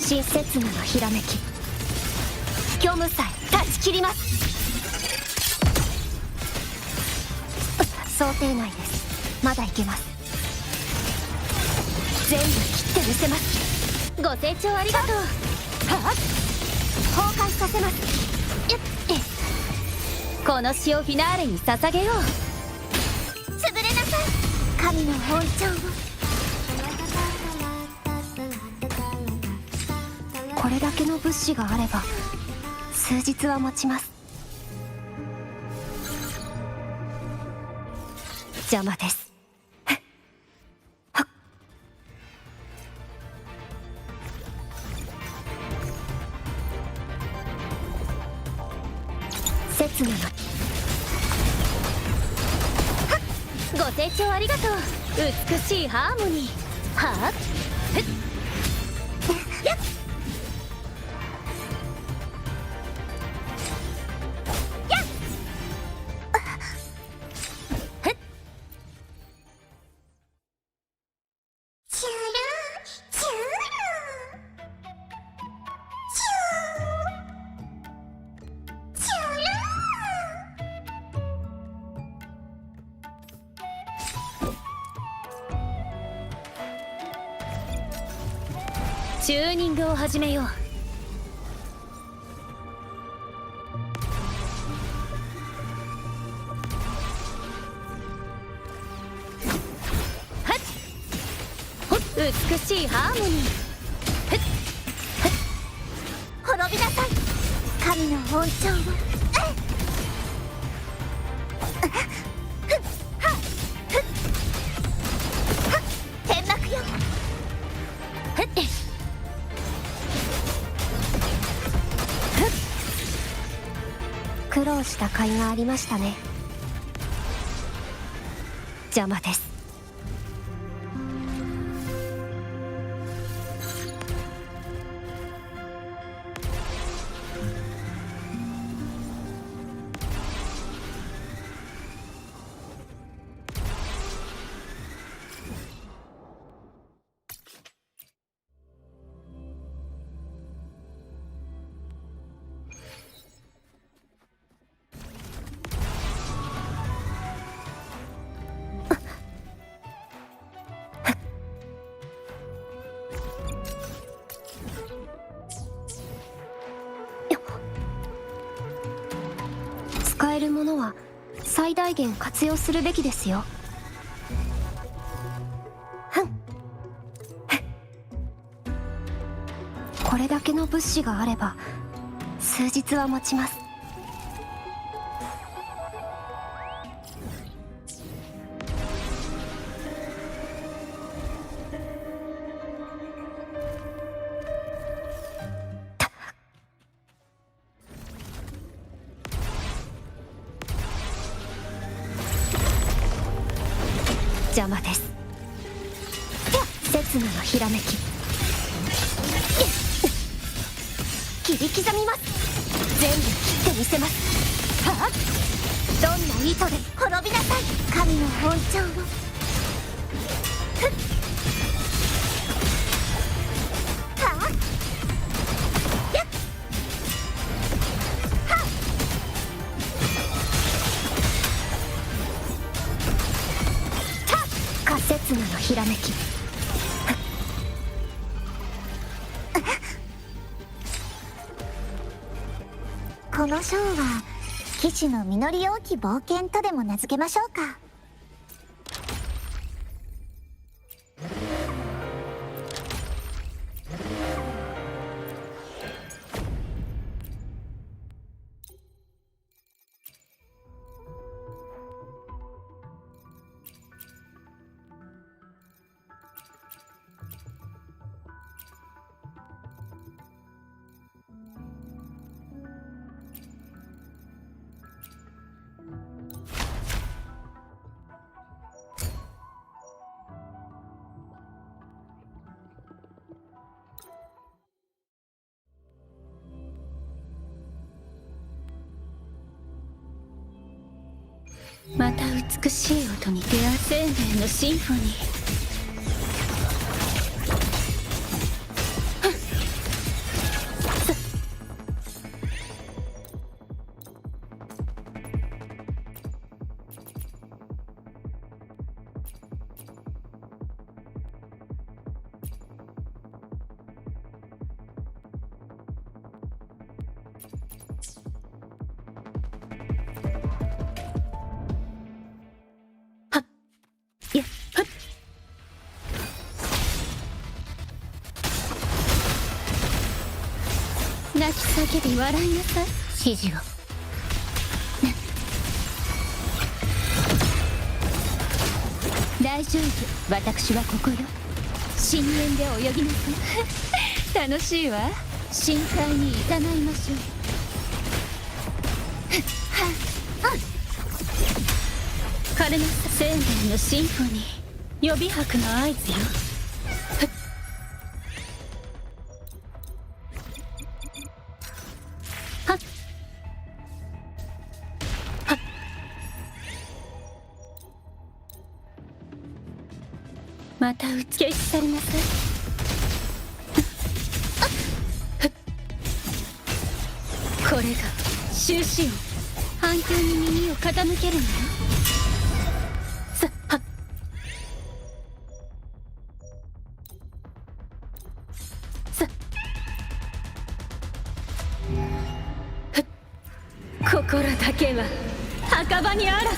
新刹那のひらめき、虚無さえ断ち切ります。想定内です。まだいけます。全部切ってみせます。ご清聴ありがとう。はっ、崩壊させます。この詩をフィナーレに捧げよう。潰れなさい、神の本庁を。これだけの物資があれば数日は持ちます。邪魔です。刹那のご清聴ありがとう。美しいハーモニー。はっやっチューニングを始めよう。はっ、美しいハーモニー。滅びなさい、神の本庁を。天幕よ。苦労した甲斐がありましたね。邪魔です。使えるものは最大限活用するべきですよ。これだけの物資があれば数日は持ちます。邪魔です。刹那のひらめき、切り刻みます。全部切ってみせます。はっ、どんな意図で滅びなさい、神の本庁を。はっやっはっ刹那のひらめき。この章は騎士の実り多き冒険とでも名付けましょうか。また美しい音に出会う生命のシンフォニー。泣き叫び笑いなさい。指示を。大丈夫、私はここよ。深淵で泳ぎなさい。楽しいわ。深海にいざないましょう。カルナス生命のシンフォニー、予備拍の合図よ。また打ち消し去りなさい。これが終止音。反響に耳を傾けるのよ。心だけは墓場にあらず。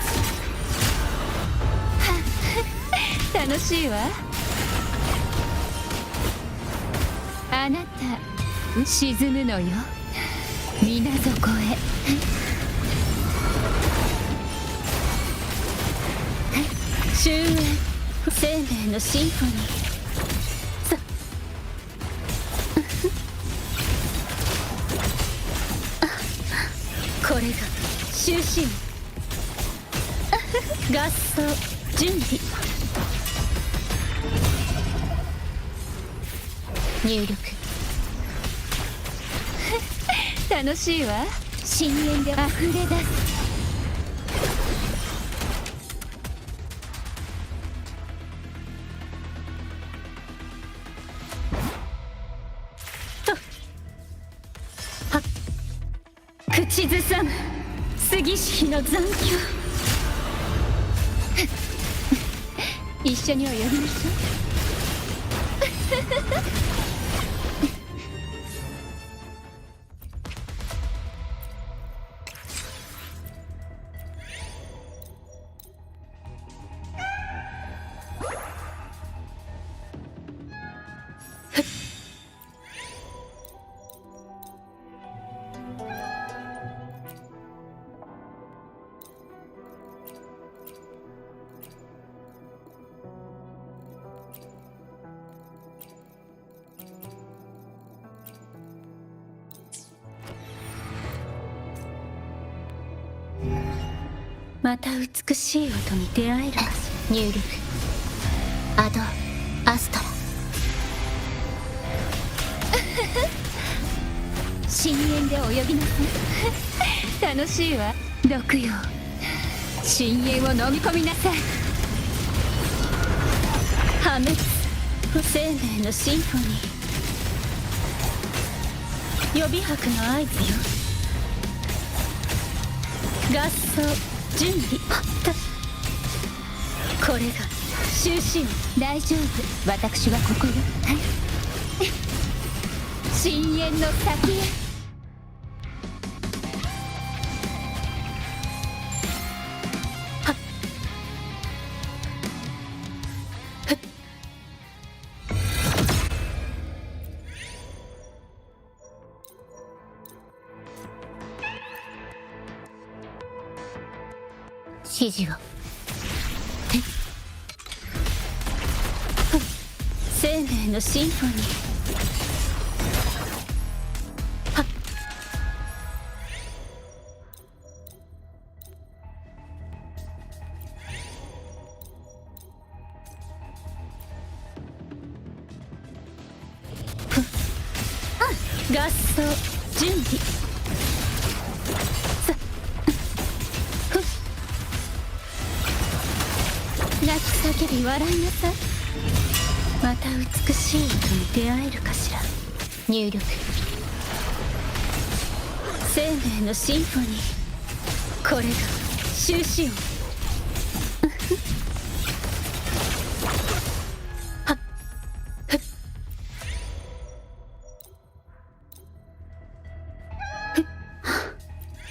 楽しいわ。あなた沈むのよ、水底へ。終焉、生命のシンフォニー。これが終止音。合奏準備。入力。楽しいわ。深淵で溢れ出す。口ずさむ杉式の残響。一緒に泳ぎましょう。また美しい音に出会えるかしら。入力。アドアストラ。深淵で泳ぎなさい。楽しいわ。毒よ、深淵を飲み込みなさい。破滅、生命のシンフォニー。予備拍の合図よ。合奏準備。これが終止音。大丈夫、私はここよ。深淵の先へ。指示を。生命のシンフォニー。合奏準備。泣き叫び笑いなさい。また美しい音に出会えるかしら。入力。生命のシンフォニー。これが終止音。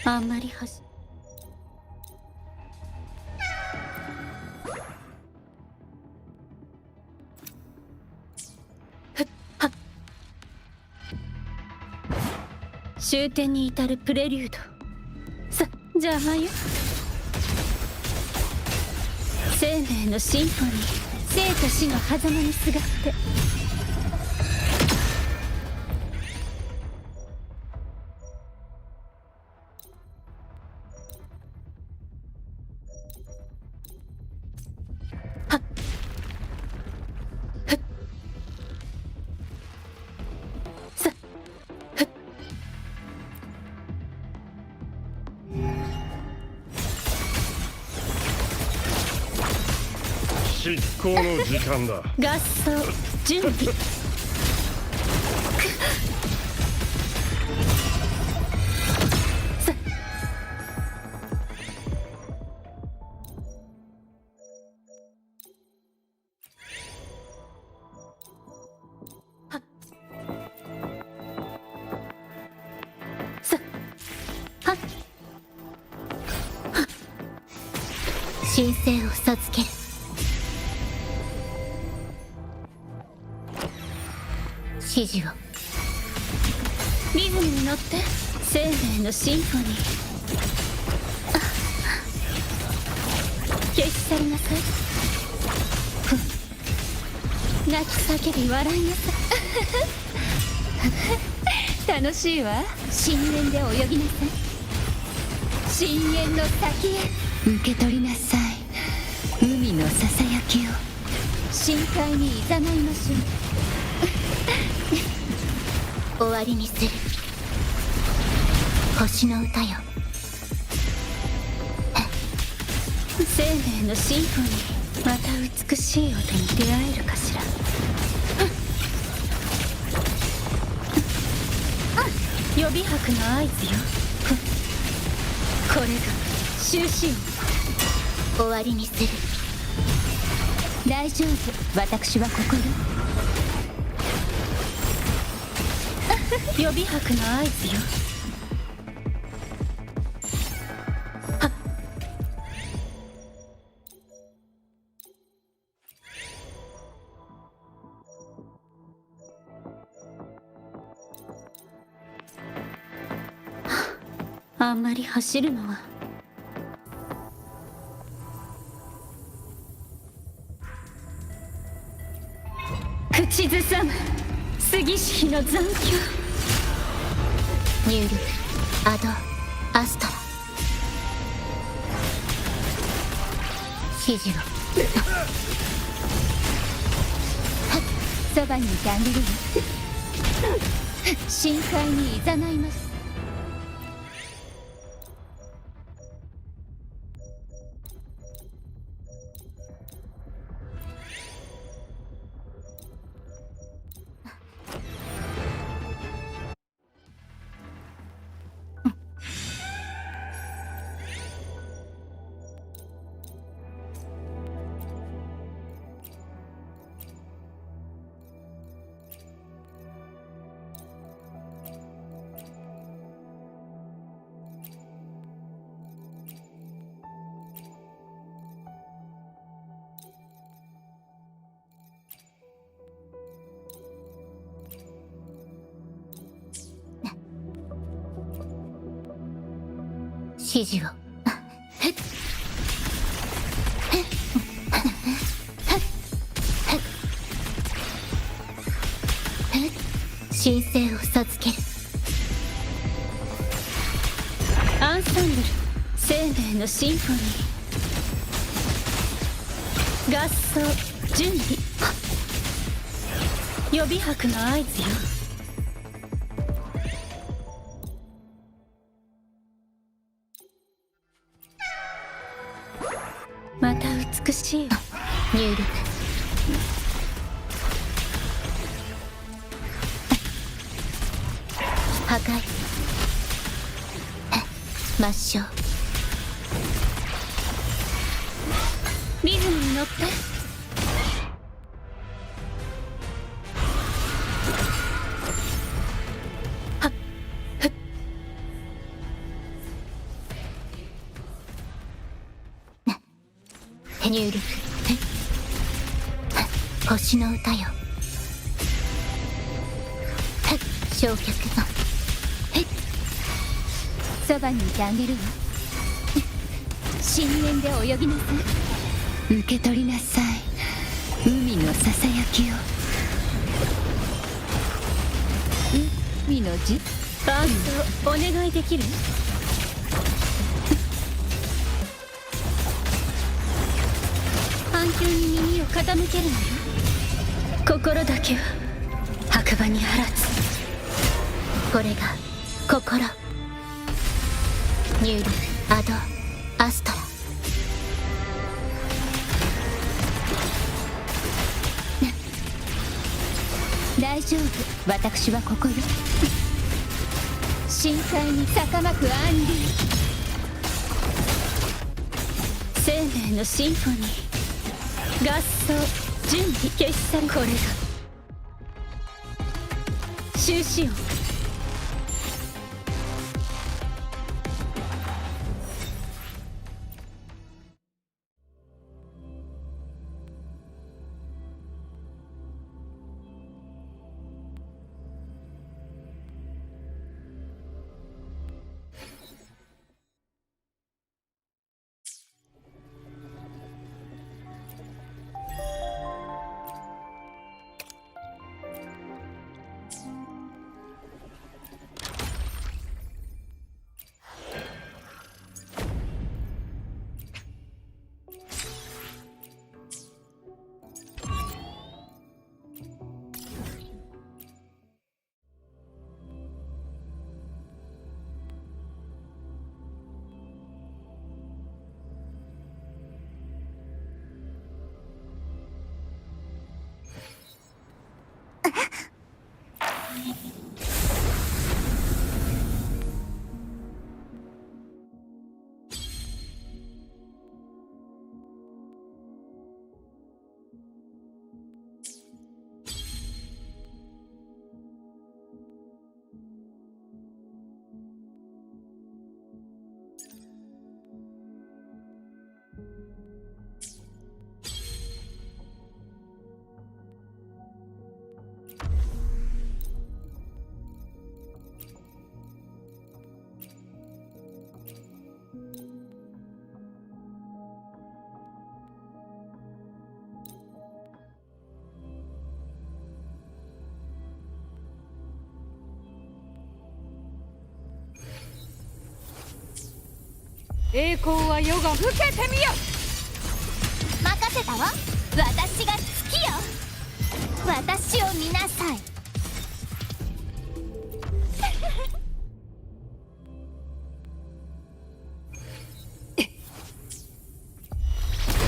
あんまり終点に至るプレリュード。じゃあよ。生命のシンフォニー、生と死の狭間にすがって。執行の時間だ。合奏準備。神聖を授ける。指示を。リズムに乗って生命のシンフォニー。消し去りなさい。泣き叫び笑いなさい。楽しいわ。深淵で泳ぎなさい。深淵の先へ受け取りなさい。海のささやきを深海に誘いましょう。終わりにする。星の歌よ。生命のシンフォニー、また美しい音に出会えるかしら。予備拍の合図よ。これが終止音。終わりにする。大丈夫、私はここよ。予備拍の合図よ。あんまり走るのは。口ずさむ杉石の残響。入力アドアストラ。指示を。そばにいてあげるよ。深海にいざないます。指示を。神聖を授ける。アンサンブル生命のシンフォニー。合奏準備。予備拍の合図よ。また美しいわ。入力破壊抹消。リズムに乗って。はっふっ。入力星の歌よ。焼却のそばにいてあげるわ。深淵で泳ぎなさい。受け取りなさい、海のささやきを。海の字パースをお願いできる？反響に耳を傾けるのよ。心だけは白馬にあらず。これが心。ニュール、アド、アストラ。大丈夫、私はここよ。深海に逆まく暗流、生命のシンフォニー。合奏準備決され、これが終止音。栄光は世が受けてみよ。任せたわ。私が月よ。私を見なさい。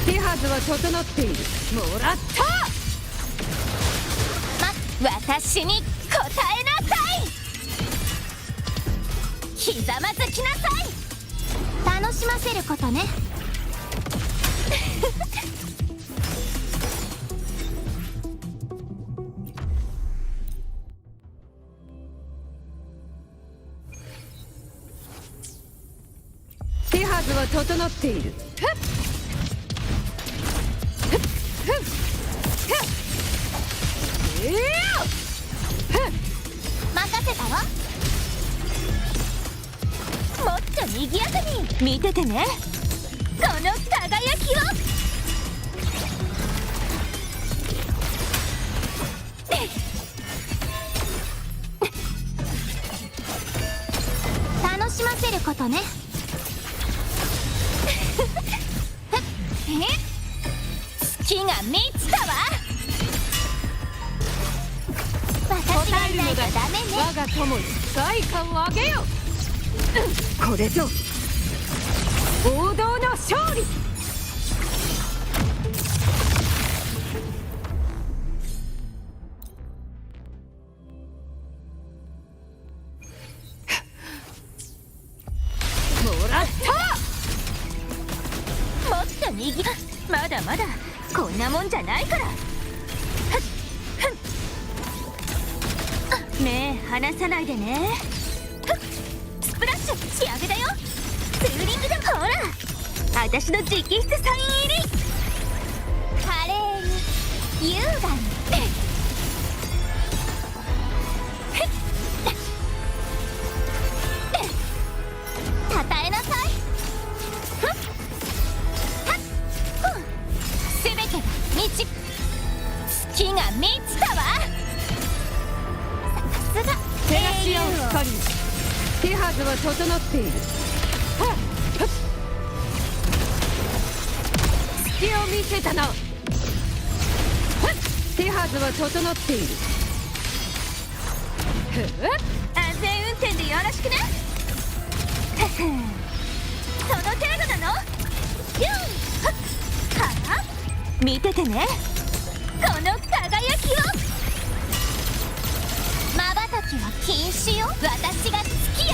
手はずは整っている。もらった。私に答えなさい。ひざまずきなさい。楽しませることね。手はずは整っている。任せたわ。もっと賑やかに見ててね、この輝きを。楽しませることね。月が満ちたわ。私がいないとダメね。我が友に外貨をあげよう。これぞ王道の勝利。もらった。もっと右。まだまだこんなもんじゃないから。目離さないでね。スプラッシュ仕上げだよ。ツーリングでほら、私の直筆サイン入り。華麗に優雅に。火が満ちたわ。さすが照らし合う光に手はずは整っている。はっはっ隙を見せたな。はっ手はずは整っている。ふっ安全運転でよろしくね。その程度なの。ヒュンはっはっ見ててね、この輝きを。まばたきは禁止よ。私が好きよ。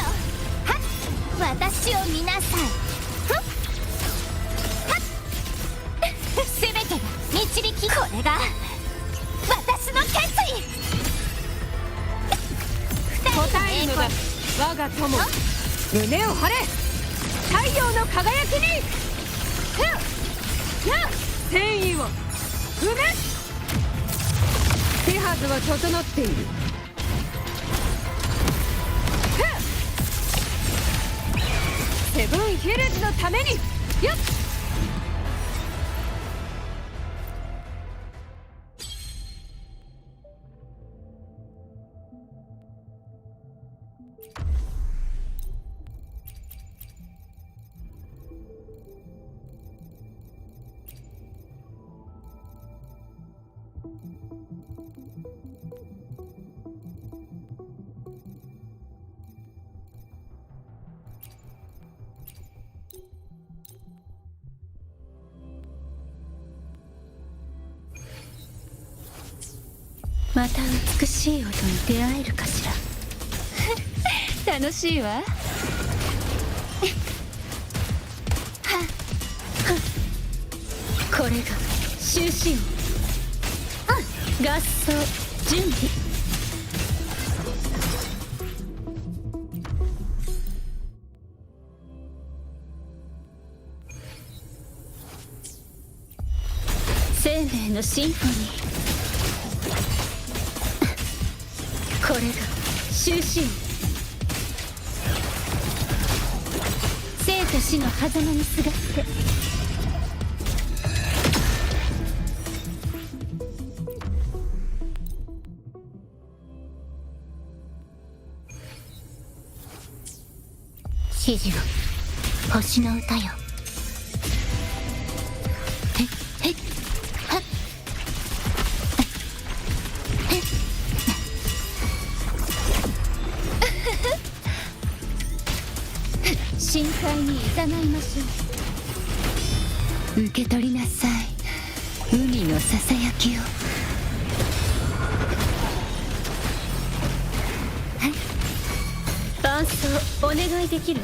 はっ私を見なさい。ふっはっ全てが導き、これが私の決意。答えるのだ我が友。胸を張れ太陽の輝きに。ふっやっ戦意を埋め。手はずは整っている。ふっセブンヒルズのためによっ。また美しい音に出会えるかしら。楽しいわ。これが終止音。合奏準備。生命のシンフォニー。これが終止音。生と死の狭間にすがって。指示は星の歌よ。へっはっ深海に誘いましょう。受け取りなさい、海のささやきを。伴奏お願いできる？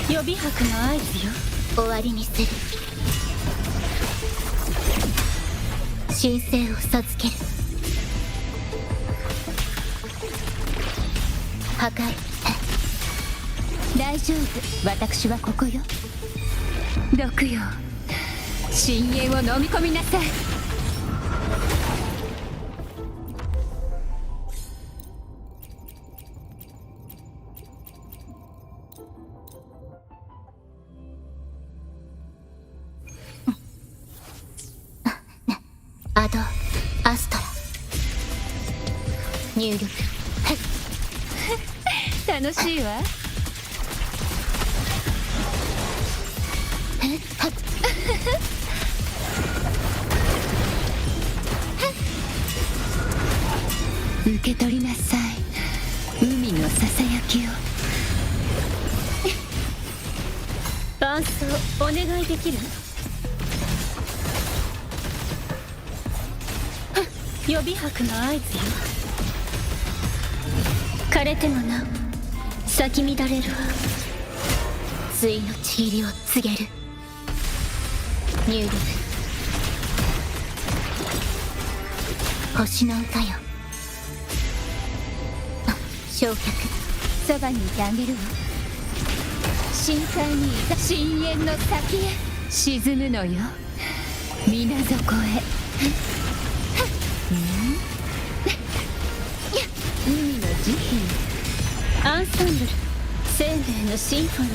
予備拍の合図よ。終わりにする。神聖を授ける。破壊。大丈夫、私はここよ。毒よ、深淵を飲み込みなさい。アドアストラ入力。楽しいわ。受け取りなさい、海のささやきを。伴奏お願いできる？予備拍の合図よ。枯れてもなお咲き乱れるわ。対のちぎりを告げる。入力。星の歌よ。焼却。そばにいてあげるわ。深海にいた深淵の先へ沈むのよ。水底へ。へのシンフォニー。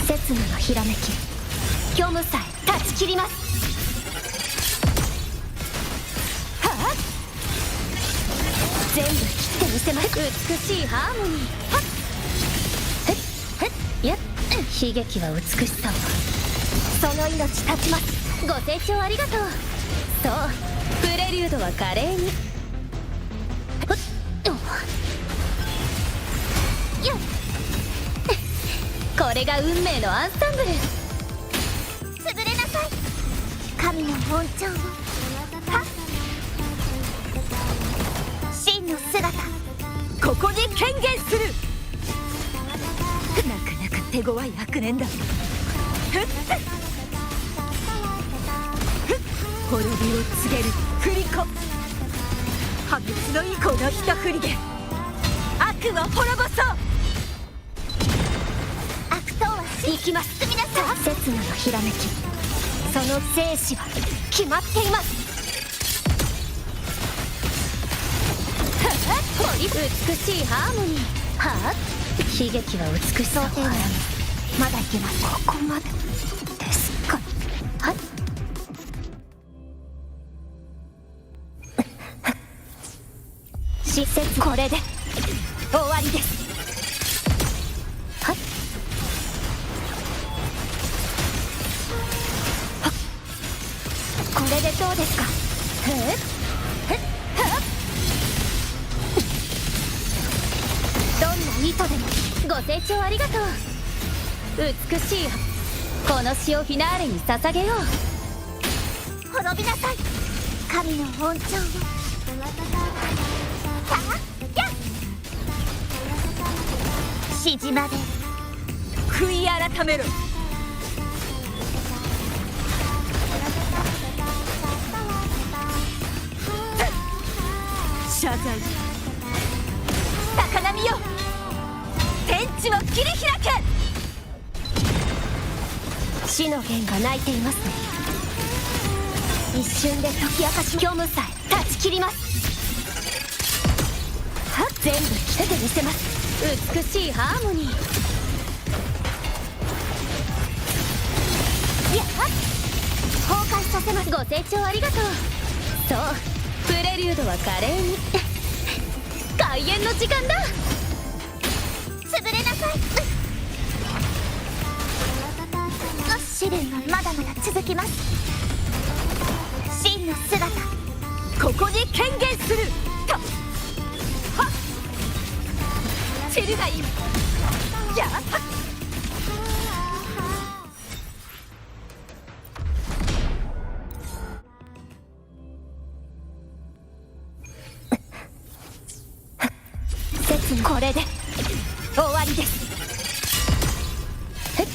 刹那のひらめき、虚無さえ断ち切ります。はあ、全部切ってみせます。美しいハーモニー。はっへっへっ、いや、悲劇は美しさを。その命断ちます。ご清聴ありがとう。そう、プレリュードは華麗に。ふっよっ、これが運命のアンサンブル。潰れなさい、神の恩寵を。はっ、真の姿、ここに権限する。なかなか手強い悪念だ。ふっ滅びを告げる振り子。破滅のいいこの一振りで悪を滅ぼそう。行きます。皆さん、刹那のひらめき、その生死は決まっています。はっ、美しいハーモニー。はあ、悲劇は美しさをあらむ。まだいけます。ここまでですか。はい、施設、これで終わりです。はい、これでどうですか。へっへっはっ、どんな意図でもご清聴ありがとう。美しいこの詩をフィナーレに捧げよう。滅びなさい、神の恩寵を。さあ、やっ、しじまで悔い改めろ。謝罪。高波よ、天地を切り開け。死の弦が鳴いていますね。一瞬で解き明かし、虚無さえ断ち切ります。はっ、全部切ってみせます。美しいハーモニー。やっ、崩壊させます。ご清聴ありがとう。そう、プレリュードは華麗に。開演の時間だ。潰れなさい。試練はまだまだ続きます。真の姿、ここに権限すると。はっ、散るがいい。やっはっ、これで終わりです。ふっ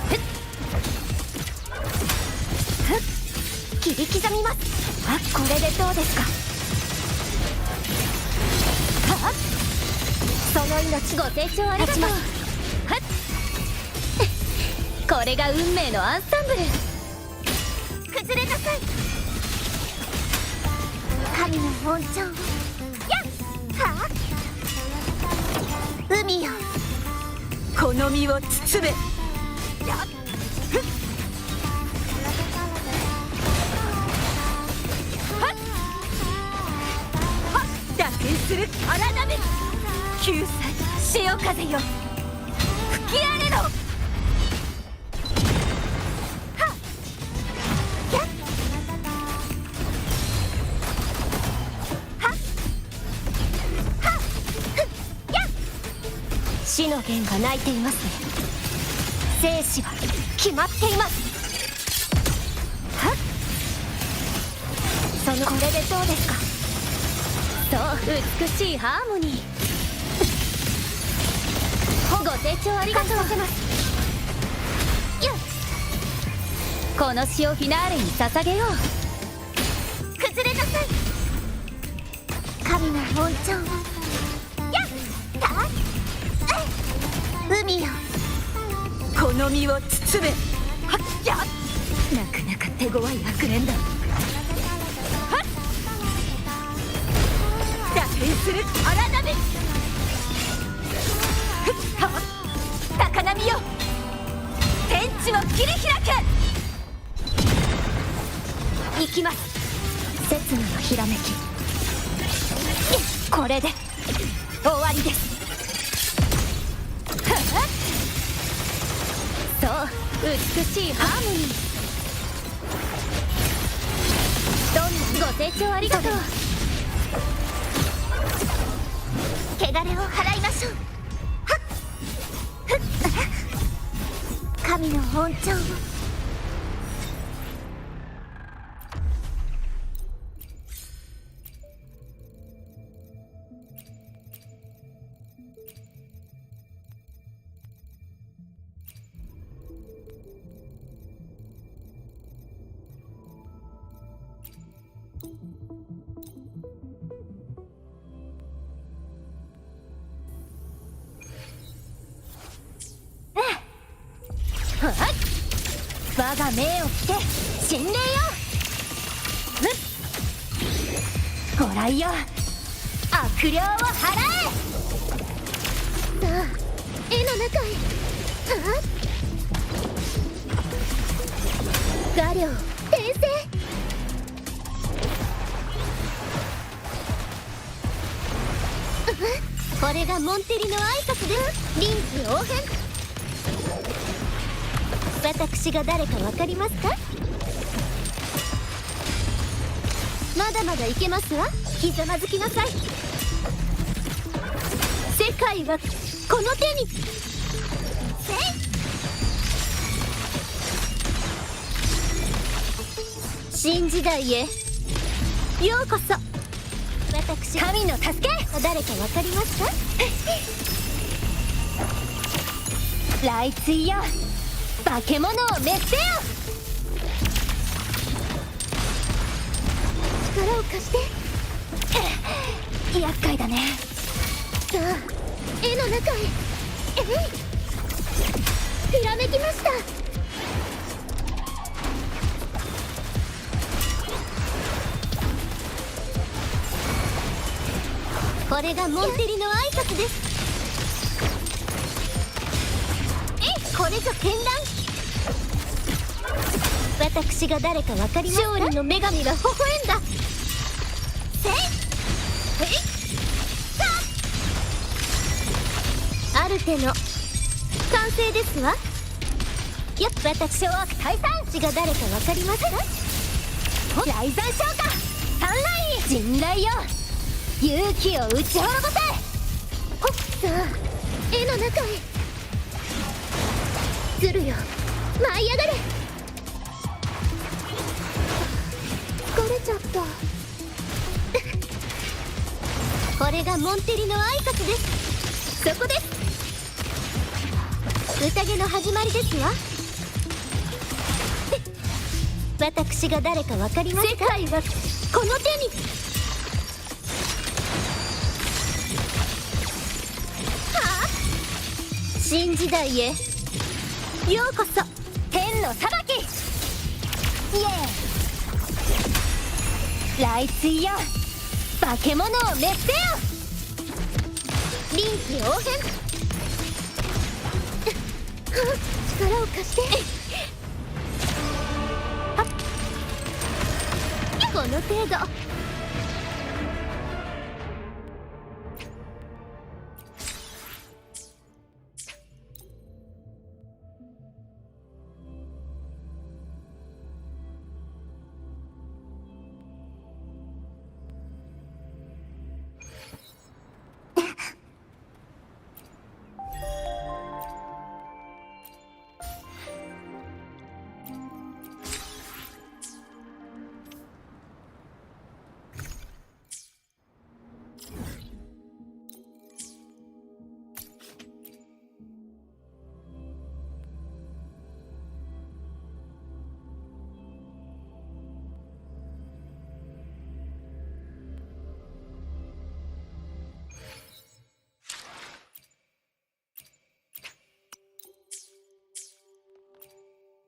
ふっふっ、切り刻みます。あ、これでどうですか。はっ、その命、ご清聴ありがとう。はっ、これが運命のアンサンブル。崩れなさい、神の恩寵を。はあ、海よ、この身を包め。やっふっはっはっ、打点する荒波。救済、潮風よ、吹き荒れろ。はっやっ死の弦が鳴いていますね。生死は決まっています。はっ、そのこれでどうですか。そう、美しいハーモニー。ご清聴ありがとうございます。この詩をフィナーレに捧げよう。崩れなさい。神の恩寵を。やった海よ、この身を包め。はっやっ、なかなか手強い悪連だ。はっ、打点する荒波。ふっはっ、高波よ、天地を切り開け。行きます。刹那のひらめき、これで終わりです。そう、美しいハーモニー。どんなご清聴ありがとう。汚れを払いましょう。はっふっ神の恩寵を。我が命を着て神霊よ。ご来よ、悪霊を払え。さあ、絵の中へ。はっ画量転生。これがモンテリの挨拶です。臨機応変。私が誰かわかりますか？まだまだいけますわ。ひざまずきなさい。世界はこの手に。新時代へようこそ。私神の助け。誰かわかりますか？雷追よ、化け物を滅せよ。力を貸して。厄介だね。さあ、絵の中へ。ひらめきました。これがモンテリの挨拶です。これぞ絢爛。私が誰かわかりますか？勝利の女神が微笑んだ。アルテの完成ですわ。私小悪退散。が誰かわかりますか？雷山昇華、サンライン。人雷よ、勇気を打ち滅ぼせ。さあ、絵の中へ。ズルよ、舞い上がれ。疲れちゃった。これがモンテリの挨拶です。そこです。宴の始まりですわ。私が誰かわかりますか？世界はこの手に。はあ、新時代へようこそ。天の裁き。イエーイ。雷追よ、化け物を滅せよ。臨機応変。力を貸して。この程度。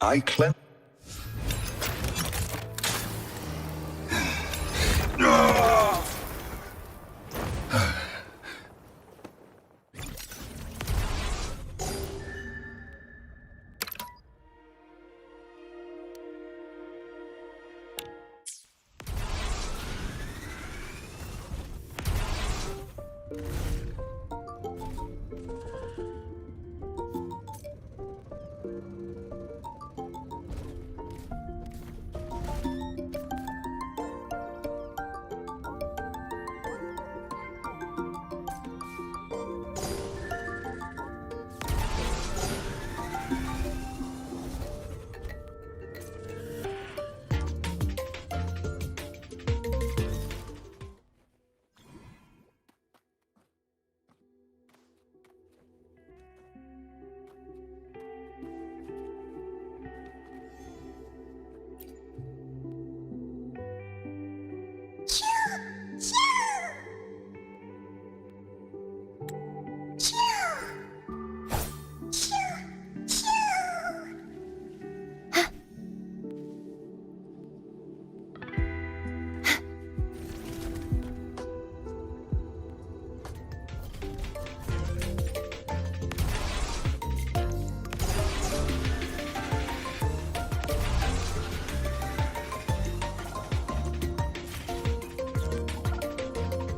I cleanse.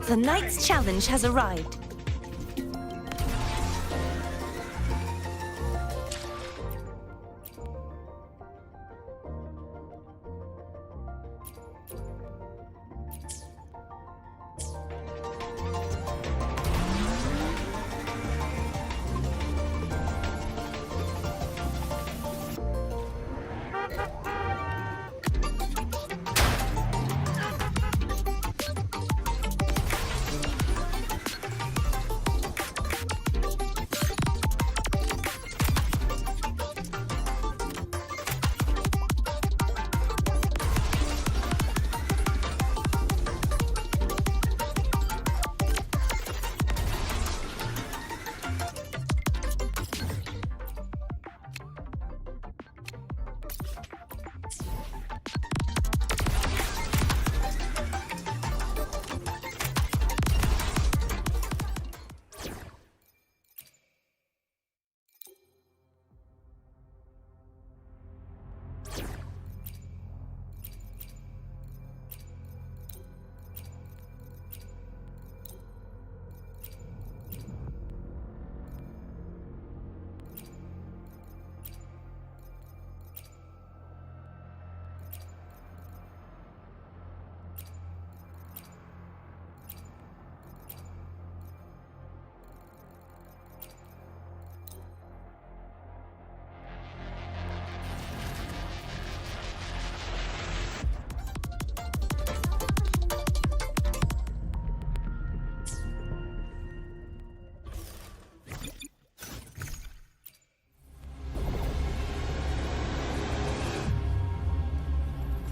The Knight's challenge has arrived.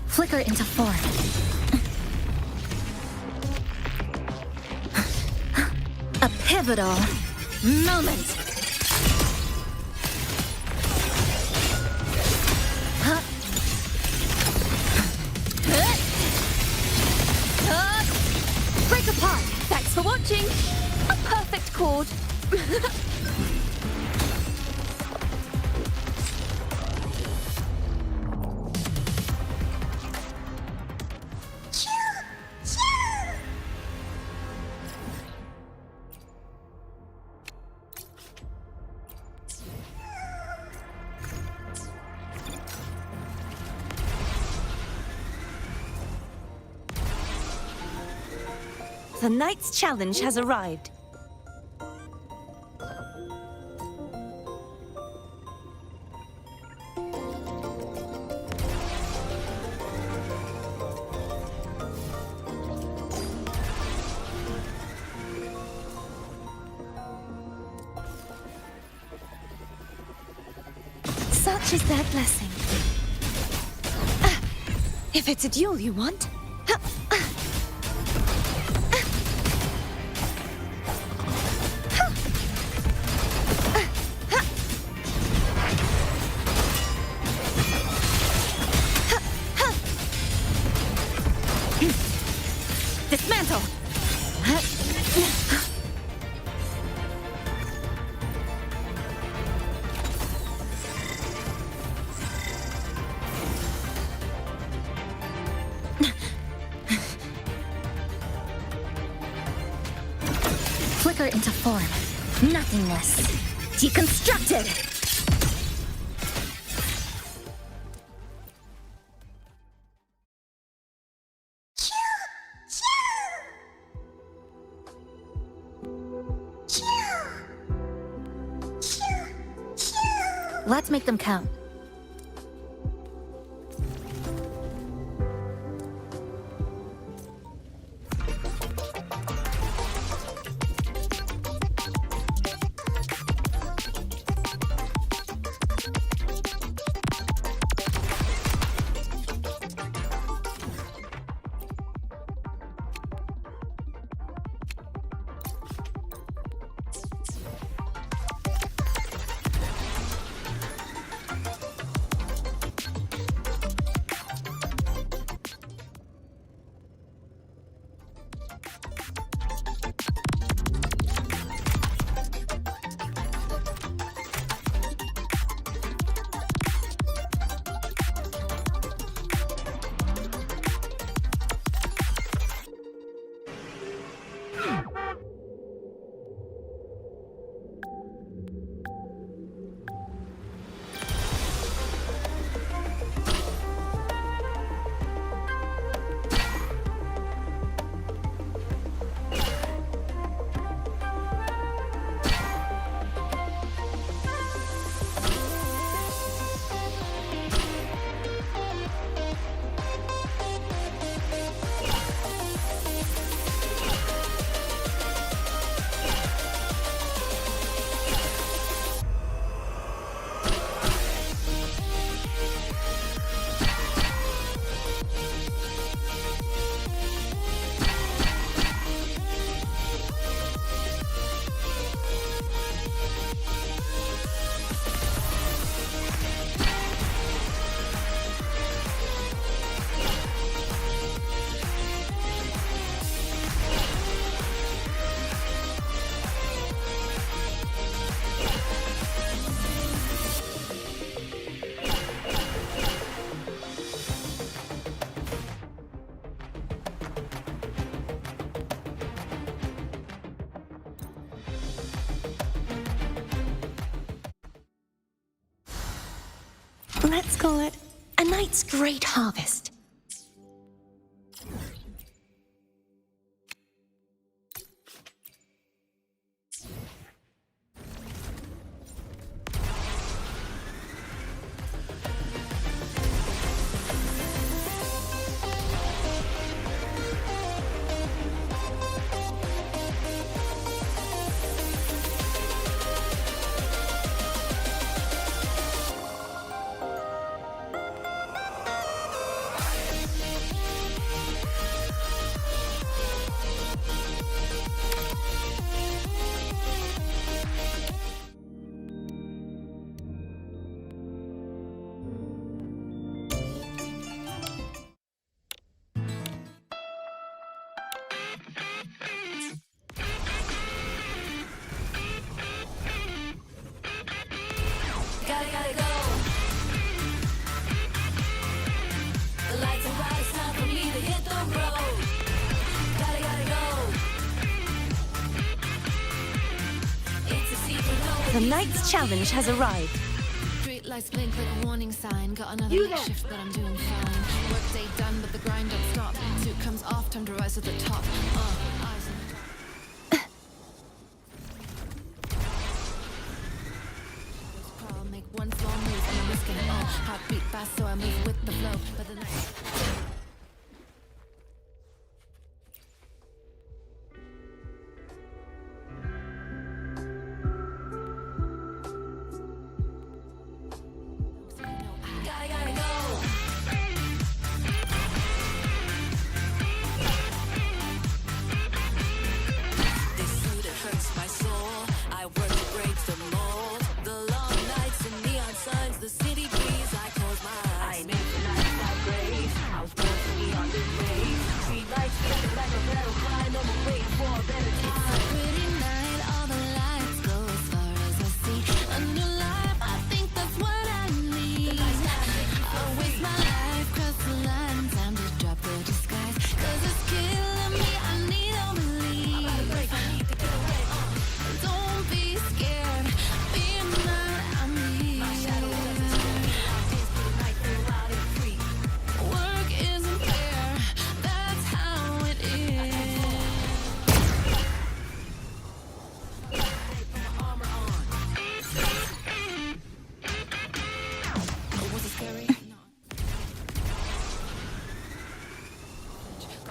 Flicker into form. A pivotal moment. Break apart. Thanks for watching. A perfect chord. The Knight's challenge has arrived. Such is their blessing. If it's a duel you want. Dismantle! Flicker into form. Nothingness. Deconstructed! Let's make them count. Let's call it a night's great harvest. Gotta go. The lights are bright, it's time for me to hit the road. Gotta go. It's a secret, no. The night's challenge has arrived. Street lights blink like a warning sign. Got another late shift, but I'm doing fine. Work day done, but the grind don't stop. Suit comes off, time to rise to the top. Eyes on the top. Crawl, make one small move, and I'm risking it all. Heartbeat fast, so I move with the flow. But the night. Gotta go.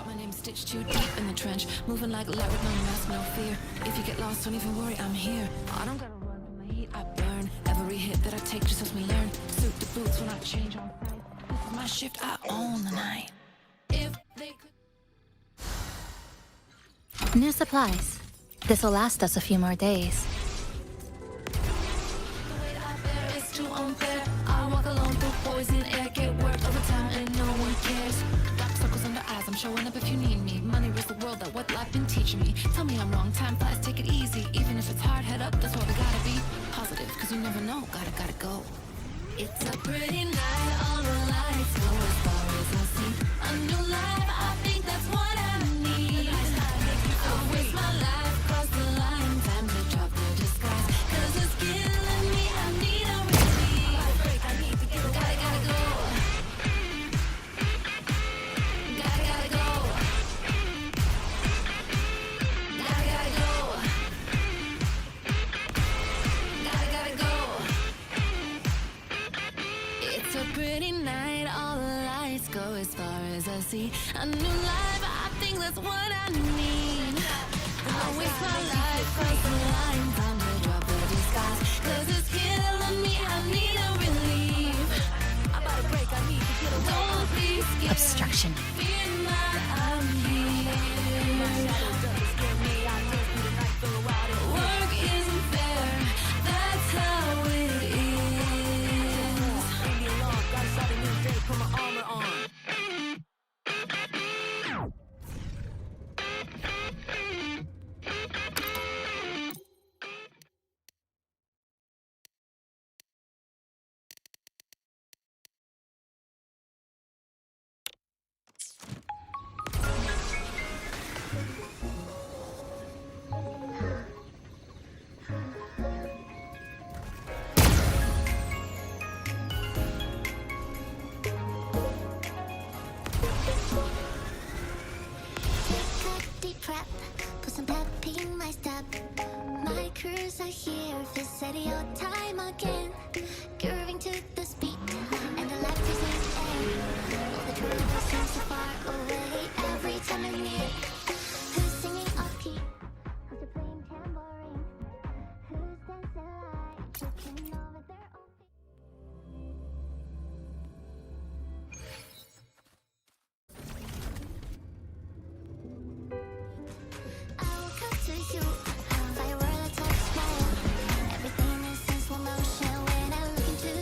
Got my name stitched too deep in the trench. Moving like lead with no mask, no fear. If you get lost, don't even worry, I'm here. I don't gotta run from the heat, I burn. Every hit that I take just helps me learn. Suit the boots when I change on sight. This is my shift, I own the night. If they could. New supplies. This'll last us a few more days. The weight I bear is too unfair. I walk alone through poison air, get work over time and no one cares. Dark circles under eyes, I'm showing up if you need me. Money rules the world, that what life been teaching me. Tell me I'm wrong, time flies, take it easy. Even if it's hard, head up, that's what we gotta be. Positive, cause you never know, gotta go. It's a pretty night, all the lights go as far as I see. A new life, I think that's what I need. I'll waste my life, cross the line, time to drop the disguise. Cause it's killing me, I need a relief. I need to get away, gotta go. Gotta go. Gotta go. Gotta go. It's a pretty night, all the lights go as far as I see. A new life, I think that's what I need. I'll waste my life, cross the line, time to drop the disguise. Cause it's killing me, I need a relief. I'm about to break, I need to get away. Don't be scared. Obstruction. Fear not, I'm here. Work isn't fair, that's how it is. Gotta start a new day, put my armor on. Deep prep, put some pep in my step. My crews are here, vicinity all time again. Grooving to the beat, and the left is in air. All the drums seem so far away every time I'm near. Who's singing off key? Who's playing tambourine? Who's dancing like tripping over their own feet? I will come to you, firework like a smile. Everything is in slow motion when I look into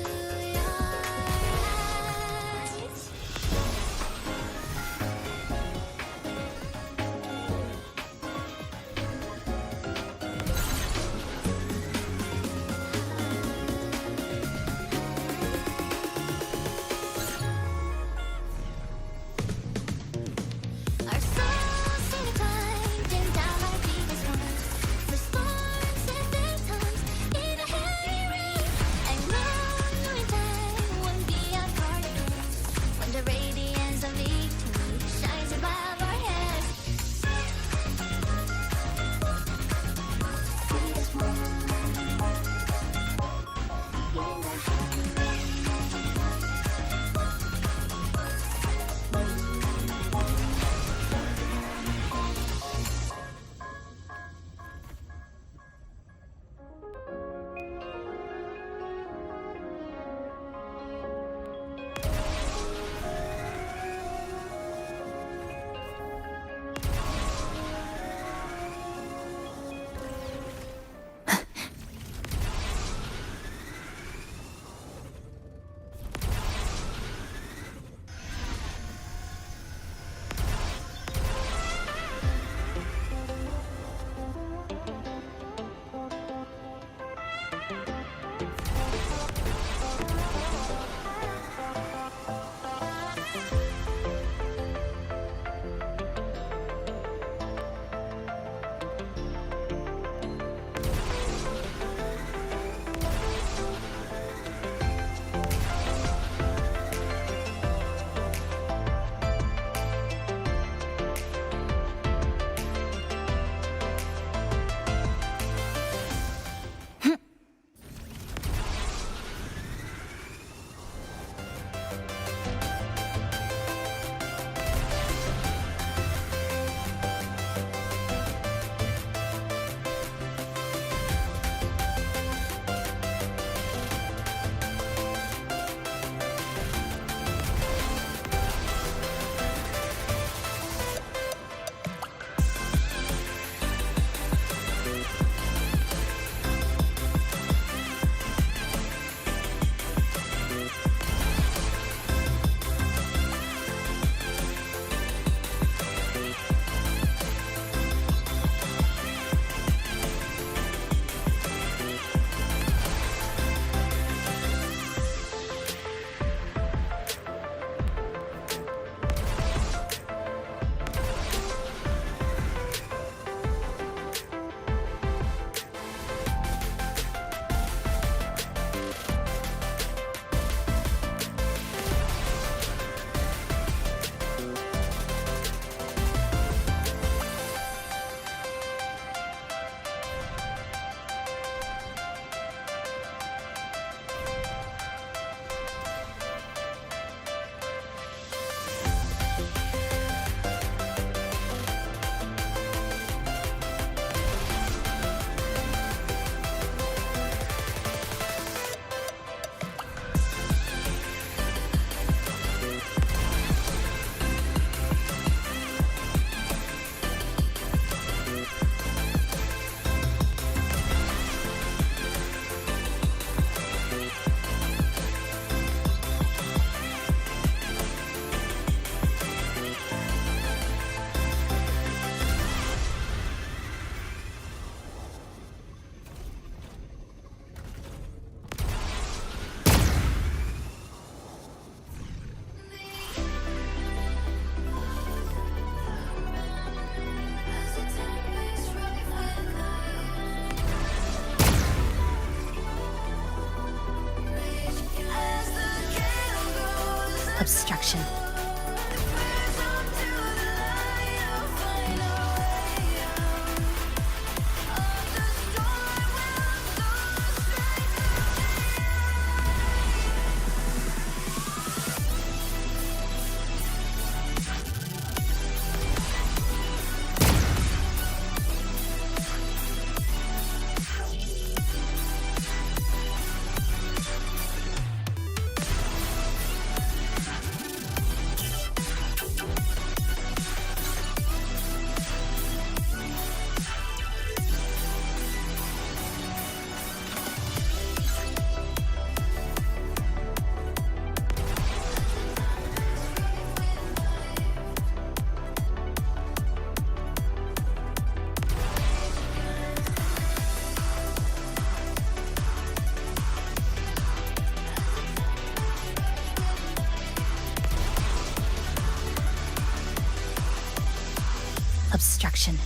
Obstruction.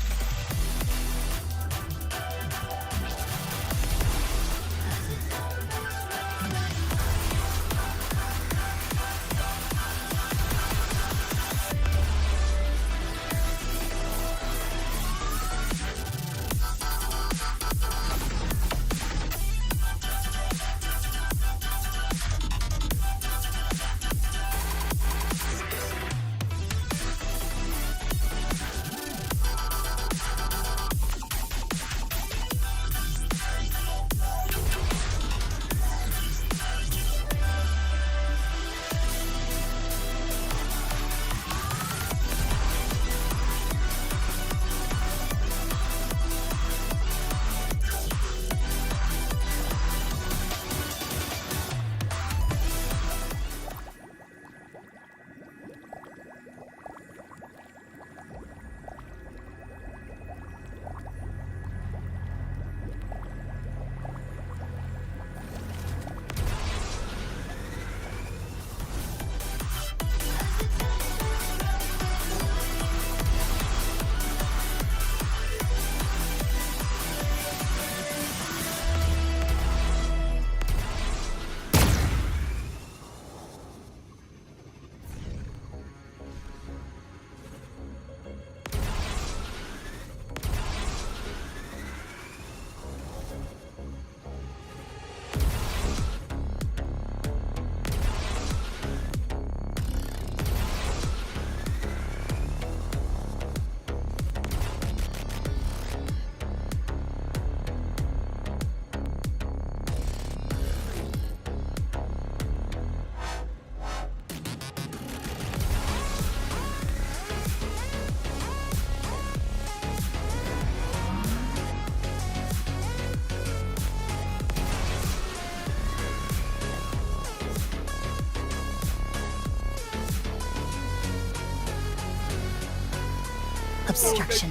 Obstruction.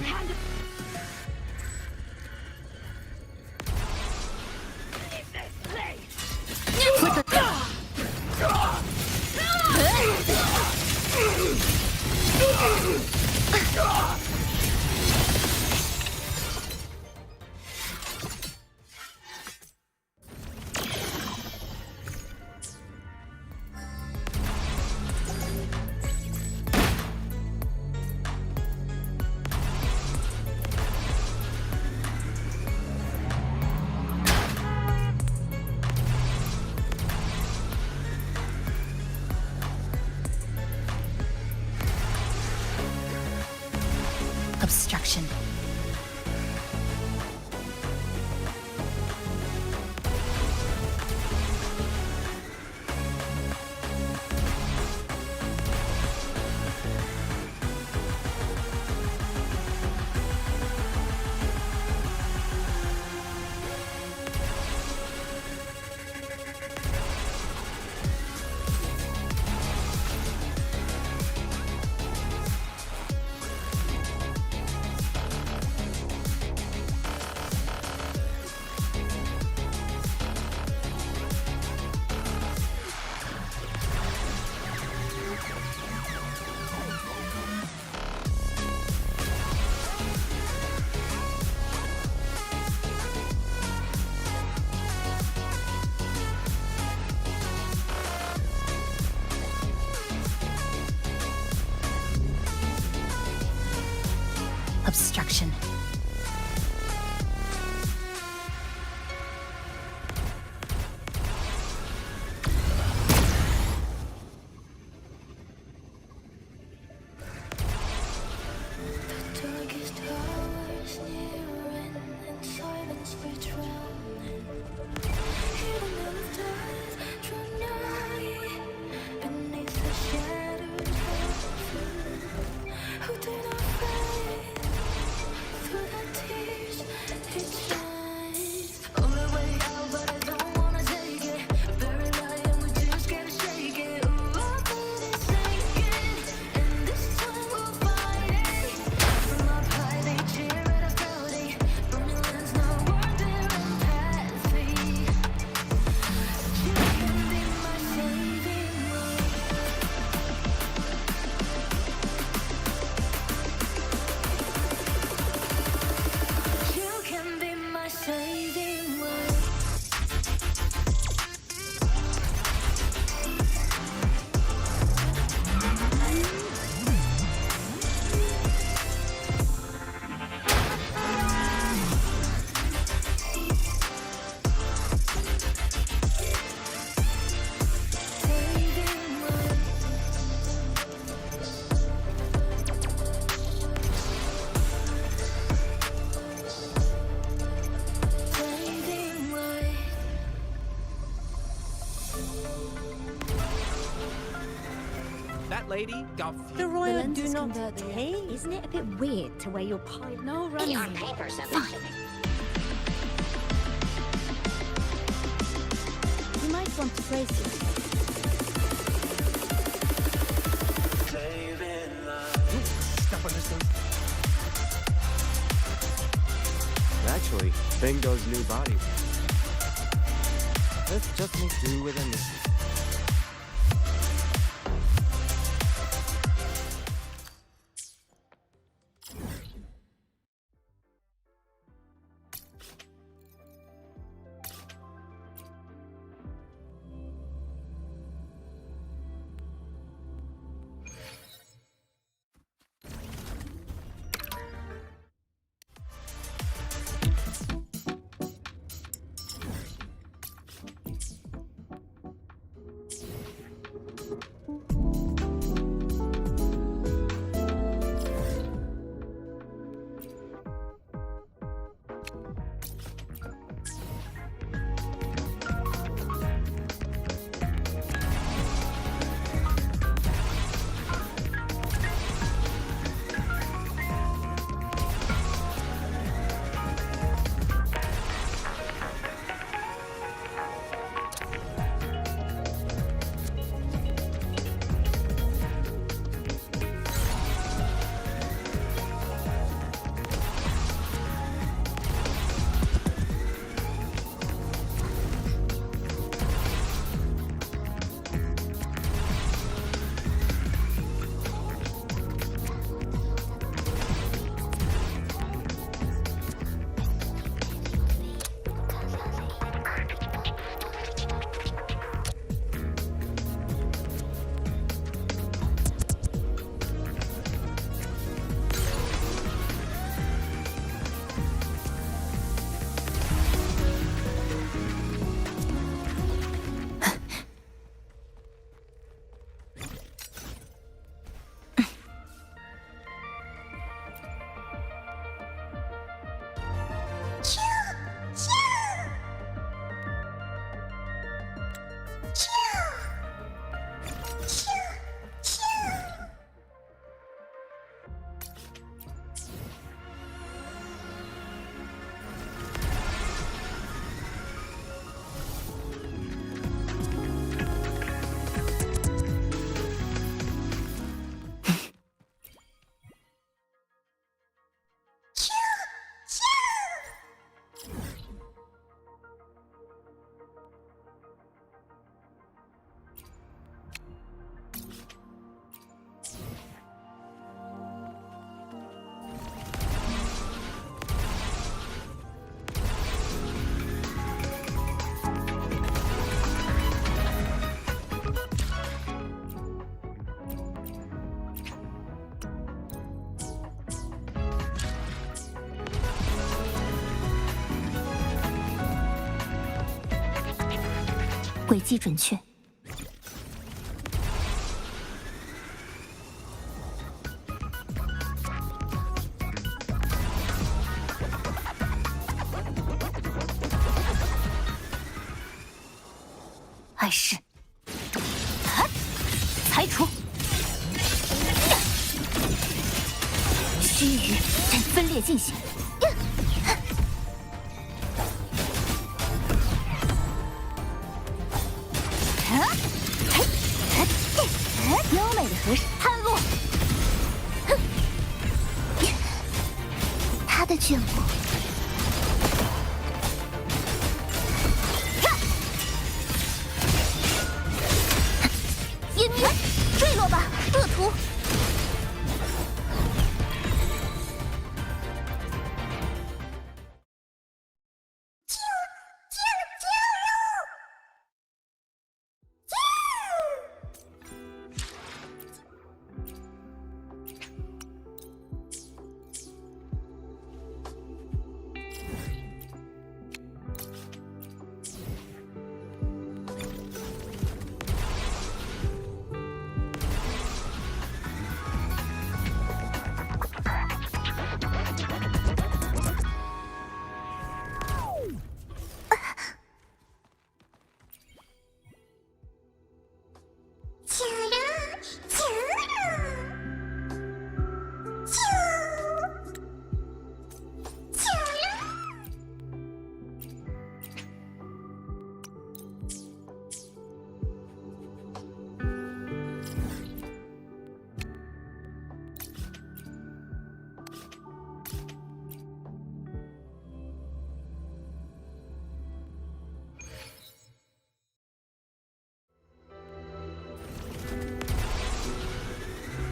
Obstruction. Obstruction. Darkest hours nearing, and silence we drown. Hidden in the dark, drawn nigh beneath the shattered heaven. Who did not fight? lady got The royal do lenses not convert the pay. Isn't it a bit weird to wear your pie? No running. Fine. You might want to brace yourself. Step on this thing. Actually, Bingo's new body. Let's just make do with him.轨迹准确。碍事，裁除。须臾趁分裂进行。优美的和潘落，哼，他的眷顾。湮灭，坠落吧，恶徒！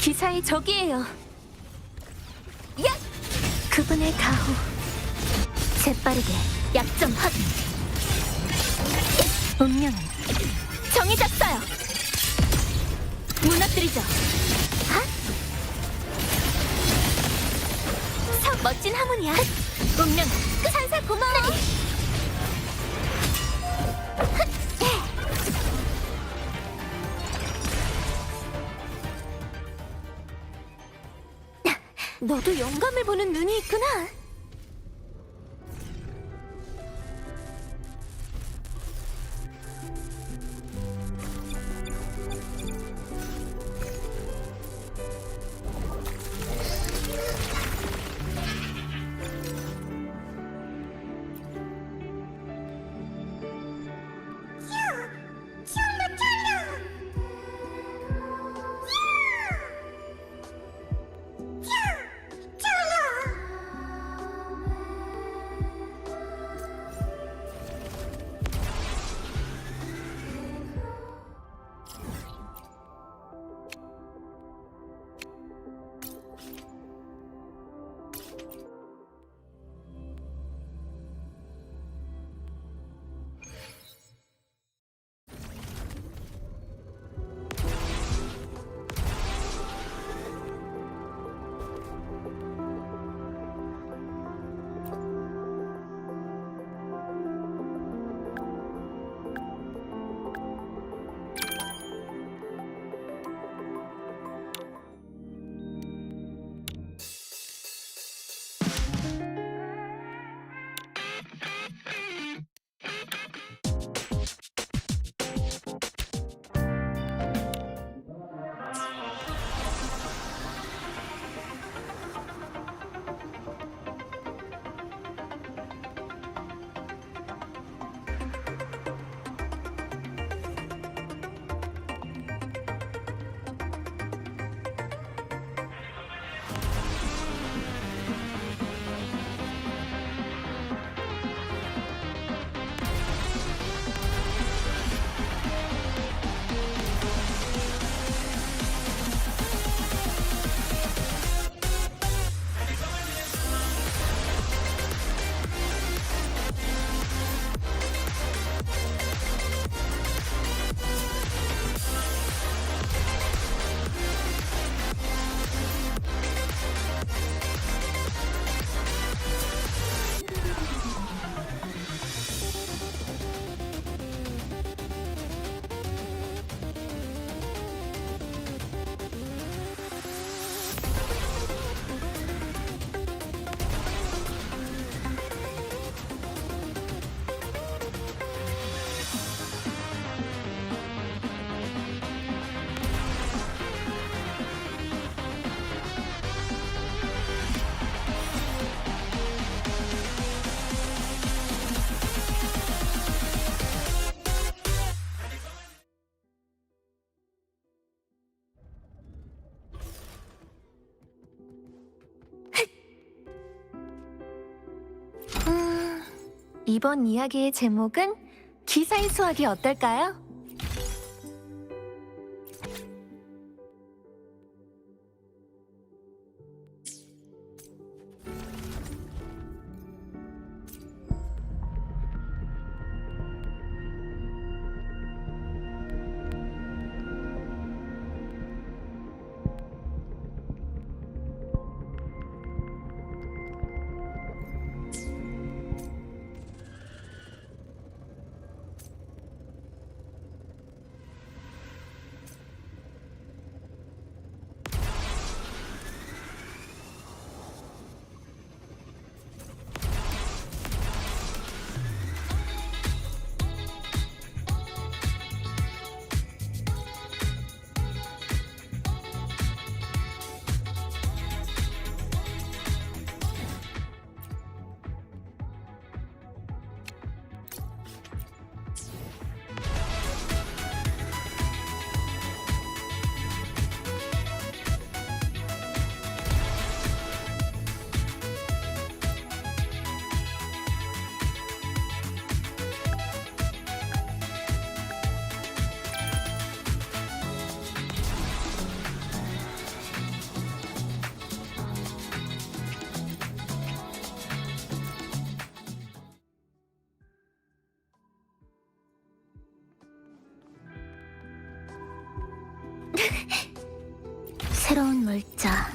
기사의 적이에요. 야! 그분의 가호. 재빠르게 약점 확인. 운명은 정해졌어요. 무너뜨리죠. 핫! 멋진 하모니야. 운명 산사 고마워. 너도 영감을 보는 눈이 있구나. 이번 이야기의 제목은 기사의 수학이 어떨까요? 새로운 물자.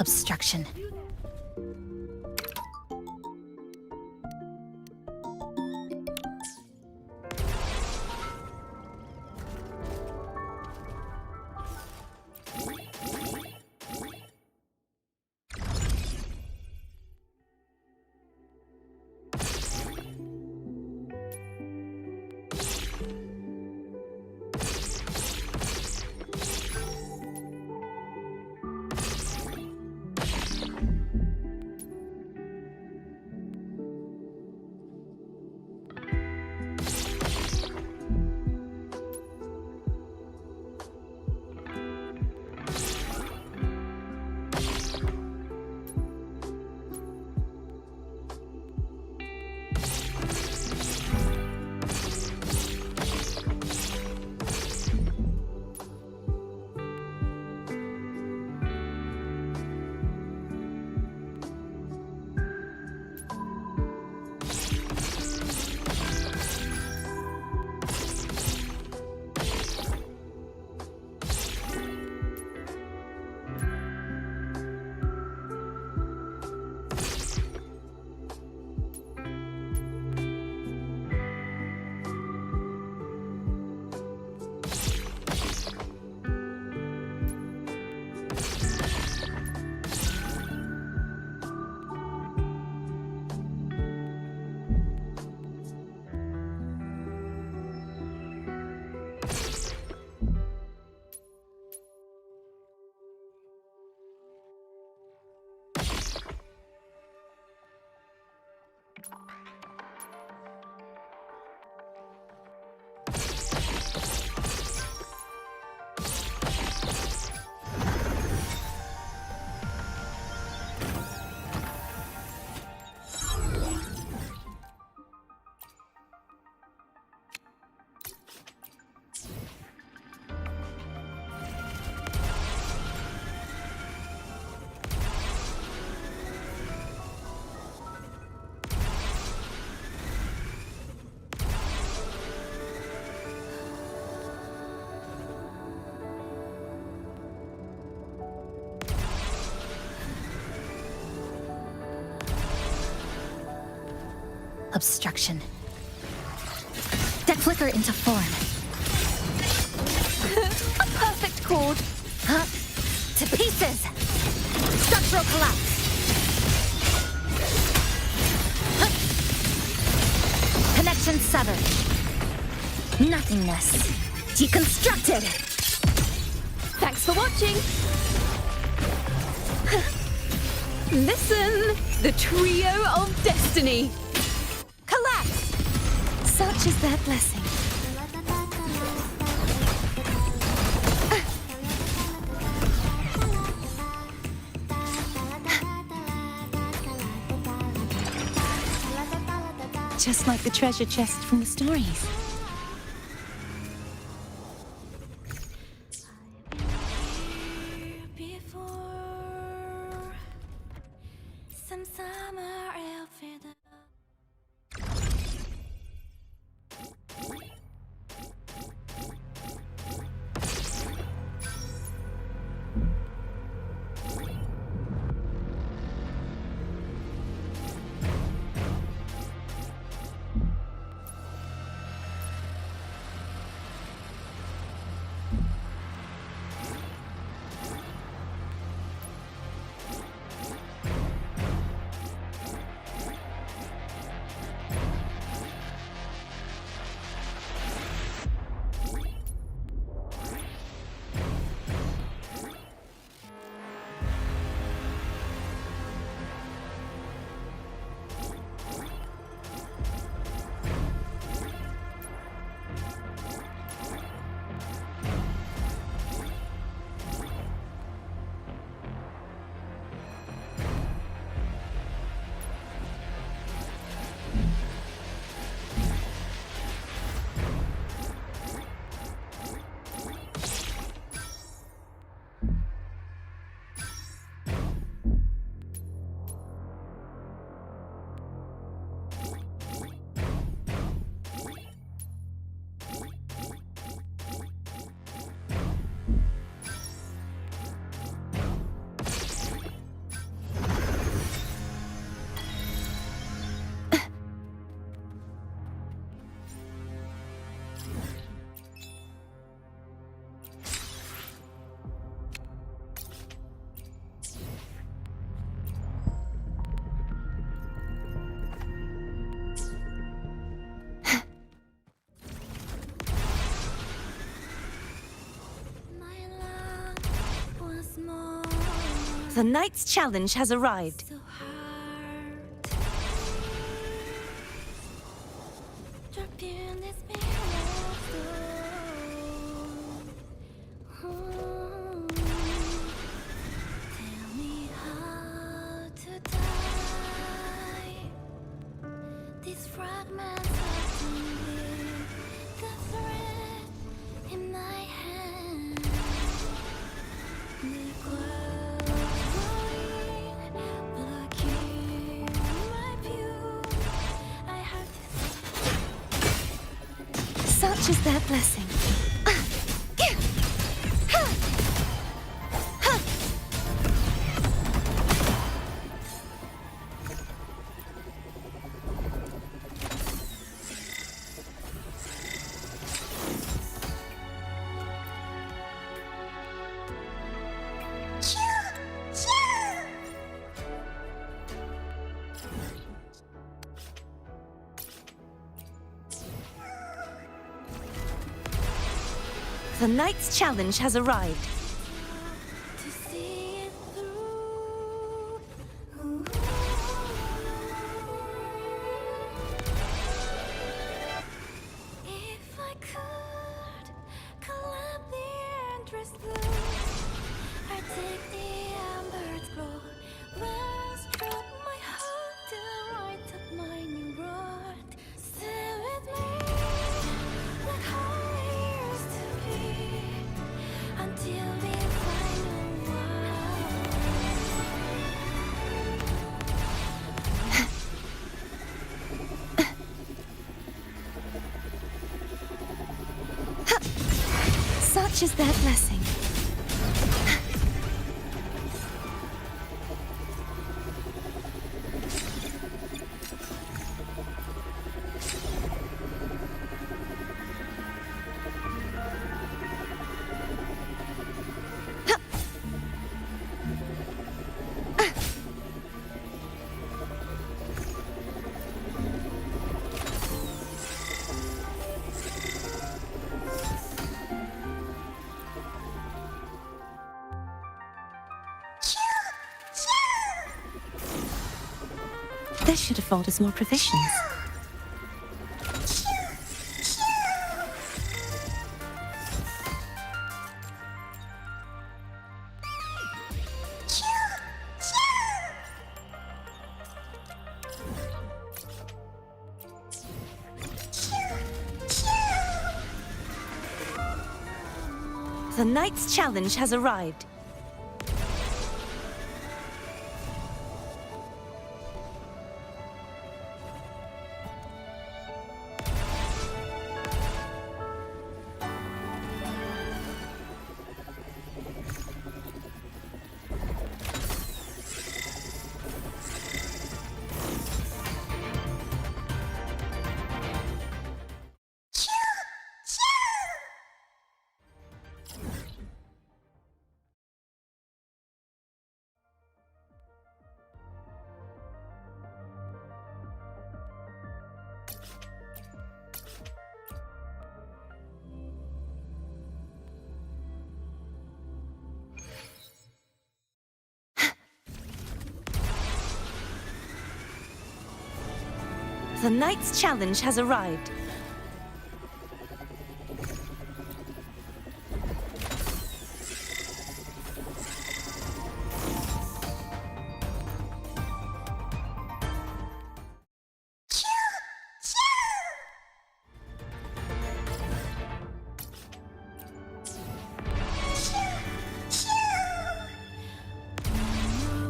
Obstruction. Obstruction. That flicker into form. A perfect chord. Huh? To pieces. Structural collapse. Huh. Connection severed. Nothingness. Deconstructed. Thanks for watching. Listen, the trio of destiny. Collapse. Such is their blessing. Just like the treasure chest from the stories. The knight's challenge has arrived. So hard. Trapped in this mirror stone. Tell me how to die. These fragments of me, the thread in my hand. The clouds blowing, blocking my view. I have to. Such is their blessing. The knight's challenge has arrived. To see it through. If I could collapse the entrance through, I'd take the amber scroll, drop my heart to write up my new road. Stay with me, like how we used to be, until we find a Such is their blessing. This should afford us more provisions. The knight's challenge has arrived. The knight's challenge has arrived.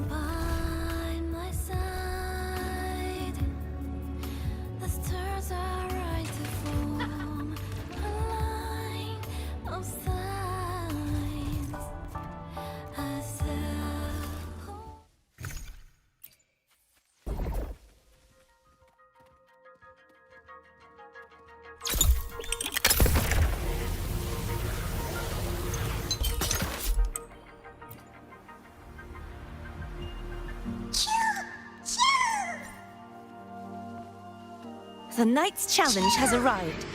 by my side. The stars are right to form a line of signs. As The knight's challenge has arrived.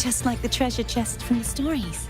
Just like the treasure chest from the stories.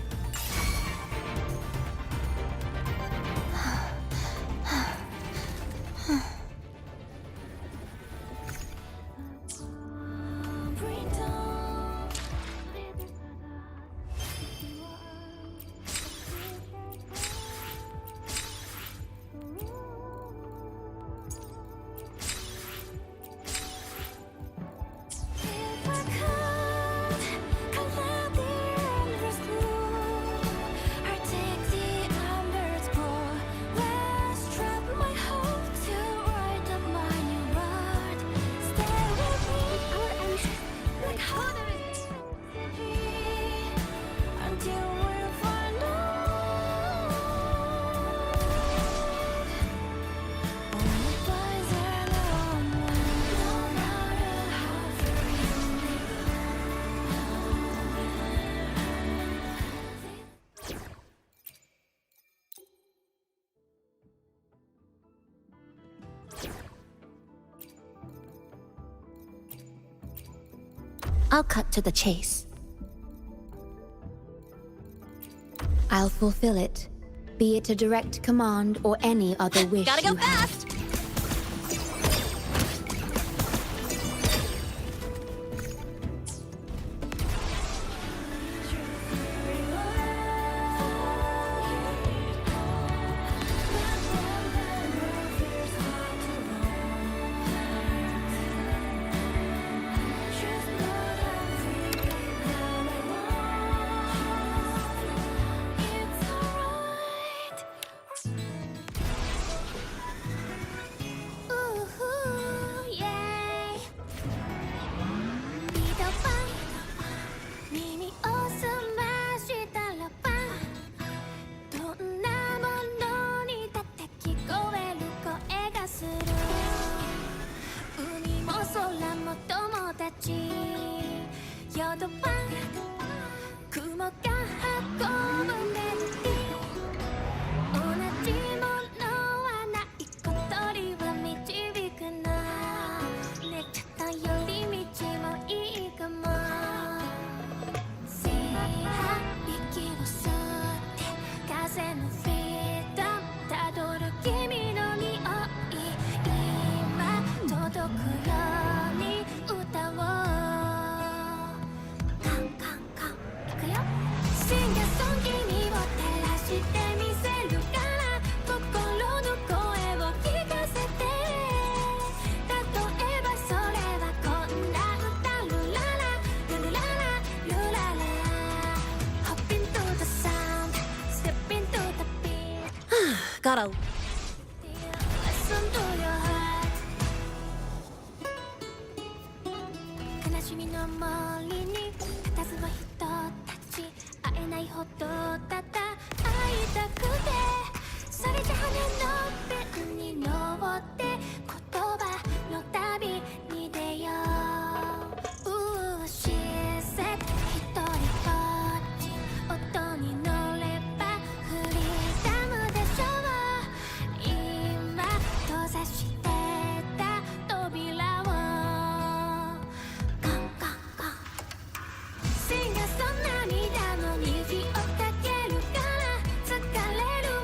I'll cut to the chase. I'll fulfill it, be it a direct command or any other wish. Gotta go you have. fast! Gotta. 悲しみの森に佇む人たち会えないほどただ会いたくてそれじゃ羽の弁に登って言葉の旅に出ようShe said 一人ぼっち音に乗ればフリーダムでしょう今閉ざしてた扉を「シンがそんな涙の虹をかけるから疲れる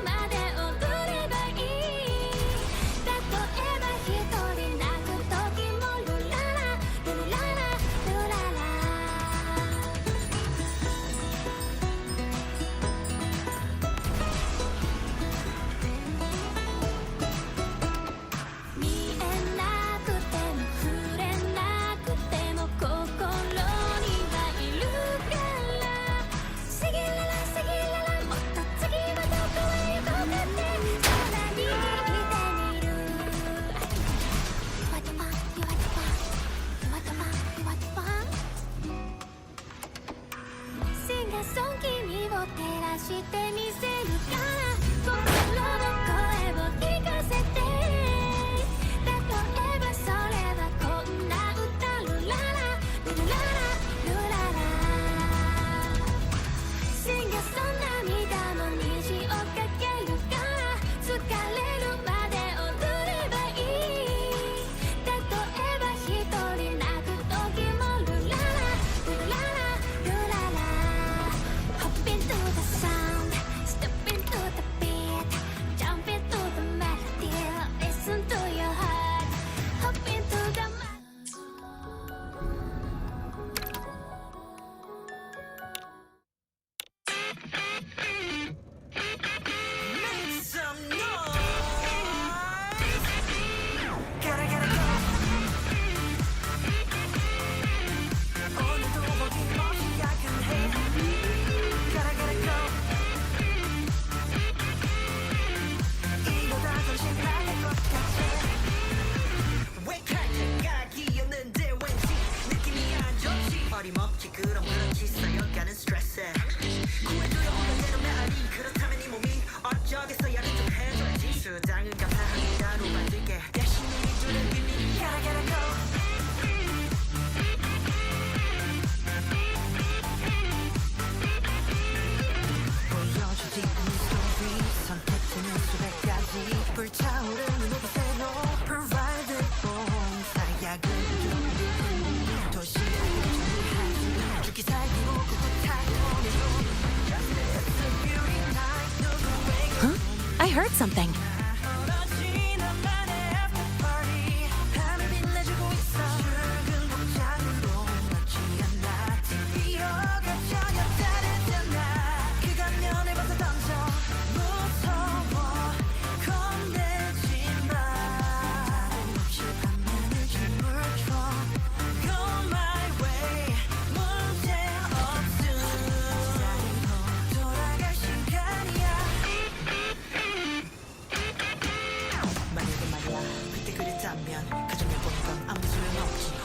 heard something.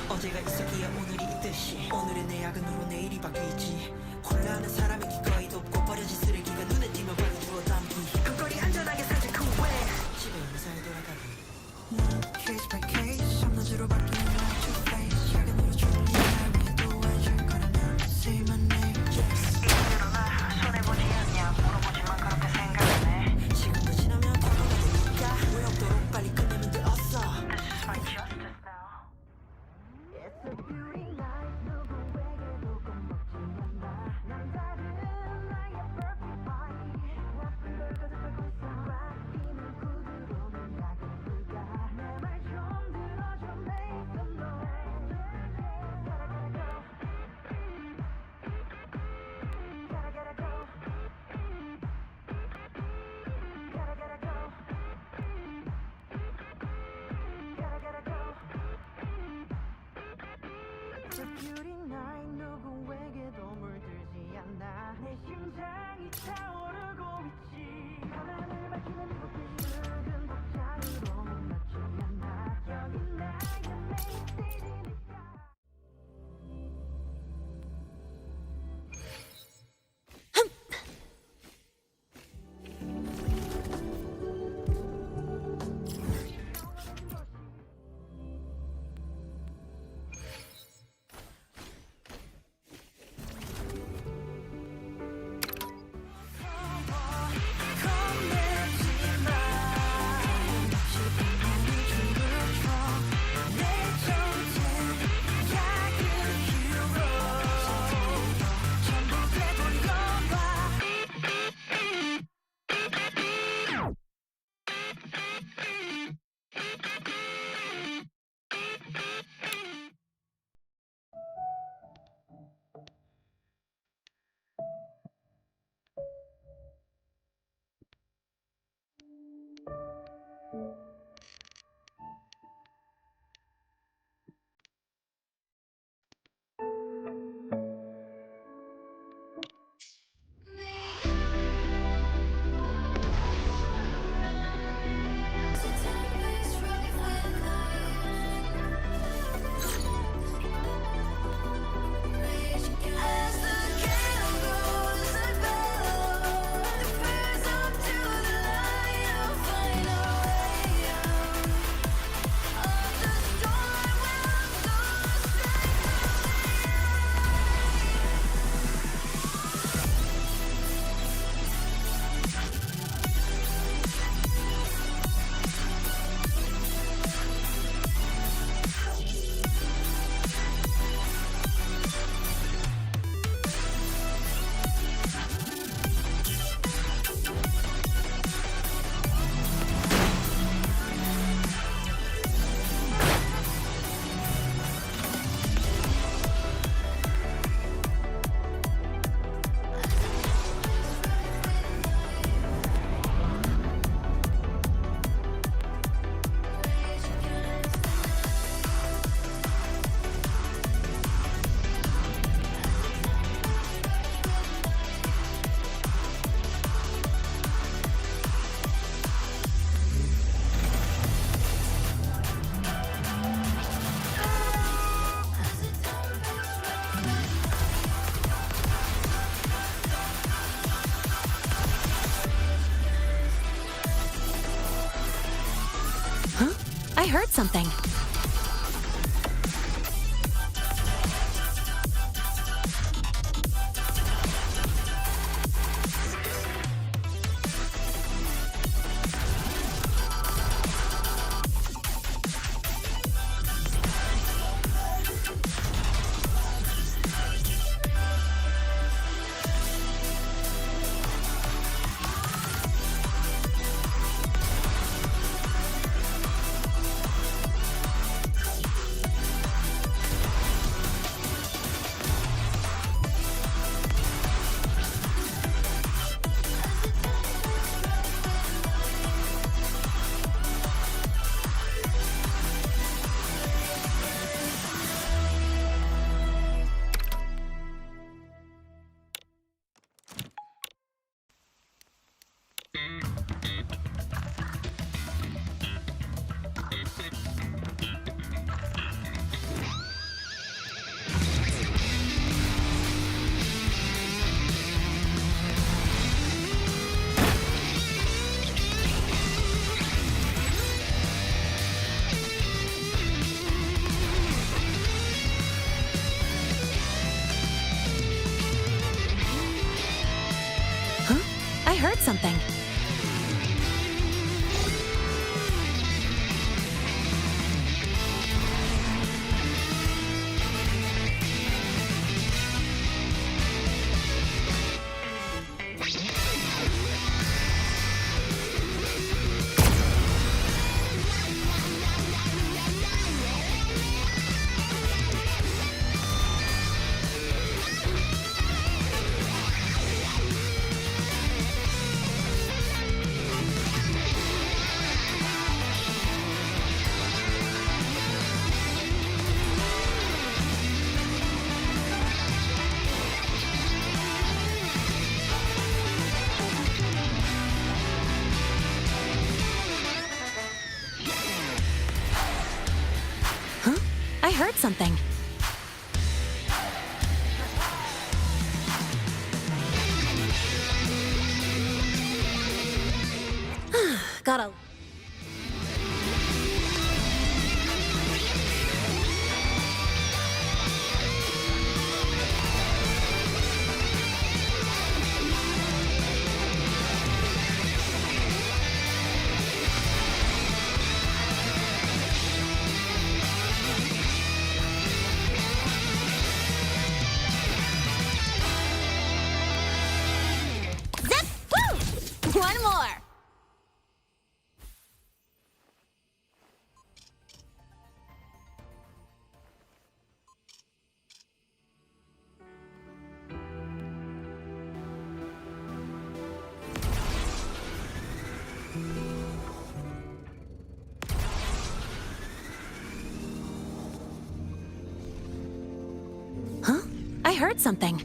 어제가 있었기에 오늘이 있듯이 오늘의 내 야근으로 내일이 바뀌지 혼란한 사람의 기꺼이 돕고 버려진 쓰레기가 눈에 띄면 버려두어 담기 그 안전하게 살자 쿠웨 집에 무사히 돌아가기 Case by case 삼노즈로 바뀌는 my two face 야근으로 충분히 날 위해 도와줄 거라면 Say my name yes 이대로 나 손해보지 않냐 물어보지만 그렇게 생각하네 시간도 지나면 과거가 되니까 왜 없도록 빨리 끝내면 돼 어서 This is my justice now It's a beauty night 누구에게도 겁먹지 않아 남다른 나의 perfect body 와플을 가득하고 있어 바뀌는 구두로는 야근부가 내 말 좀 들어줘 make a noise Gotta go Gotta go Gotta go Gotta go It's a beauty night 누구에게도 물들지 않아 내 심장이 타오르고 있지 하나를 밝히는 붉은 복장으로 묻지 않아 여기 나의 main stage니까 I heard something. I heard something. I heard something. Gotta... One more! Huh? I heard something.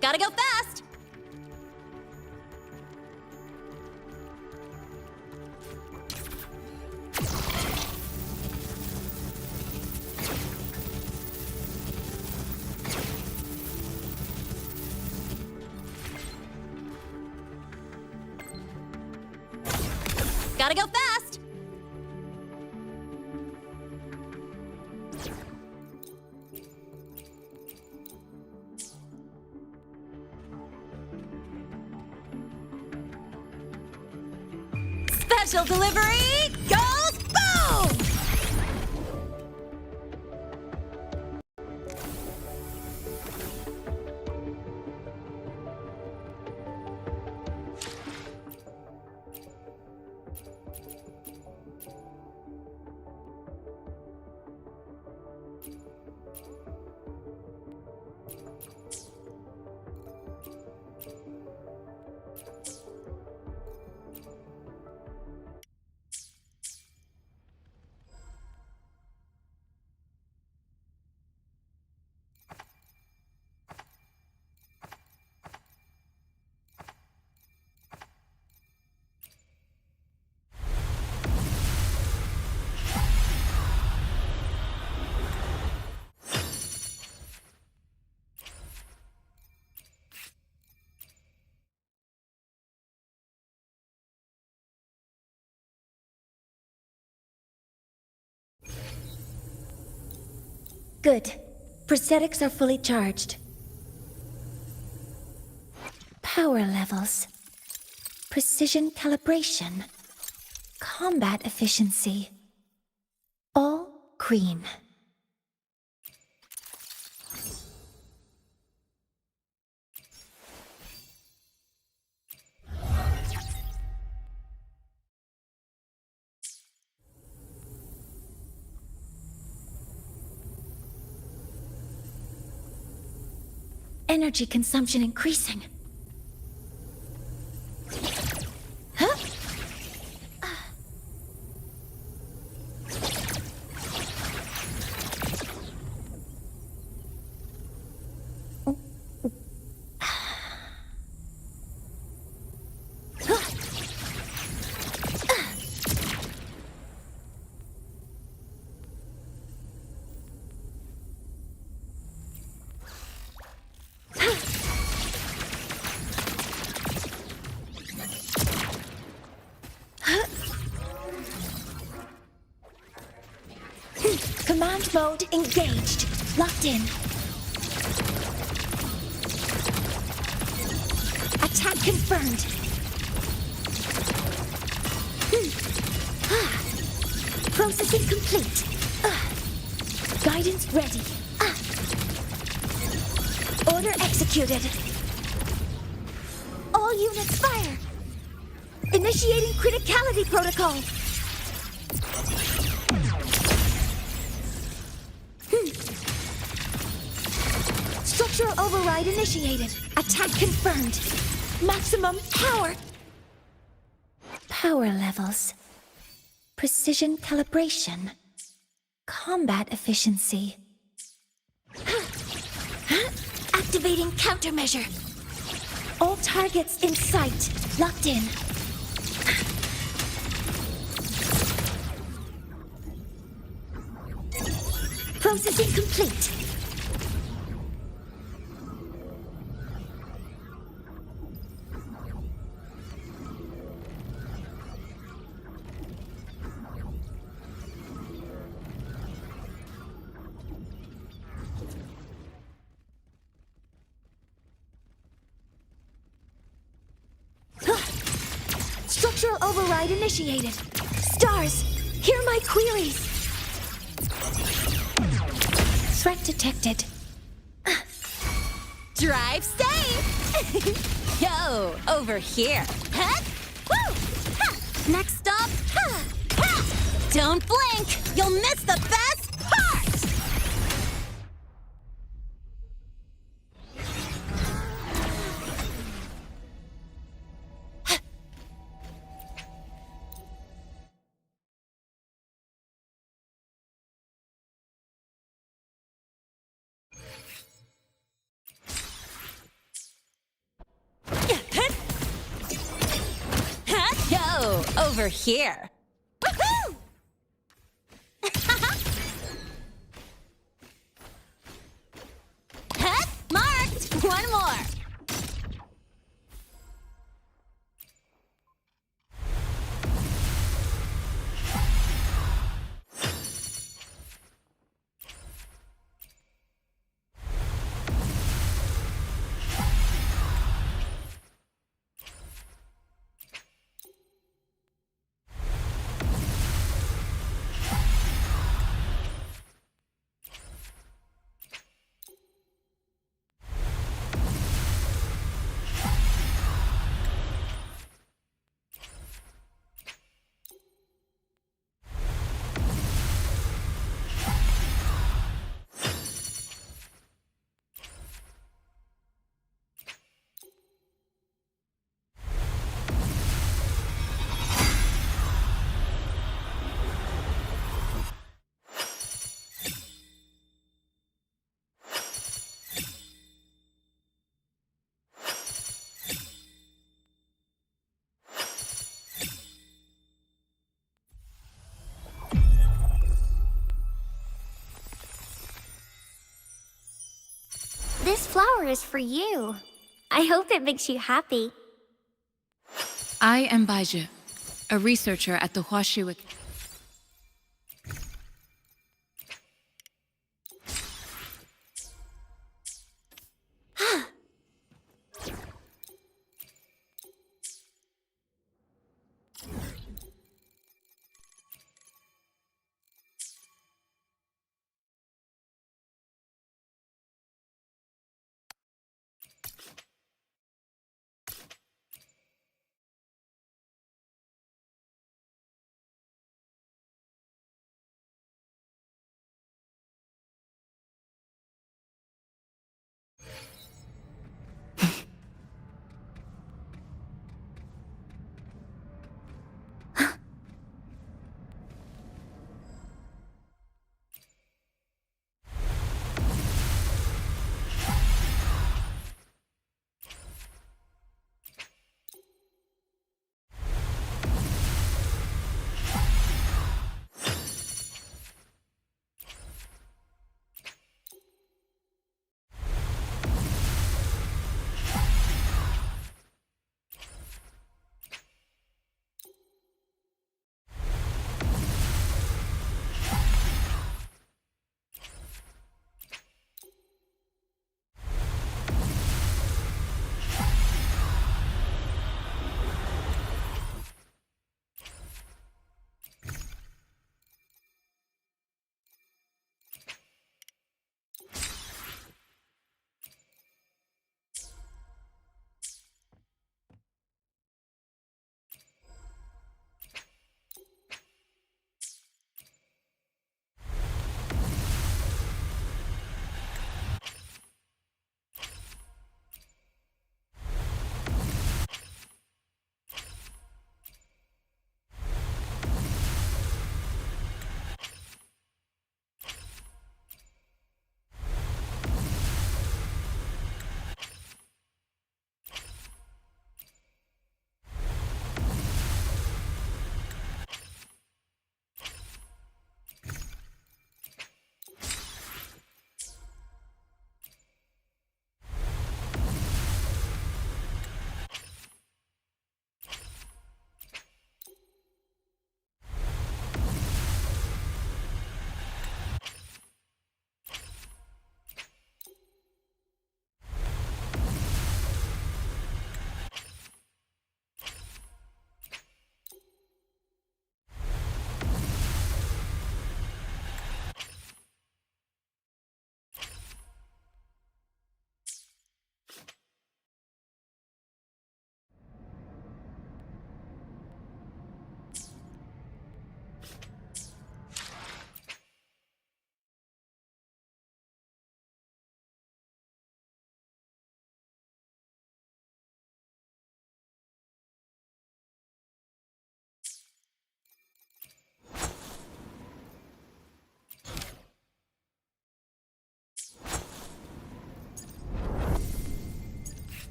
Gotta go fast! Gotta go fast! Special delivery goes boom! Good. Prosthetics are fully charged. Power levels. Precision calibration. Combat efficiency. All green. energy consumption increasing. Huh? Command mode engaged. Locked in. Attack confirmed. Processing complete. Guidance ready. Order executed. All units fire. Initiating criticality protocol. Structural override initiated. Attack confirmed. Maximum power. Power levels. Precision calibration. Combat efficiency. Activating countermeasure. All targets in sight. Locked in. Processing complete. Structural override initiated. Stars, hear my queries. Threat detected. Drive safe! Yo, over here. Huh? Woo! Ha! Next stop. Ha! Ha! Don't blink! You'll miss the best part! Yo, over here. Woohoo! Huh? Marked! One more. This flower is for you. I hope it makes you happy. I am Baiju, a researcher at the Huashiwik.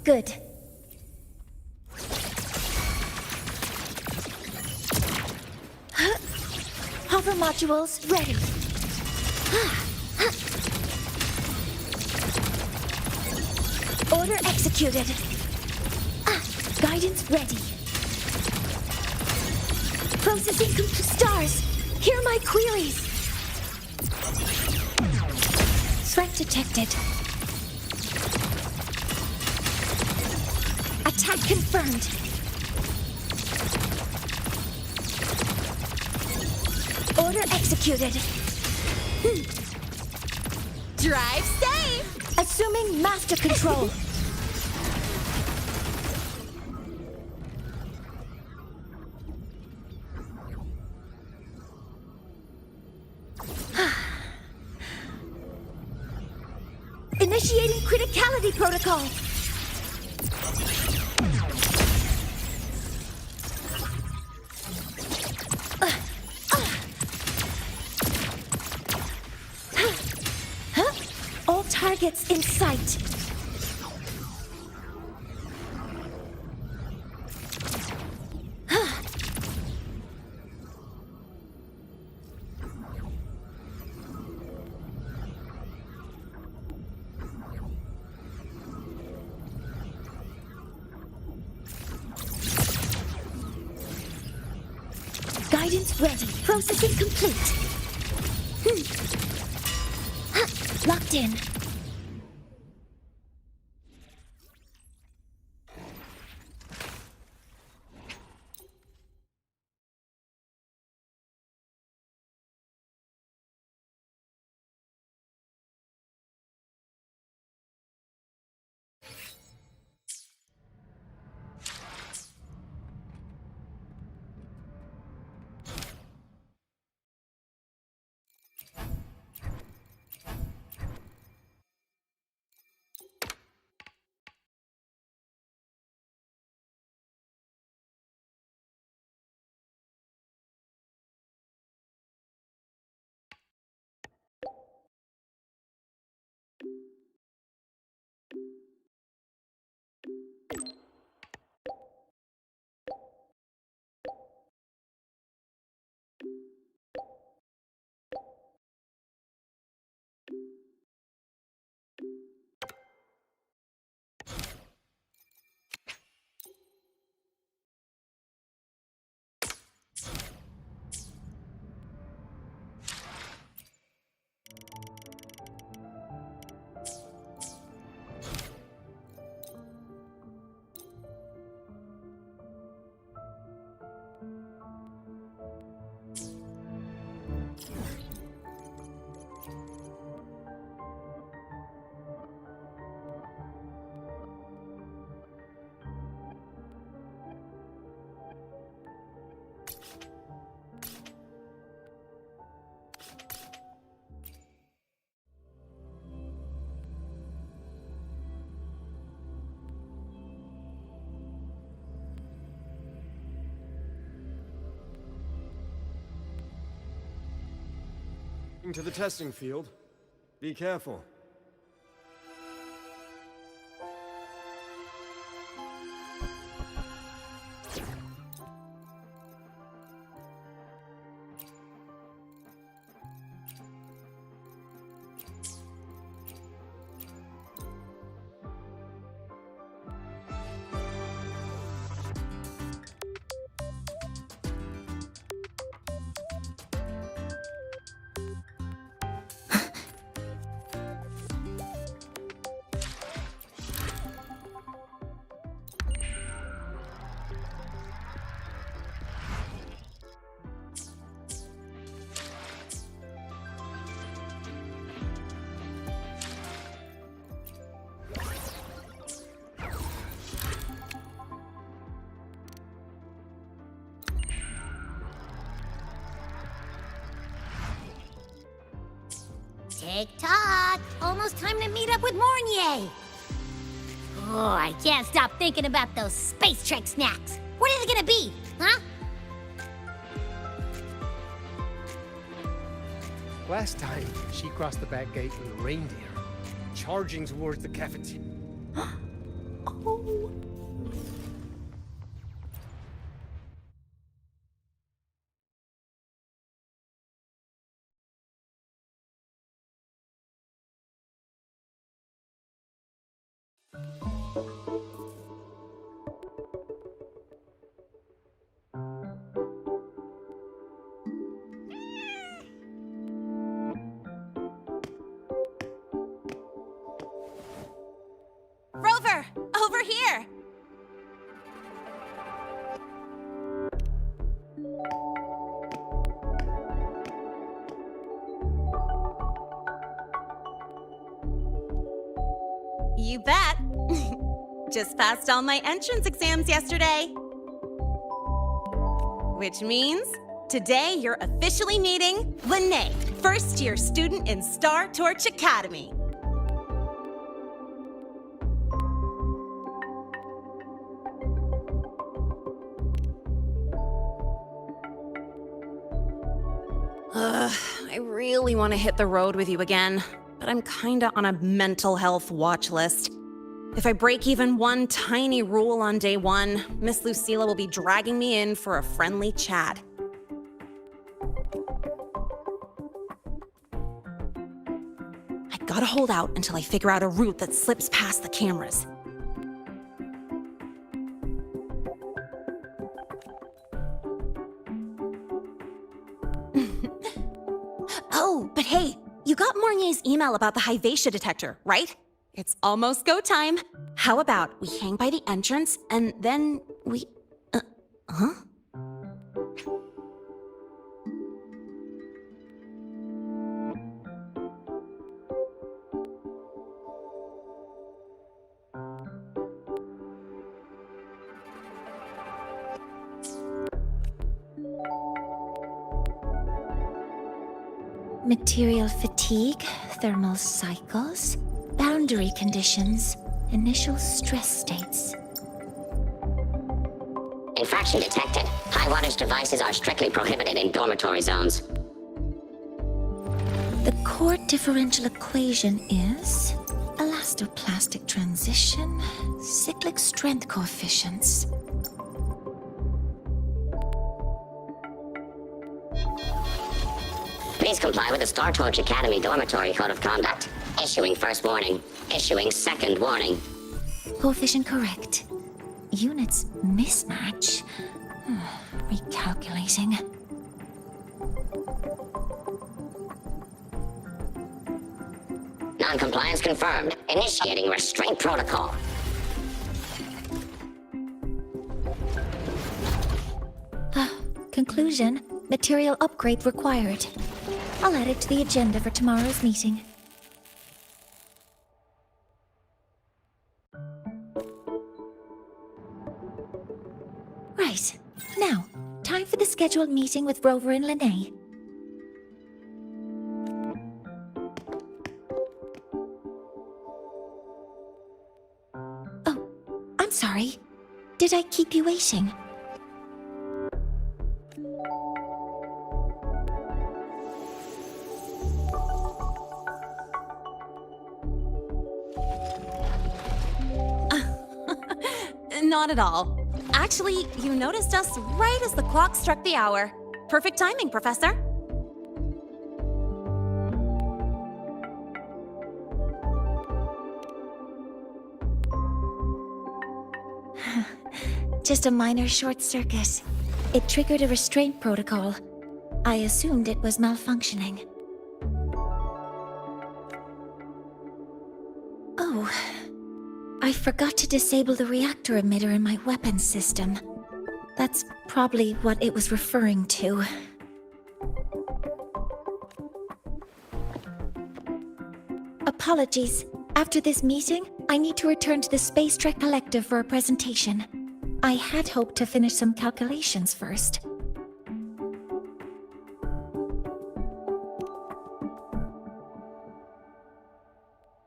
Good. Hover modules ready. Order executed. Guidance ready. Processing stars. Hear my queries. Threat detected. Attack confirmed. Order executed. Drive safe! Assuming master control. Initiating criticality protocol. All targets in sight. Guidance ready. Processing complete. Locked in. To the testing field. Be careful. Tick-tock! Almost time to meet up with Mornye! Oh, I can't stop thinking about those space trek snacks. What is it gonna be, huh? Last time, she crossed the back gate with a reindeer, charging towards the cafeteria. Oh Rover, over here! You bet. Just passed all my entrance exams yesterday. Which means today you're officially meeting Lynae, first-year student in Star Torch Academy. I really want to hit the road with you again, but I'm kinda on a mental health watch list. If I break even one tiny rule on day one, Miss Lucilla will be dragging me in for a friendly chat. I gotta hold out until I figure out a route that slips past the cameras. Oh, but hey, you got Mornye's email about the Hivatia detector, right? It's almost go time. How about we hang by the entrance and then we... huh? Material fatigue, thermal cycles, boundary conditions, initial stress states. Infraction detected. High wattage devices are strictly prohibited in dormitory zones. The core differential equation is elastoplastic transition, cyclic strength coefficients. Please comply with the Star Torch Academy Dormitory Code of Conduct. Issuing first warning. Issuing second warning. Coefficient correct. Units mismatch. Recalculating. Non-compliance confirmed. Initiating restraint protocol. Conclusion, material upgrade required. I'll add it to the agenda for tomorrow's meeting. Right. Now, time for the scheduled meeting with Rover and Lynae. Oh, I'm sorry. Did I keep you waiting? Not at all. Actually, you noticed us right as the clock struck the hour. Perfect timing, Professor. Just a minor short circuit. It triggered a restraint protocol. I assumed it was malfunctioning. Oh. I forgot to disable the reactor emitter in my weapons system. That's probably what it was referring to. Apologies. After this meeting, I need to return to the Space Trek Collective for a presentation. I had hoped to finish some calculations first.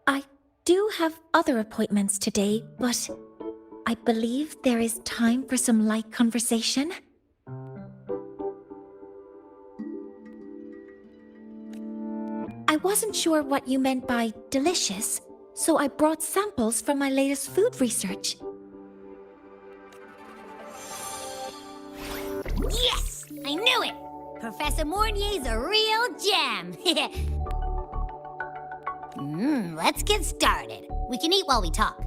I do have other appointments today, but I believe there is time for some light conversation. I wasn't sure what you meant by delicious, so I brought samples from my latest food research. Yes! I knew it! Professor Mornye's a real gem! Let's get started. We can eat while we talk.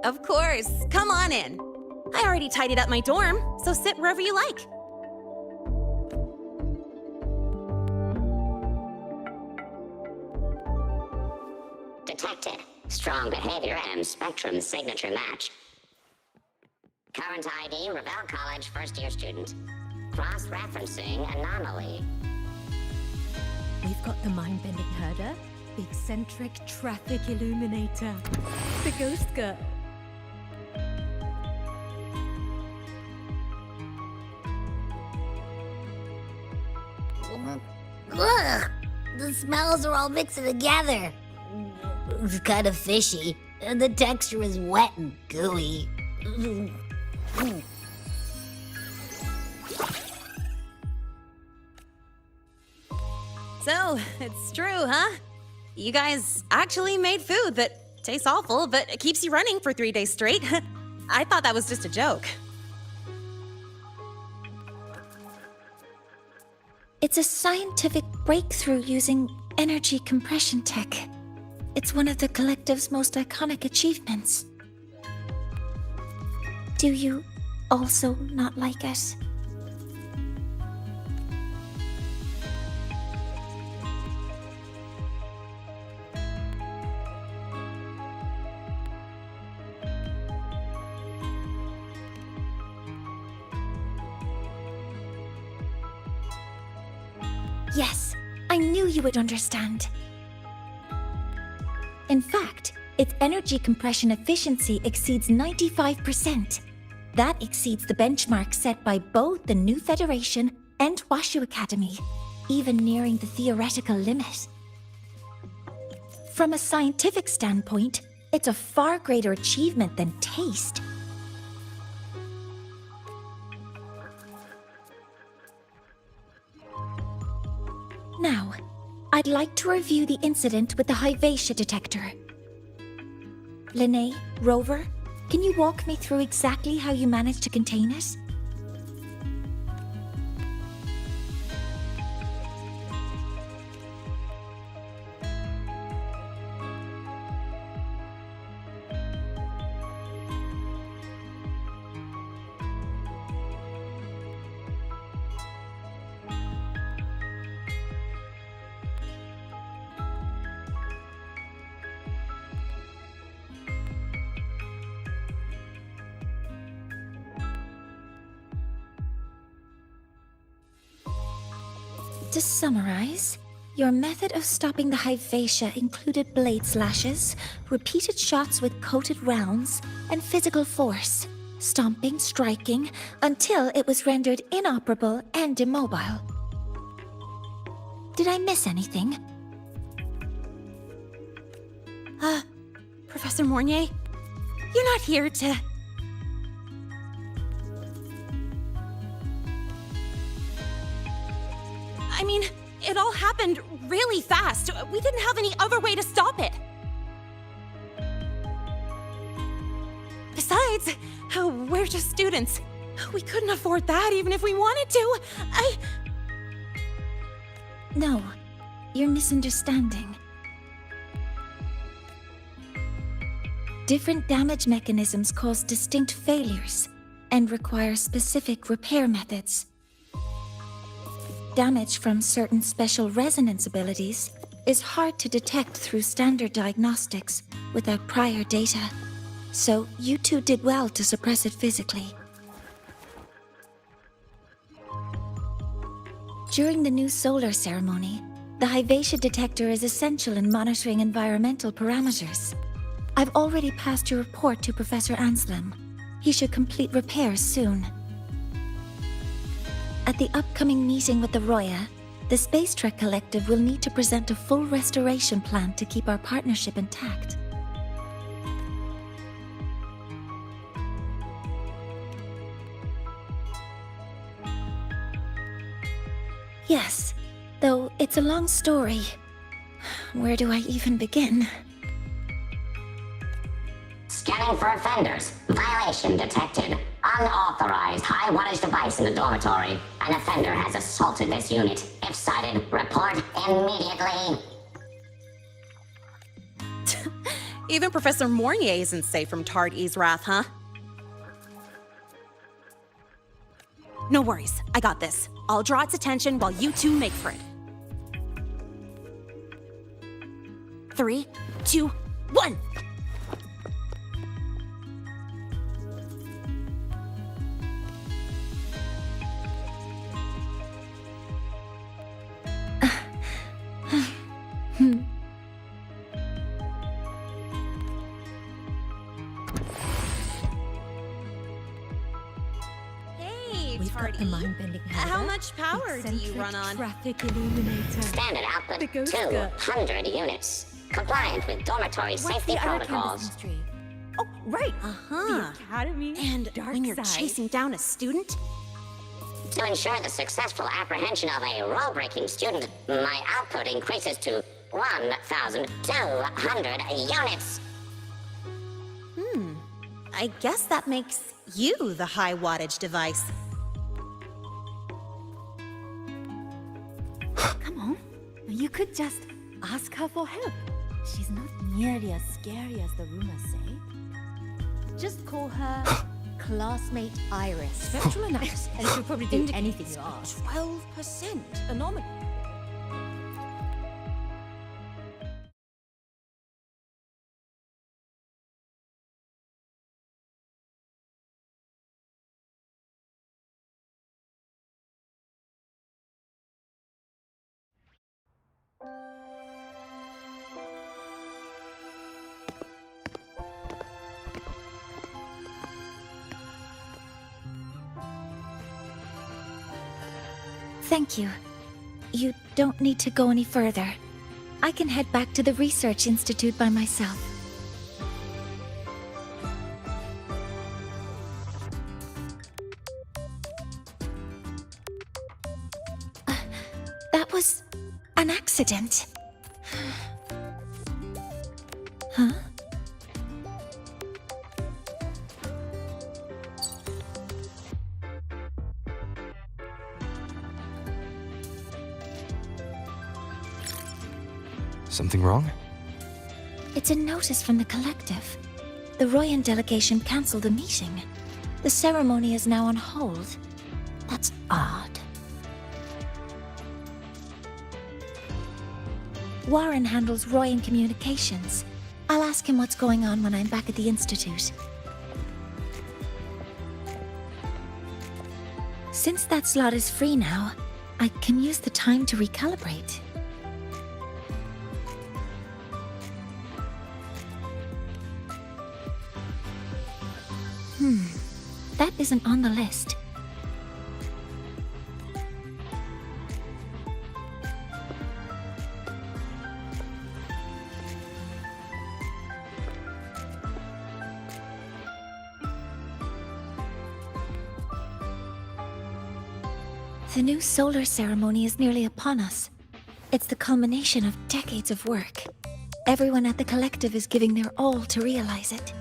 Of course. Come on in. I already tidied up my dorm, so sit wherever you like. Detected. Strong behavior and spectrum signature match. Current ID, Revelle College first-year student. Cross-referencing anomaly. We've got the mind-bending herder, the eccentric traffic illuminator, the ghost girl. Ugh, the smells are all mixing together. It's kind of fishy, and the texture is wet and gooey. So, it's true, huh? You guys actually made food that tastes awful, but it keeps you running for 3 days straight. I thought that was just a joke. It's a scientific breakthrough using energy compression tech. It's one of the collective's most iconic achievements. Do you also not like it? Yes, I knew you would understand. In fact, its energy compression efficiency exceeds 95%. That exceeds the benchmark set by both the New Federation and Washu Academy, even nearing the theoretical limit. From a scientific standpoint, it's a far greater achievement than taste. Now, I'd like to review the incident with the Hyvatia detector. Lynae, Rover, can you walk me through exactly how you managed to contain it? To summarize, your method of stopping the Hyvatia included blade slashes, repeated shots with coated rounds, and physical force, stomping, striking, until it was rendered inoperable and immobile. Did I miss anything? Professor Mornye, you're not here to... I mean, it all happened really fast. We didn't have any other way to stop it. Besides, we're just students. We couldn't afford that even if we wanted to. No, you're misunderstanding. Different damage mechanisms cause distinct failures and require specific repair methods. Damage from certain special resonance abilities is hard to detect through standard diagnostics without prior data, so you two did well to suppress it physically. During the new solar ceremony, the Hyvatia detector is essential in monitoring environmental parameters. I've already passed your report to Professor Anselm. He should complete repairs soon. At the upcoming meeting with the Roya, the Space Trek Collective will need to present a full restoration plan to keep our partnership intact. Yes, though it's a long story. Where do I even begin? Scanning for offenders. Violation detected. Unauthorized high wattage device in the dormitory. An offender has assaulted this unit. If sighted, report immediately. Even Professor Mornye isn't safe from Tard-E's wrath, huh? No worries, I got this. I'll draw its attention while you two make for it. 3, 2, 1! Hey, Tardy. How much power do you run on? Standard output 200 units. Compliant with dormitory safety protocols. Oh, right. Uh-huh. Academy. And when you're chasing down a student? To ensure the successful apprehension of a rule-breaking student, my output increases to 1,200 units. I guess that makes you the high wattage device. Come on. You could just ask her for help. She's not nearly as scary as the rumors say. Just call her classmate Iris. Spectrum analysis. And she'll probably do anything you ask. 12% anomaly. Thank you. You don't need to go any further. I can head back to the Research Institute by myself. That was an accident. Huh? Something wrong? It's a notice from the collective. The Royan delegation cancelled the meeting. The ceremony is now on hold. That's odd. Warren handles Royan communications. I'll ask him what's going on when I'm back at the Institute. Since that slot is free now, I can use the time to recalibrate. That isn't on the list. The new solar ceremony is nearly upon us. It's the culmination of decades of work. Everyone at the collective is giving their all to realize it.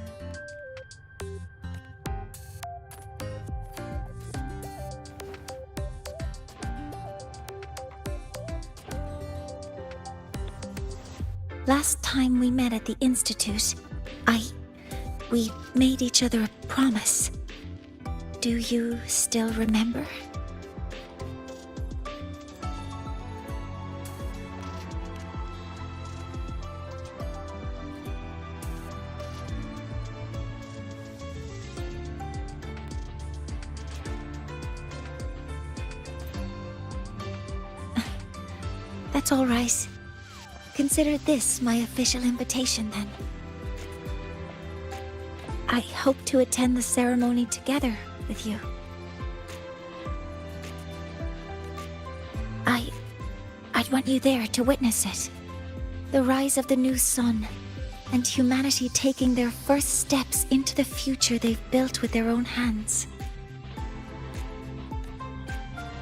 Last time we met at the Institute, we made each other a promise. Do you still remember? That's all right. Consider this my official invitation, then. I hope to attend the ceremony together with you. I'd want you there to witness it. The rise of the new sun, and humanity taking their first steps into the future they've built with their own hands.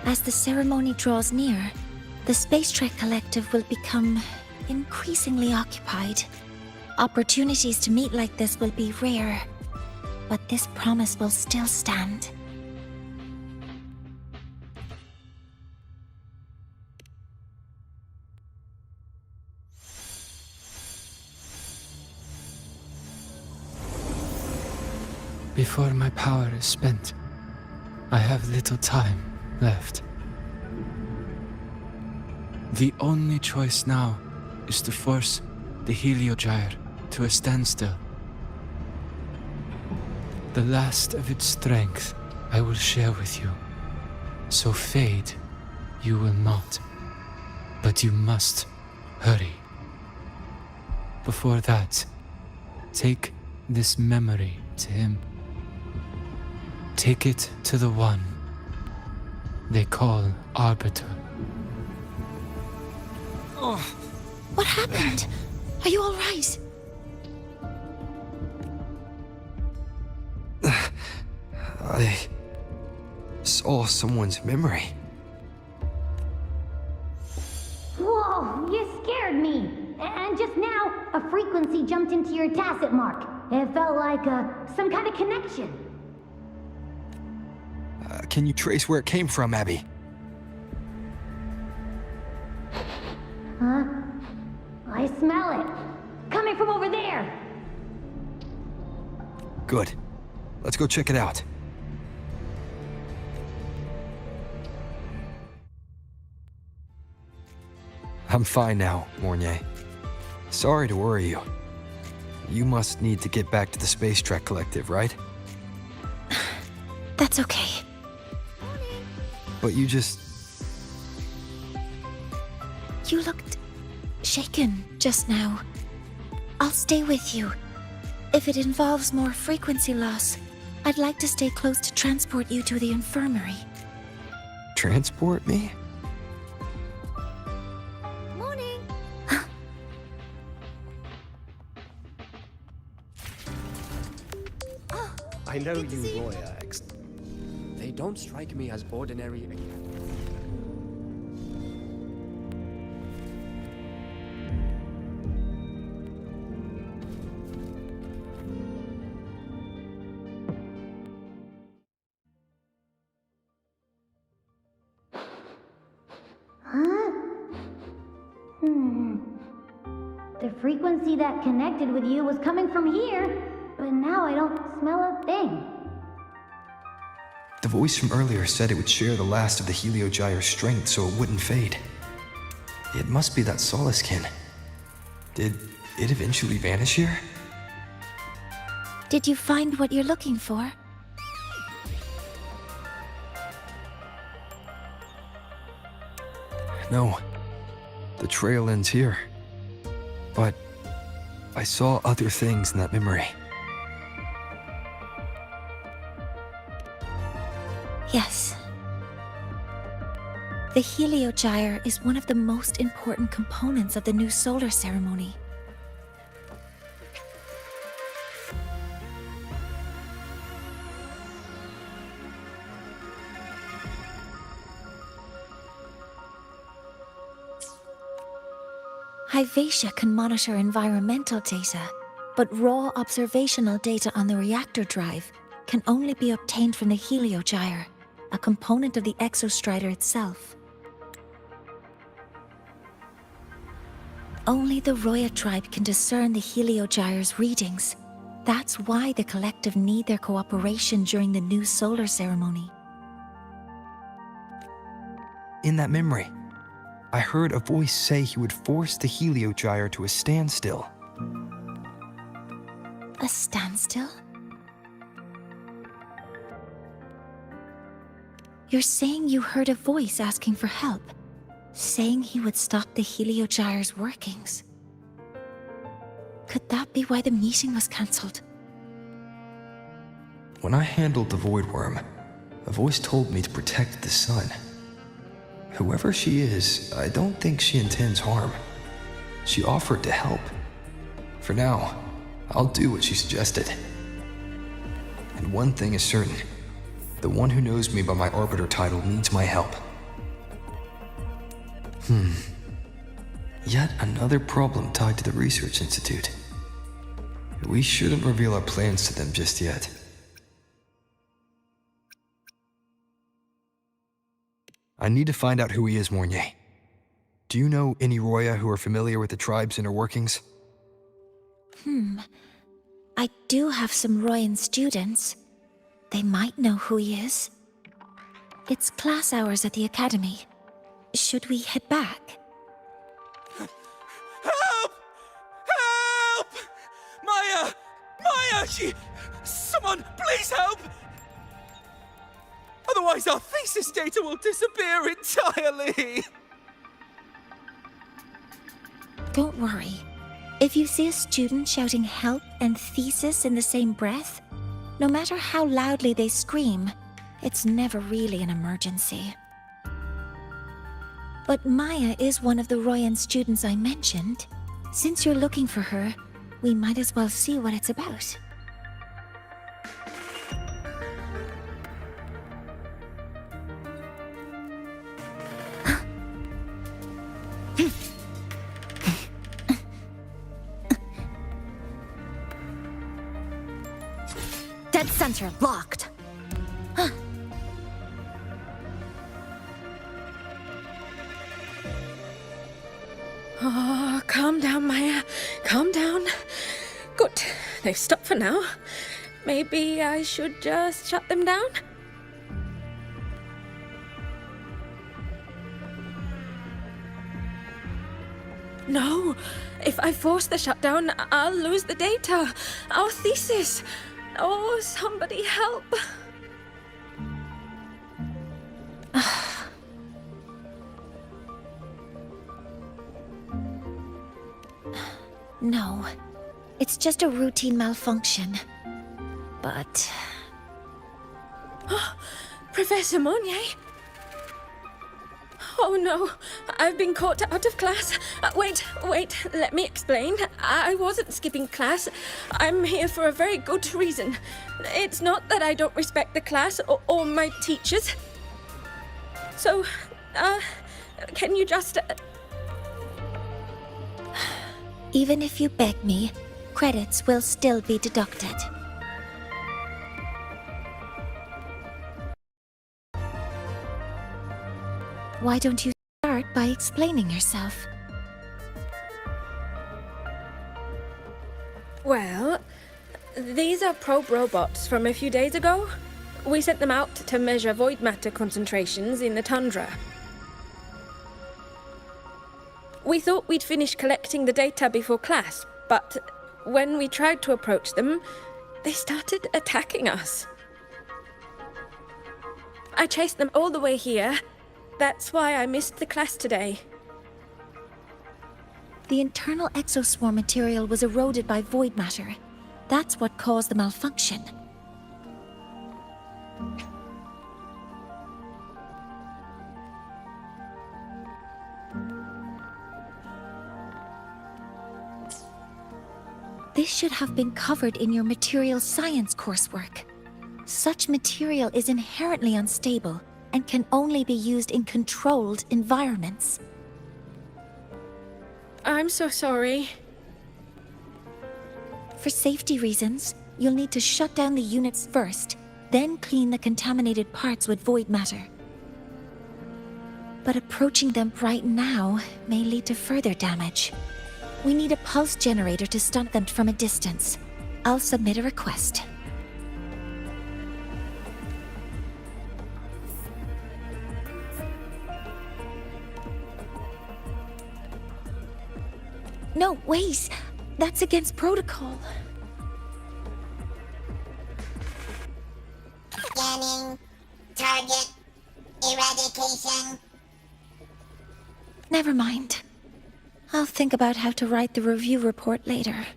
As the ceremony draws near, the Space Trek Collective will become increasingly occupied. Opportunities to meet like this will be rare, but this promise will still stand. Before my power is spent, I have little time left. The only choice now is to force the Heliogyre to a standstill. The last of its strength I will share with you. So fade you will not. But you must hurry. Before that, take this memory to him. Take it to the one they call Arbiter. What happened? Are you all right? I saw someone's memory. Whoa, you scared me. And just now, a frequency jumped into your tacit mark. It felt like some kind of connection. Can you trace where it came from, Abby? Huh? I smell it. Coming from over there. Good. Let's go check it out. I'm fine now, Mornye. Sorry to worry you. You must need to get back to the Space Trek Collective, right? That's okay. But you just... You looked shaken just now. I'll stay with you. If it involves more frequency loss, I'd like to stay close to transport you to the infirmary. Transport me? Morning. I know you Royax. They don't strike me as ordinary again. The frequency that connected with you was coming from here, but now I don't smell a thing. The voice from earlier said it would share the last of the Heliogyre's strength so it wouldn't fade. It must be that Solaskin. Did it eventually vanish here? Did you find what you're looking for? No. The trail ends here. But I saw other things in that memory. Yes. The Heliogyre is one of the most important components of the new solar ceremony. Hyvatia can monitor environmental data, but raw observational data on the reactor drive can only be obtained from the Heliogyre, a component of the exostrider itself. Only the Roya tribe can discern the Heliogyre's readings. That's why the collective need their cooperation during the new solar ceremony. In that memory, I heard a voice say he would force the Heliogyre to a standstill. A standstill? You're saying you heard a voice asking for help, saying he would stop the Heliogyre's workings. Could that be why the meeting was cancelled? When I handled the Void Worm, a voice told me to protect the sun. Whoever she is, I don't think she intends harm. She offered to help. For now, I'll do what she suggested. And one thing is certain. The one who knows me by my Arbiter title needs my help. Yet another problem tied to the Research Institute. We shouldn't reveal our plans to them just yet. I need to find out who he is, Mornye. Do you know any Roya who are familiar with the tribe's inner workings? I do have some Royan students. They might know who he is. It's class hours at the academy. Should we head back? Help! Help! Maya! Maya! Someone, please help! Otherwise our thesis data will disappear entirely! Don't worry. If you see a student shouting help and thesis in the same breath, no matter how loudly they scream, it's never really an emergency. But Maya is one of the Royan students I mentioned. Since you're looking for her, we might as well see what it's about. Dead center locked. Oh, calm down, Maya. Calm down. Good. They've stopped for now. Maybe I should just shut them down? No. If I force the shutdown, I'll lose the data. Our thesis. Oh, somebody help. No, it's just a routine malfunction. But... Professor Mornye? Oh no, I've been caught out of class. Wait, let me explain. I wasn't skipping class. I'm here for a very good reason. It's not that I don't respect the class or my teachers. So, can you just... Even if you beg me, credits will still be deducted. Why don't you start by explaining yourself? Well, these are probe robots from a few days ago. We sent them out to measure void matter concentrations in the tundra. We thought we'd finish collecting the data before class, but when we tried to approach them, they started attacking us. I chased them all the way here. That's why I missed the class today. The internal exoswarm material was eroded by void matter. That's what caused the malfunction. This should have been covered in your material science coursework. Such material is inherently unstable and can only be used in controlled environments. I'm so sorry. For safety reasons, you'll need to shut down the units first, then clean the contaminated parts with void matter. But approaching them right now may lead to further damage. We need a pulse generator to stun them from a distance. I'll submit a request. No, wait! That's against protocol. Scanning. Target. Eradication. Never mind. I'll think about how to write the review report later.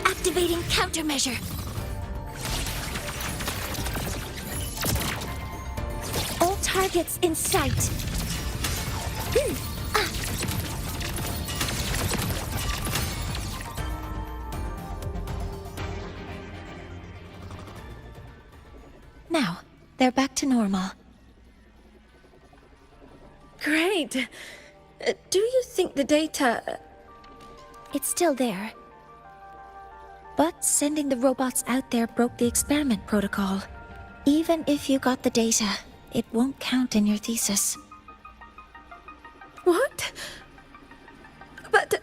Activating countermeasure. All targets in sight. Now, they're back to normal. Great. Do you think the data... It's still there. But sending the robots out there broke the experiment protocol. Even if you got the data, it won't count in your thesis. What? But...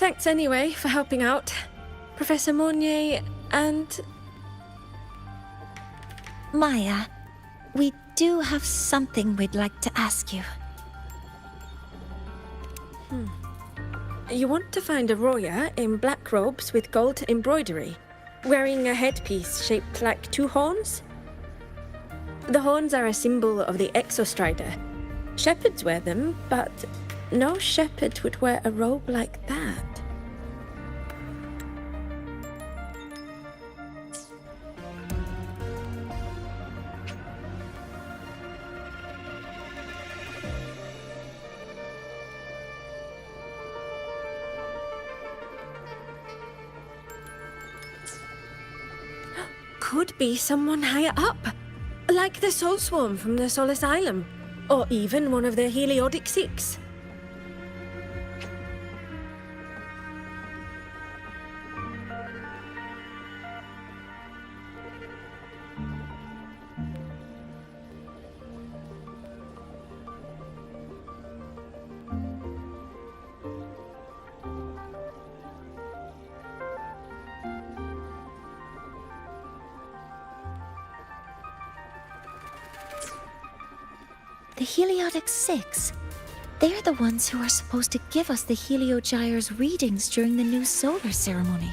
Thanks anyway for helping out, Professor Mornye and... Maya, we do have something we'd like to ask you. You want to find a Roya in black robes with gold embroidery, wearing a headpiece shaped like two horns? The horns are a symbol of the Exostrider. Shepherds wear them, but no shepherd would wear a robe like that. Could be someone higher up, like the Soul Swarm from the Soul Asylum, or even one of the Heliodic Six. The Heliodic Six. They're the ones who are supposed to give us the Heliogyre's readings during the new solar ceremony.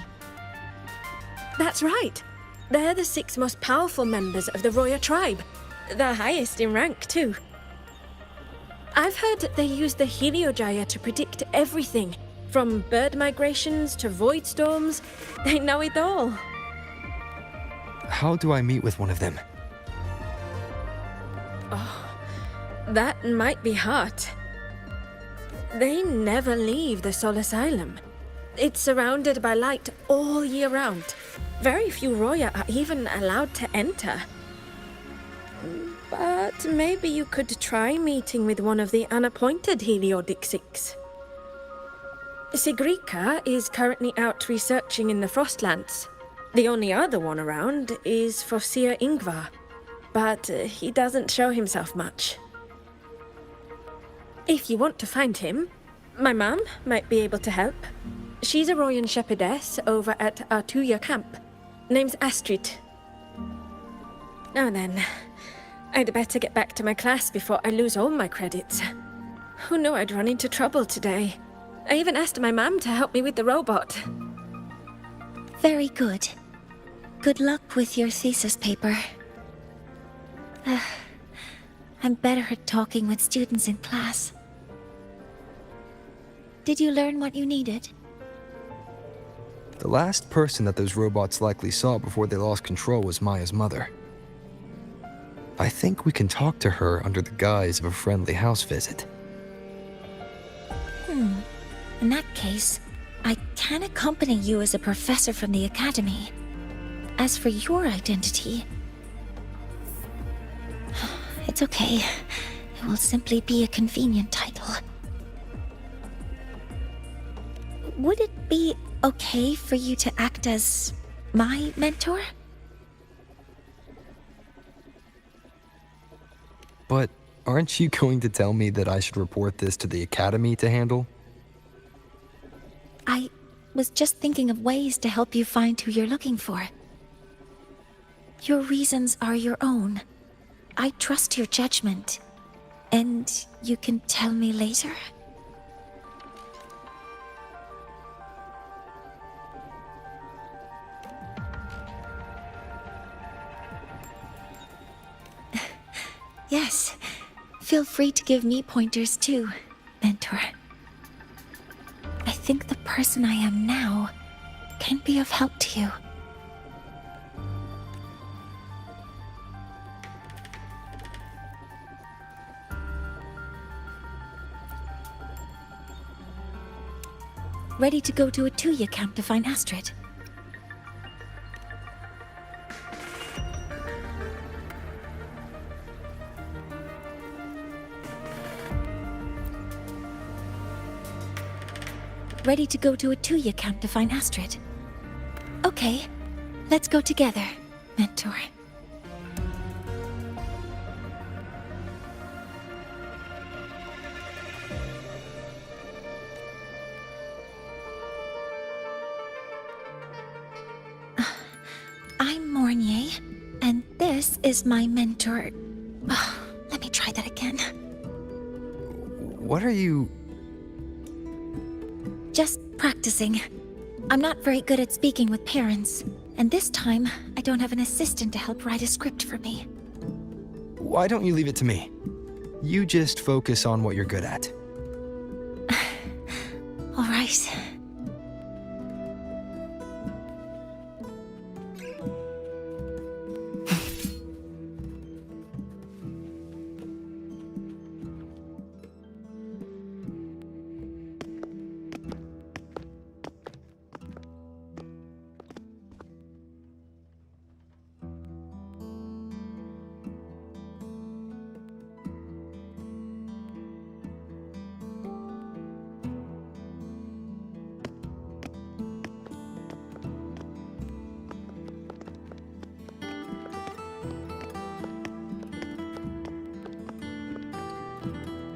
That's right. They're the 6 most powerful members of the Roya tribe. The highest in rank, too. I've heard they use the Heliogyre to predict everything, from bird migrations to void storms. They know it all. How do I meet with one of them? That might be hard. They never leave the Soul Asylum. It's surrounded by light all year round. Very few Roya are even allowed to enter. But maybe you could try meeting with one of the unappointed Heliodic Six. Sigrika is currently out researching in the Frostlands. The only other one around is Fosir Ingvar, but he doesn't show himself much. If you want to find him, my mum might be able to help. She's a Royan shepherdess over at Artuya camp. Name's Astrid. Now then, I'd better get back to my class before I lose all my credits. Who knew I'd run into trouble today? I even asked my mum to help me with the robot. Very good. Good luck with your thesis paper. I'm better at talking with students in class. Did you learn what you needed? The last person that those robots likely saw before they lost control was Maya's mother. I think we can talk to her under the guise of a friendly house visit. In that case, I can accompany you as a professor from the academy. As for your identity... It's okay. It will simply be a convenient title. Would it be okay for you to act as my mentor? But aren't you going to tell me that I should report this to the academy to handle? I was just thinking of ways to help you find who you're looking for. Your reasons are your own. I trust your judgment. And you can tell me later? Yes. Feel free to give me pointers too, mentor. I think the person I am now can be of help to you. Ready to go to a Tuya camp to find Astrid? Ready to go to a Tuya camp to find Astrid? Okay, let's go together, mentor. This is my mentor. Let me try that again. What are you... Just practicing. I'm not very good at speaking with parents, and this time, I don't have an assistant to help write a script for me. Why don't you leave it to me? You just focus on what you're good at. All right.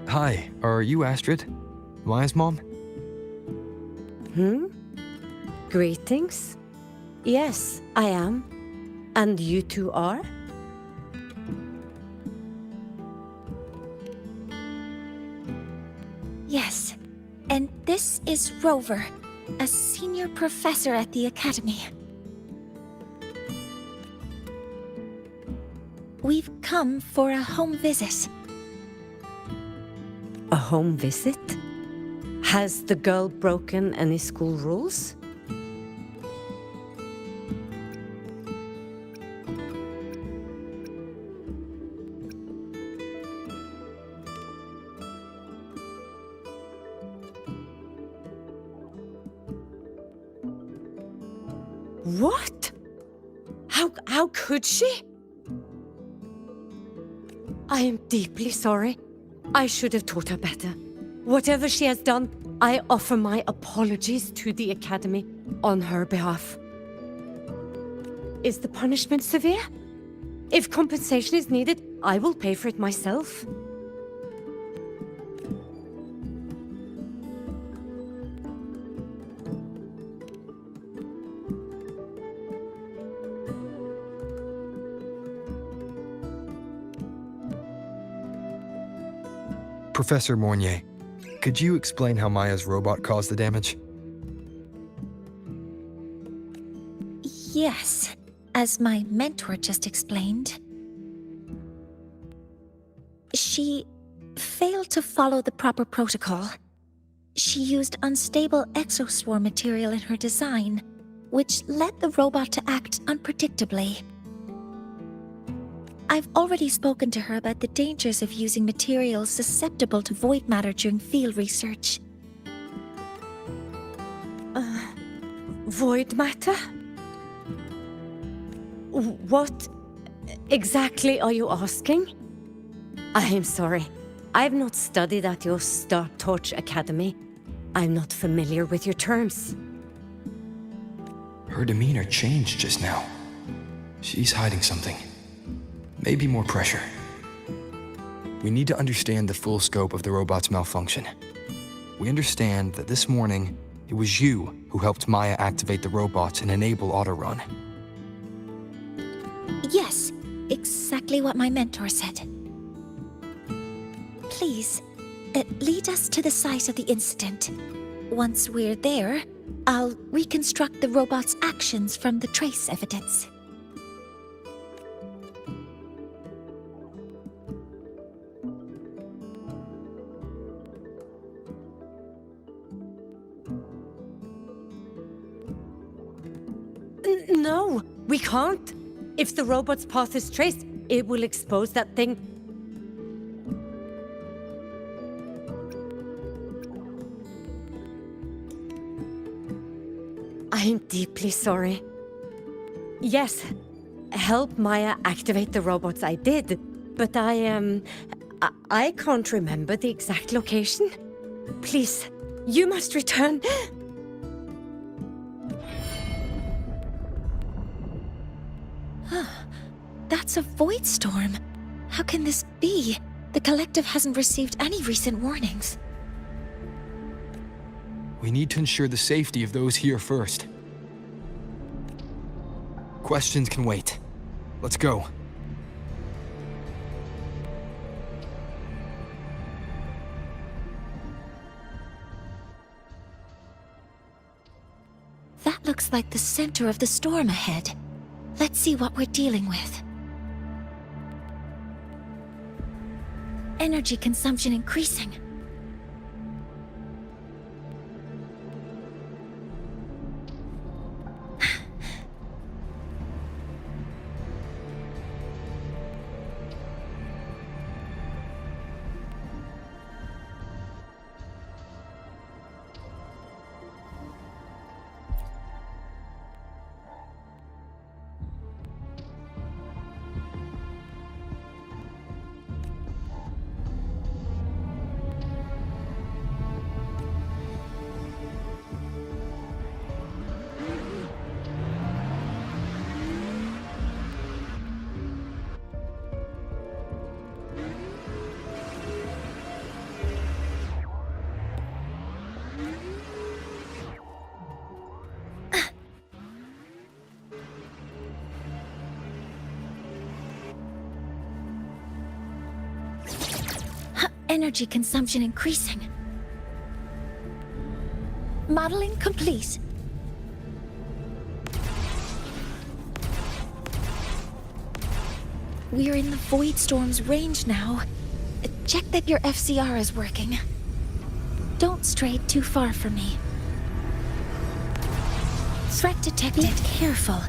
Hi, are you Astrid? Maya's mom? Greetings. Yes, I am. And you two are? Yes. And this is Rover, a senior professor at the Academy. We've come for a home visit. A home visit? Has the girl broken any school rules? What? How could she? I am deeply sorry. I should have taught her better. Whatever she has done, I offer my apologies to the Academy on her behalf. Is the punishment severe? If compensation is needed, I will pay for it myself. Professor Mornye, could you explain how Maya's robot caused the damage? Yes, as my mentor just explained. She failed to follow the proper protocol. She used unstable exoswarm material in her design, which led the robot to act unpredictably. I've already spoken to her about the dangers of using materials susceptible to void matter during field research. Void matter? What exactly are you asking? I am sorry. I've not studied at your Star Torch Academy. I'm not familiar with your terms. Her demeanor changed just now. She's hiding something. Maybe more pressure. We need to understand the full scope of the robot's malfunction. We understand that this morning, it was you who helped Maya activate the robot and enable autorun. Yes, exactly what my mentor said. Please, lead us to the site of the incident. Once we're there, I'll reconstruct the robot's actions from the trace evidence. No, we can't. If the robot's path is traced, it will expose that thing. I am deeply sorry. Yes, help Maya activate the robots I did, but I can't remember the exact location. Please, you must return. That's a void storm. How can this be? The collective hasn't received any recent warnings. We need to ensure the safety of those here first. Questions can wait. Let's go. That looks like the center of the storm ahead. Let's see what we're dealing with. Energy consumption increasing. Energy consumption increasing. Modeling complete. We're in the Void Storm's range now. Check that your FCR is working. Don't stray too far from me. Threat detected. Be careful.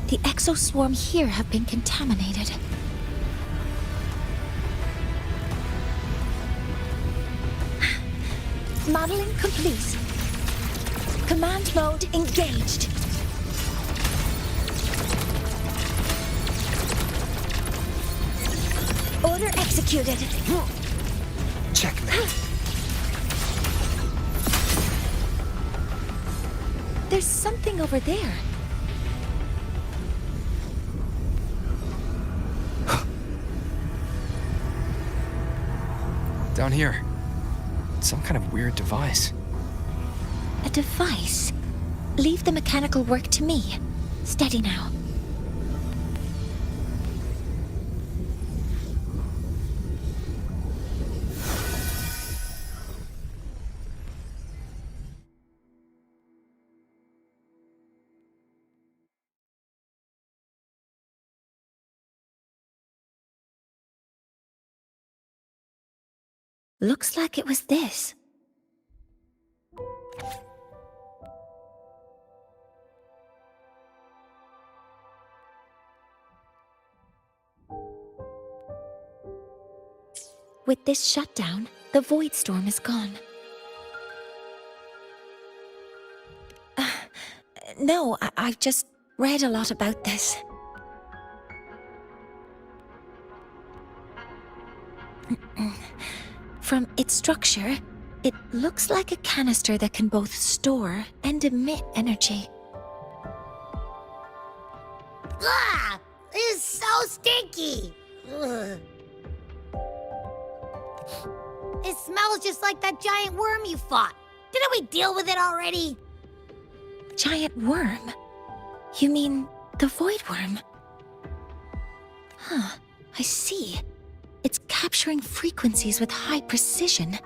The exoswarm here have been contaminated. Modeling complete. Command mode engaged. Order executed. Checkmate. There's something over there. Down here. Some kind of weird device. A device? Leave the mechanical work to me. Steady now. Looks like it was this. With this shutdown, the Void Storm is gone. No, I've just read a lot about this. From its structure, it looks like a canister that can both store and emit energy. Ah! This is so stinky! Ugh. It smells just like that giant worm you fought. Didn't we deal with it already? Giant worm? You mean the Void Worm? Huh, I see. It's capturing frequencies with high precision,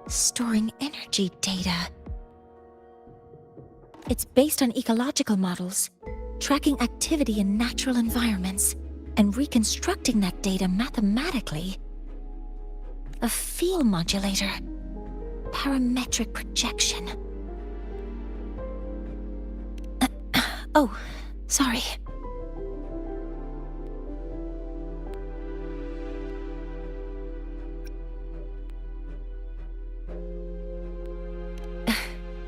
storing energy data. It's based on ecological models, tracking activity in natural environments, and reconstructing that data mathematically. A field modulator. Parametric projection. Oh, sorry.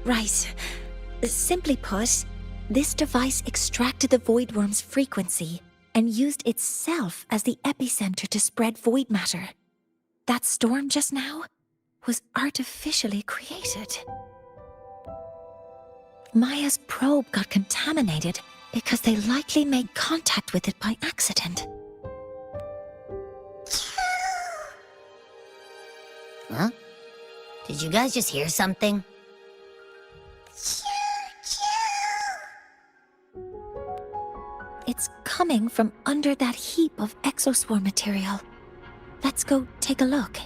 Right. Simply put, this device extracted the Void Worm's frequency and used itself as the epicenter to spread void matter. That storm just now was artificially created. Maya's probe got contaminated because they likely made contact with it by accident. Huh? Did you guys just hear something? It's coming from under that heap of exoswarm material. Let's go take a look.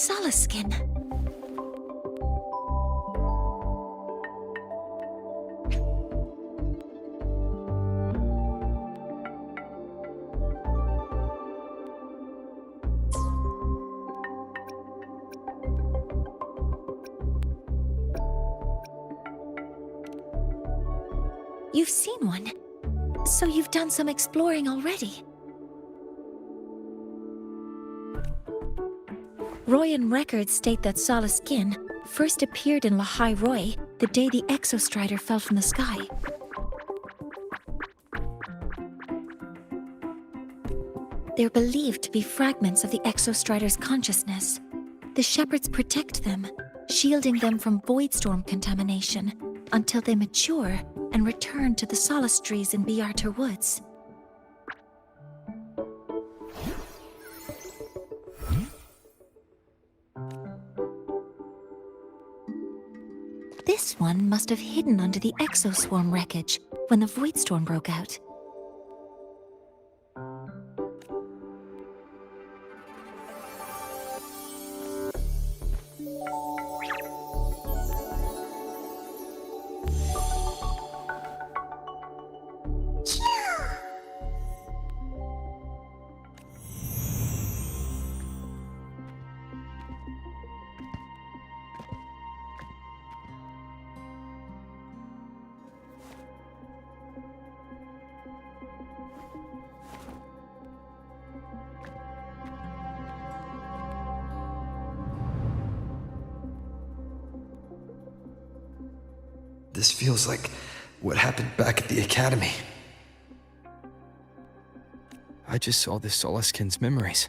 solace skin. You've seen one, so you've done some exploring already. Royan records state that Solace Skin first appeared in Lahai-Roi the day the Exostrider fell from the sky. They're believed to be fragments of the Exostrider's consciousness. The shepherds protect them, shielding them from voidstorm contamination until they mature and return to the Solace trees in Biarter Woods. This one must have hidden under the exoswarm wreckage when the voidstorm broke out. This feels like what happened back at the academy. I just saw this Solaskin's memories.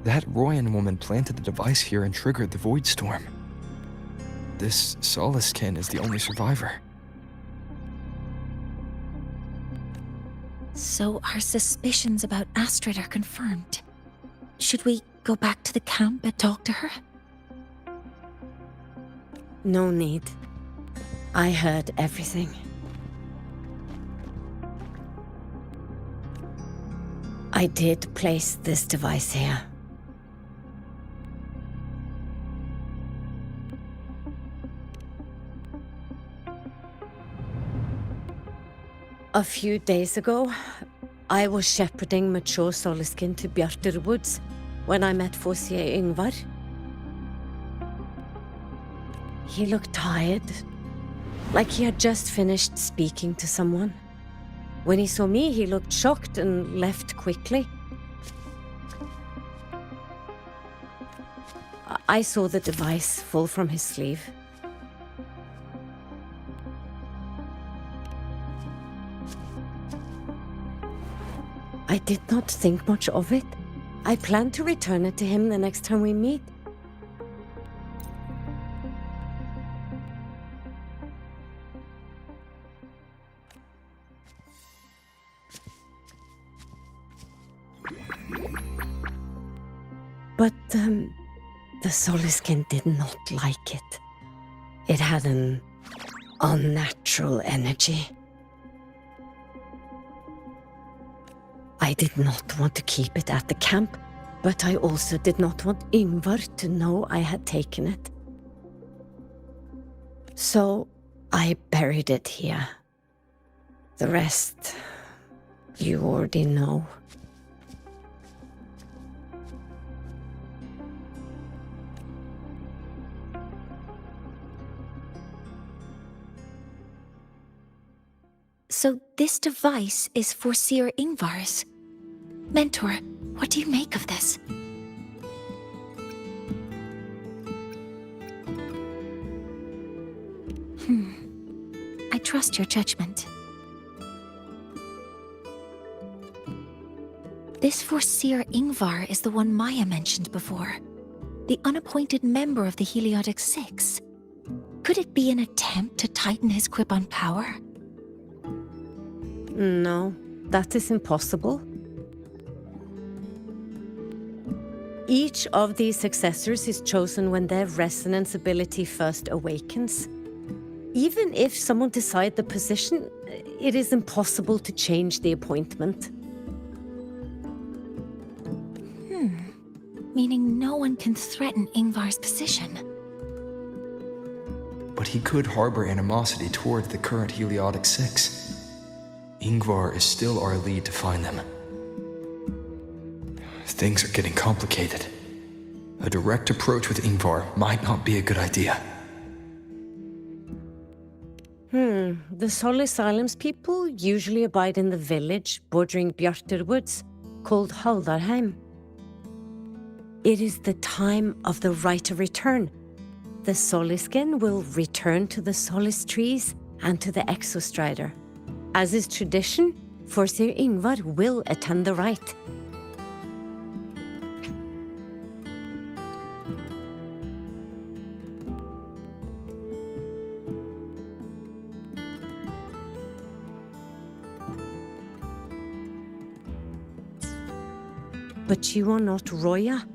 That Royan woman planted the device here and triggered the void storm. This Solaskin is the only survivor. So our suspicions about Astrid are confirmed. Should we go back to the camp and talk to her? No need. I heard everything. I did place this device here. A few days ago, I was shepherding mature Solaskin to Biarter Woods when I met Fossier Ingvar. He looked tired, like he had just finished speaking to someone. When he saw me, he looked shocked and left quickly. I saw the device fall from his sleeve. I did not think much of it. I plan to return it to him the next time we meet. But the Solaskin did not like it. It had an unnatural energy. I did not want to keep it at the camp, but I also did not want Ingvar to know I had taken it. So I buried it here. The rest, you already know. So this device is Foreseer Ingvar's. Mentor, what do you make of this? I trust your judgment. This Foreseer Ingvar is the one Maya mentioned before. The unappointed member of the Heliotic Six. Could it be an attempt to tighten his grip on power? No, that is impossible. Each of these successors is chosen when their resonance ability first awakens. Even if someone decides the position, it is impossible to change the appointment. meaning no one can threaten Ingvar's position. But he could harbor animosity toward the current Heliotic Six. Ingvar is still our lead to find them. Things are getting complicated. A direct approach with Ingvar might not be a good idea. The Solace Islands people usually abide in the village bordering Bjartur Woods, called Haldarheim. It is the time of the Rite of Return. The Soliskin will return to the Solace trees and to the Exostrider. As is tradition, Forseer Ingvar will attend the rite. But you are not Roya.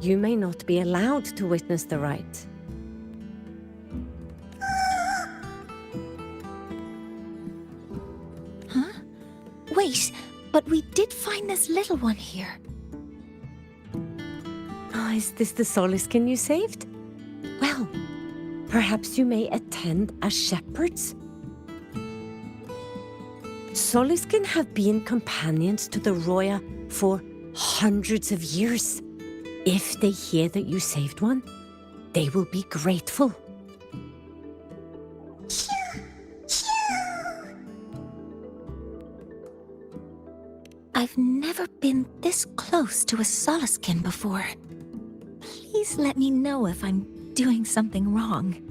You may not be allowed to witness the rite. Huh? Wait, but we did find this little one here. Oh, is this the Soliskin you saved? Well, perhaps you may attend as shepherds? Soliskin have been companions to the Roya for hundreds of years. If they hear that you saved one, they will be grateful. I've never been this close to a Soliskin before. Please let me know if I'm doing something wrong.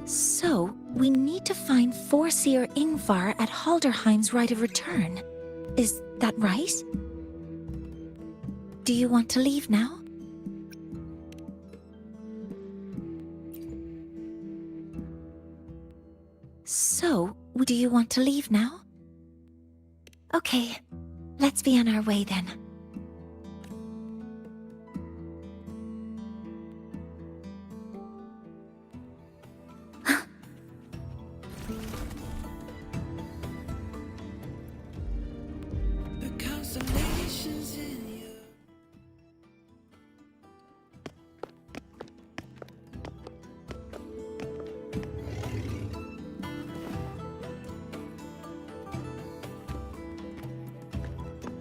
So, we need to find Forseer Ingvar at Halderheim's Rite of Return. Is that right? Do you want to leave now? So, do you want to leave now? Okay, let's be on our way then.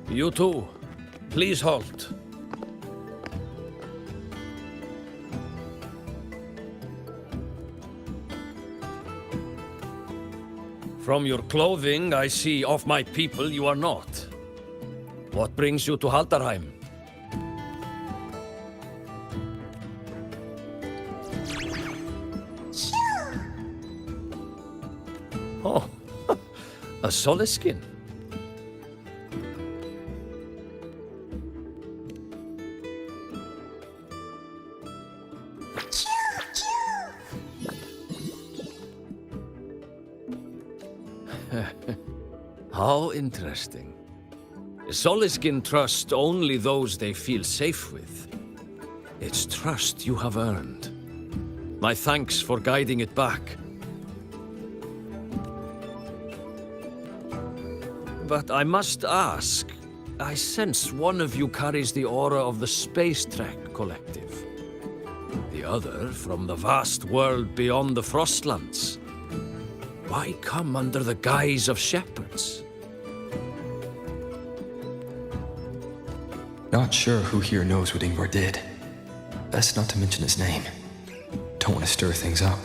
You too. Please halt. From your clothing, I see of my people you are not. What brings you to Haldarheim? Oh, a Soliskin. How interesting. Soliskin trust only those they feel safe with. It's trust you have earned. My thanks for guiding it back. But I must ask, I sense one of you carries the aura of the Space Trek Collective. The other from the vast world beyond the Frostlands. Why come under the guise of shepherds? Not sure who here knows what Ingvar did. Best not to mention his name. Don't want to stir things up.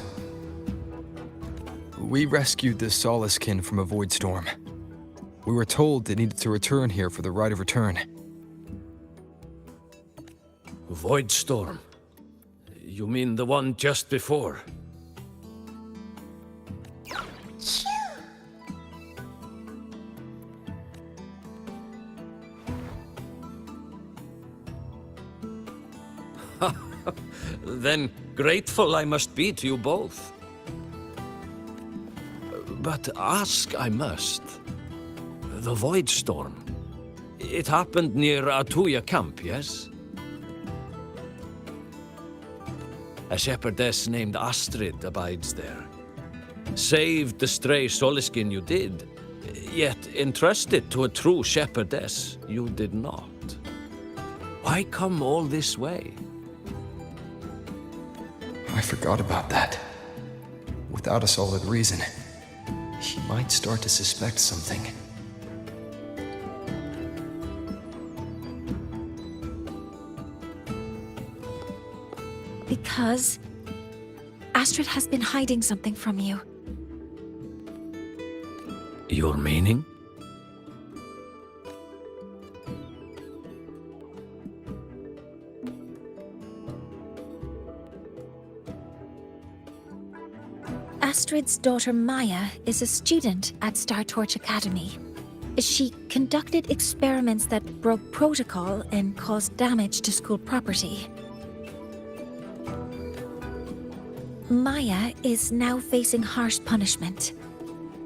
We rescued the Soliskin from a void storm. We were told they needed to return here for the Rite of Return. Void storm? You mean the one just before? Then grateful I must be to you both. But ask I must. The Void Storm. It happened near Atuya camp, yes? A shepherdess named Astrid abides there. Saved the stray Soliskin you did, yet entrusted to a true shepherdess you did not. Why come all this way? I forgot about that. Without a solid reason, she might start to suspect something. Because Astrid has been hiding something from you. Your meaning? Astrid's daughter Maya is a student at Star Torch Academy. She conducted experiments that broke protocol and caused damage to school property. Maya is now facing harsh punishment.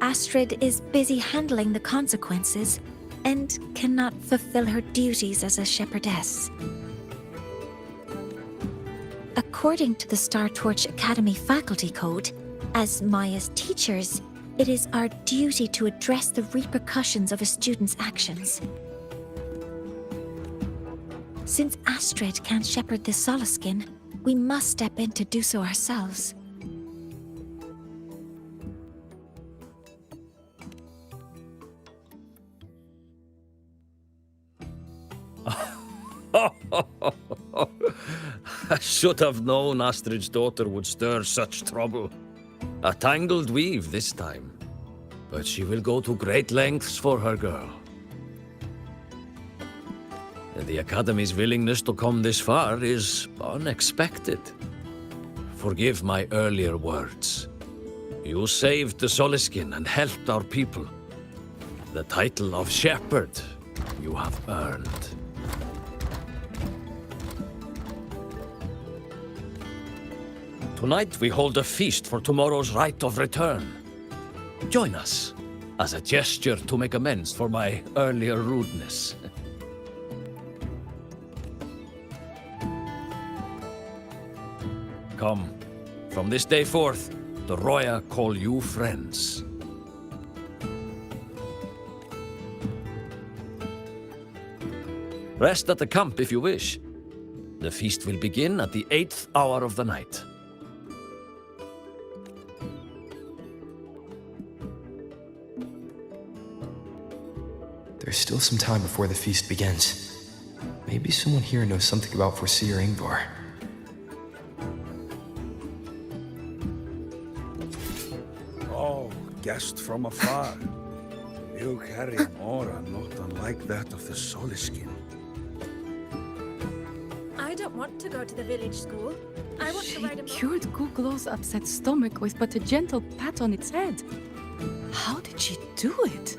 Astrid is busy handling the consequences and cannot fulfill her duties as a shepherdess. According to the Star Torch Academy faculty code, as Maya's teachers, it is our duty to address the repercussions of a student's actions. Since Astrid can't shepherd the Soliskin, we must step in to do so ourselves. I should have known Astrid's daughter would stir such trouble. A tangled weave this time. But she will go to great lengths for her girl. And the Academy's willingness to come this far is unexpected. Forgive my earlier words. You saved the Soliskin and helped our people. The title of Shepherd you have earned. Tonight we hold a feast for tomorrow's rite of return. Join us, as a gesture to make amends for my earlier rudeness. Come, from this day forth, the Roya call you friends. Rest at the camp if you wish. The feast will begin at the 8th hour of the night. There's still some time before the feast begins. Maybe someone here knows something about Foreseer Ingvar. Oh, guest from afar. You carry an aura not unlike that of the Soliskin. I don't want to go to the village school. I want to ride a Cured Guglo's upset stomach with but a gentle pat on its head. How did she do it?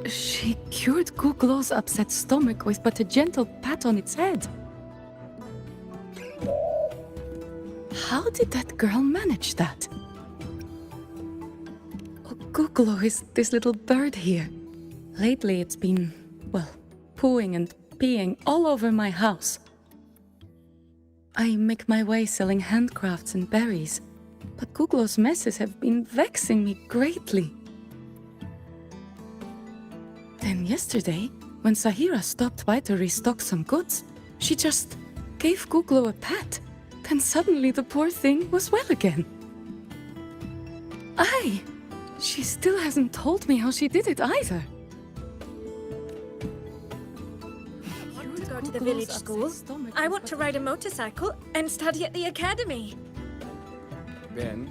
She cured Guglo's upset stomach with but a gentle pat on its head. How did that girl manage that? Oh, Guglo is this little bird here. Lately it's been, well, pooing and peeing all over my house. I make my way selling handcrafts and berries, but Guglo's messes have been vexing me greatly. Then yesterday, when Sahira stopped by to restock some goods, she just gave Guglo a pat. Then suddenly the poor thing was well again. Aye, she still hasn't told me how she did it either. I want to go to the village school. I want to ride a motorcycle and study at the academy. Ben,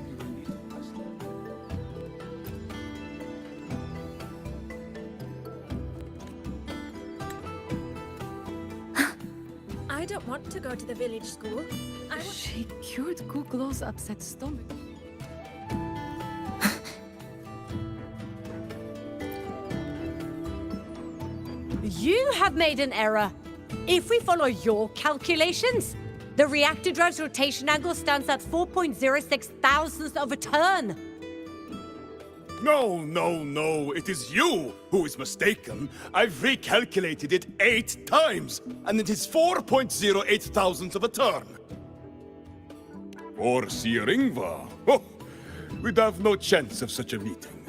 I don't want to go to the village school. She cured Guglo's upset stomach. You have made an error. If we follow your calculations, The reactor drive's rotation angle stands at 4.06 thousandths of a turn. No, no, no, it is you who is mistaken. I've recalculated it 8 times, and it is 4.08 thousandths of a turn. For Sir Ingvar, oh, we'd have no chance of such a meeting.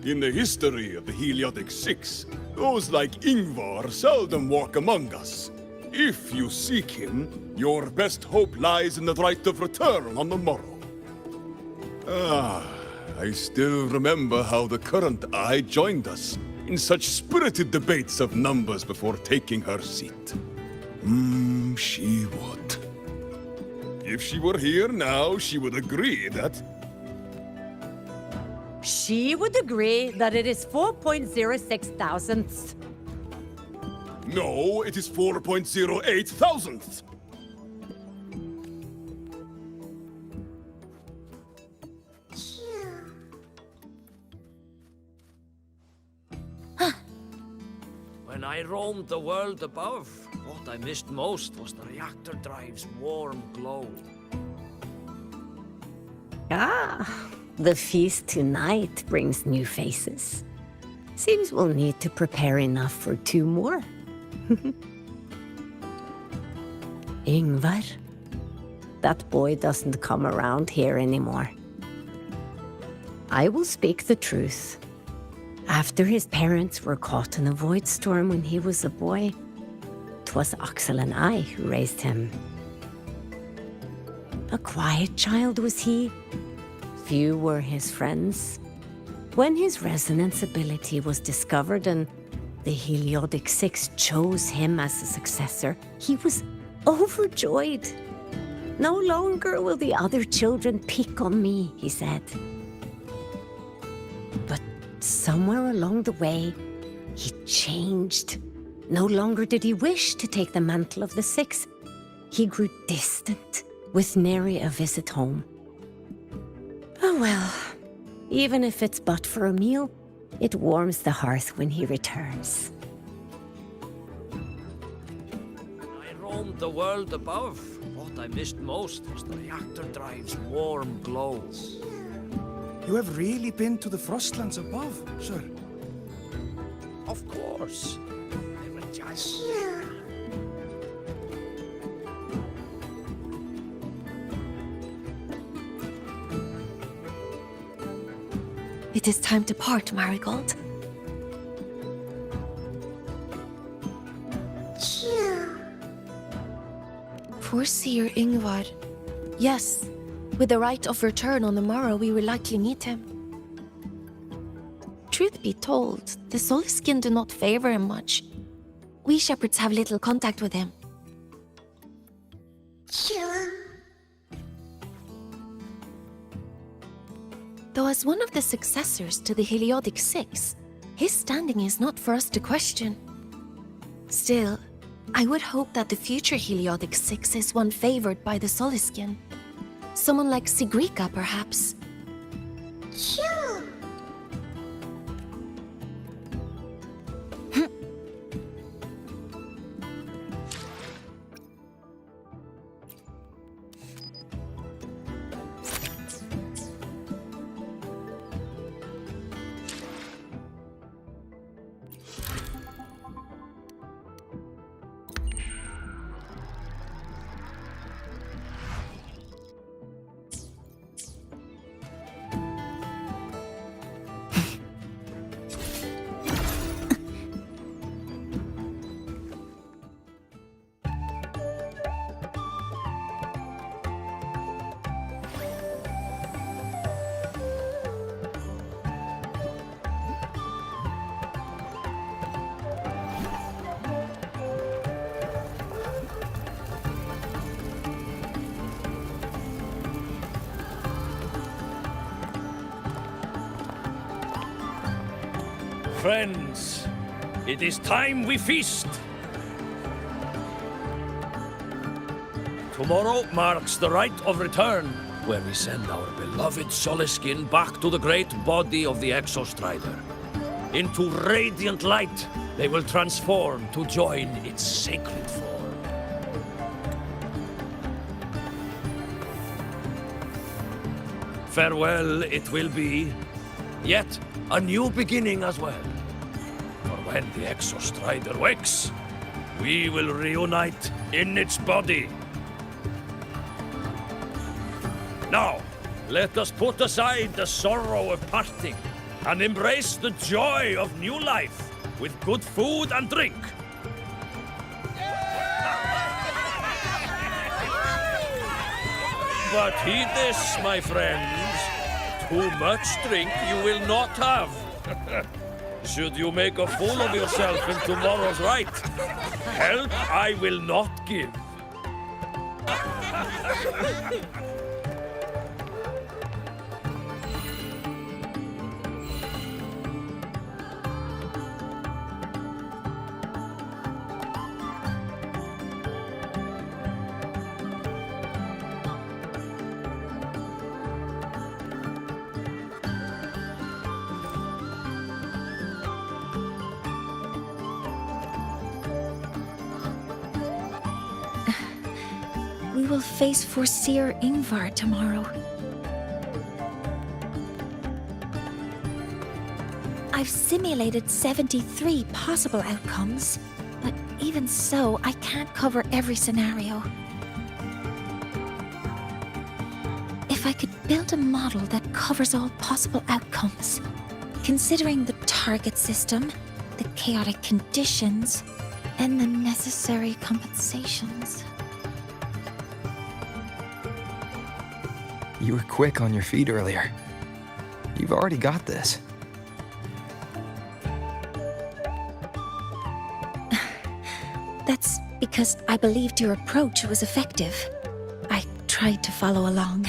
In the history of the Heliodic Six, those like Ingvar seldom walk among us. If you seek him, your best hope lies in the right of return on the morrow. I still remember how the current eye joined us in such spirited debates of numbers before taking her seat. She would. If she were here now, she would agree that... She would agree that it is 4.06 thousandths. No, it is 4.08 thousandths. When I roamed the world above, what I missed most was the reactor drive's warm glow. The feast tonight brings new faces. Seems we'll need to prepare enough for 2 more. Ingvar? That boy doesn't come around here anymore. I will speak the truth. After his parents were caught in a void storm when he was a boy, 'twas Axel and I who raised him. A quiet child was he. Few were his friends. When his resonance ability was discovered and the Heliodic Six chose him as a successor, he was overjoyed. No longer will the other children pick on me, he said. But somewhere along the way, he changed. No longer did he wish to take the mantle of the Six. He grew distant, with nary a visit home. Oh well, even if it's but for a meal, it warms the hearth when he returns. I roamed the world above. What I missed most was the reactor drive's warm glow. You have really been to the Frostlands above, sir? Of course. I will just... It is time to part, Marigold. For Sir Ingvar. Yes, with the right of return on the morrow, we will likely meet him. Truth be told, the Soulskin do not favor him much. We shepherds have little contact with him. Though as one of the successors to the Heliodic Six, his standing is not for us to question. Still, I would hope that the future Heliodic Six is one favored by the Soulskin. Someone like Sigrika, perhaps. Friends, it is time we feast. Tomorrow marks the rite of return, where we send our beloved Soulskin back to the great body of the Exostrider. Into radiant light, they will transform to join its sacred form. Farewell it will be, yet a new beginning as well. For when the Exostrider wakes, we will reunite in its body. Now, let us put aside the sorrow of parting and embrace the joy of new life with good food and drink. But heed this, my friends. Too much drink you will not have. Should you make a fool of yourself in tomorrow's rite, help I will not give. We will face Forseer Ingvar tomorrow. I've simulated 73 possible outcomes, but even so, I can't cover every scenario. If I could build a model that covers all possible outcomes, considering the target system, the chaotic conditions, and the necessary compensations. You were quick on your feet earlier. You've already got this. That's because I believed your approach was effective. I tried to follow along.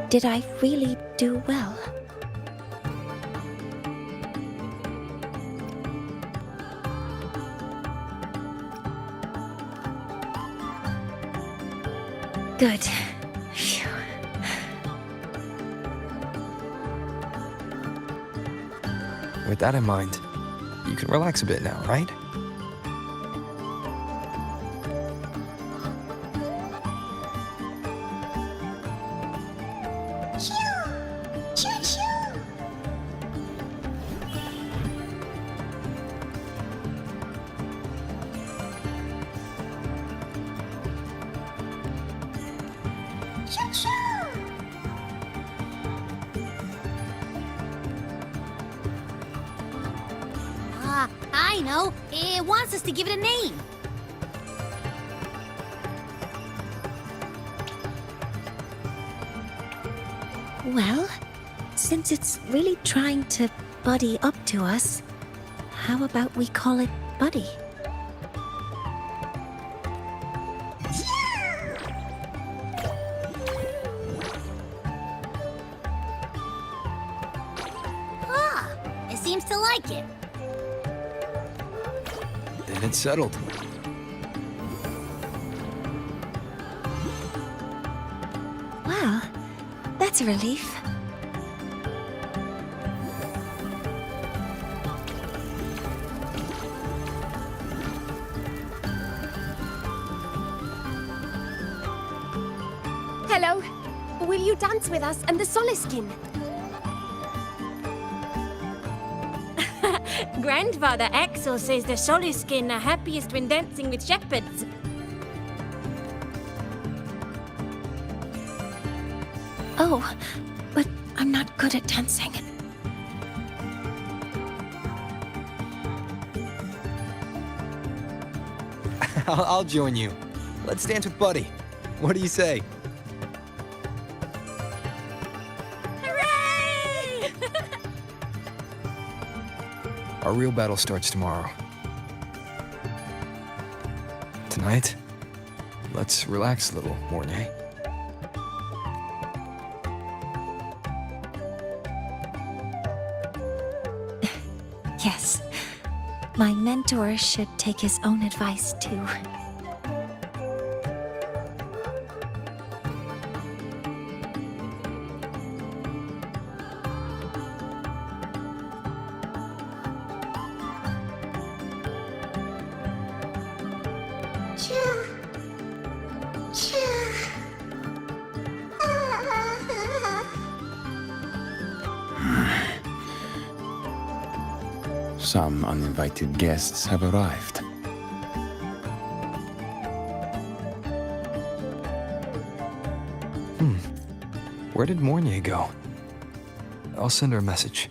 Did I really do well? Good. Phew. With that in mind, you can relax a bit now, right? I know. It wants us to give it a name. Well, since it's really trying to buddy up to us, how about we call it Buddy? Ah, it seems to like it. Then it's settled. Well, that's a relief. Hello. Will you dance with us and the Soliskin? Grandfather Axel says the Soliskin are happiest when dancing with shepherds. Oh, but I'm not good at dancing. I'll join you. Let's dance with Buddy. What do you say? Hooray! Our real battle starts tomorrow. Tonight, let's relax a little, Mornye. Yes. My mentor should take his own advice, too. Some uninvited guests have arrived. Where did Mornye go? I'll send her a message.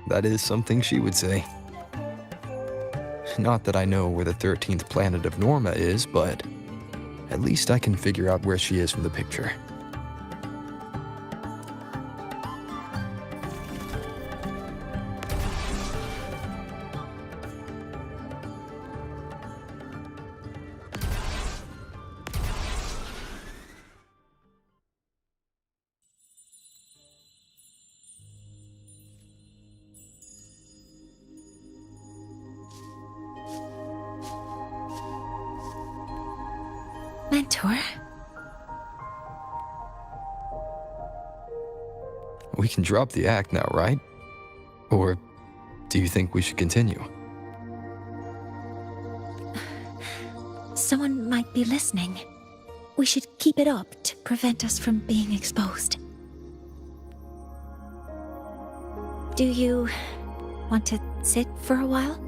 That is something she would say. Not that I know where the 13th planet of Norma is, but at least I can figure out where she is from the picture. Mentor? We can drop the act now, right? Or do you think we should continue? Someone might be listening. We should keep it up to prevent us from being exposed. Do you want to sit for a while?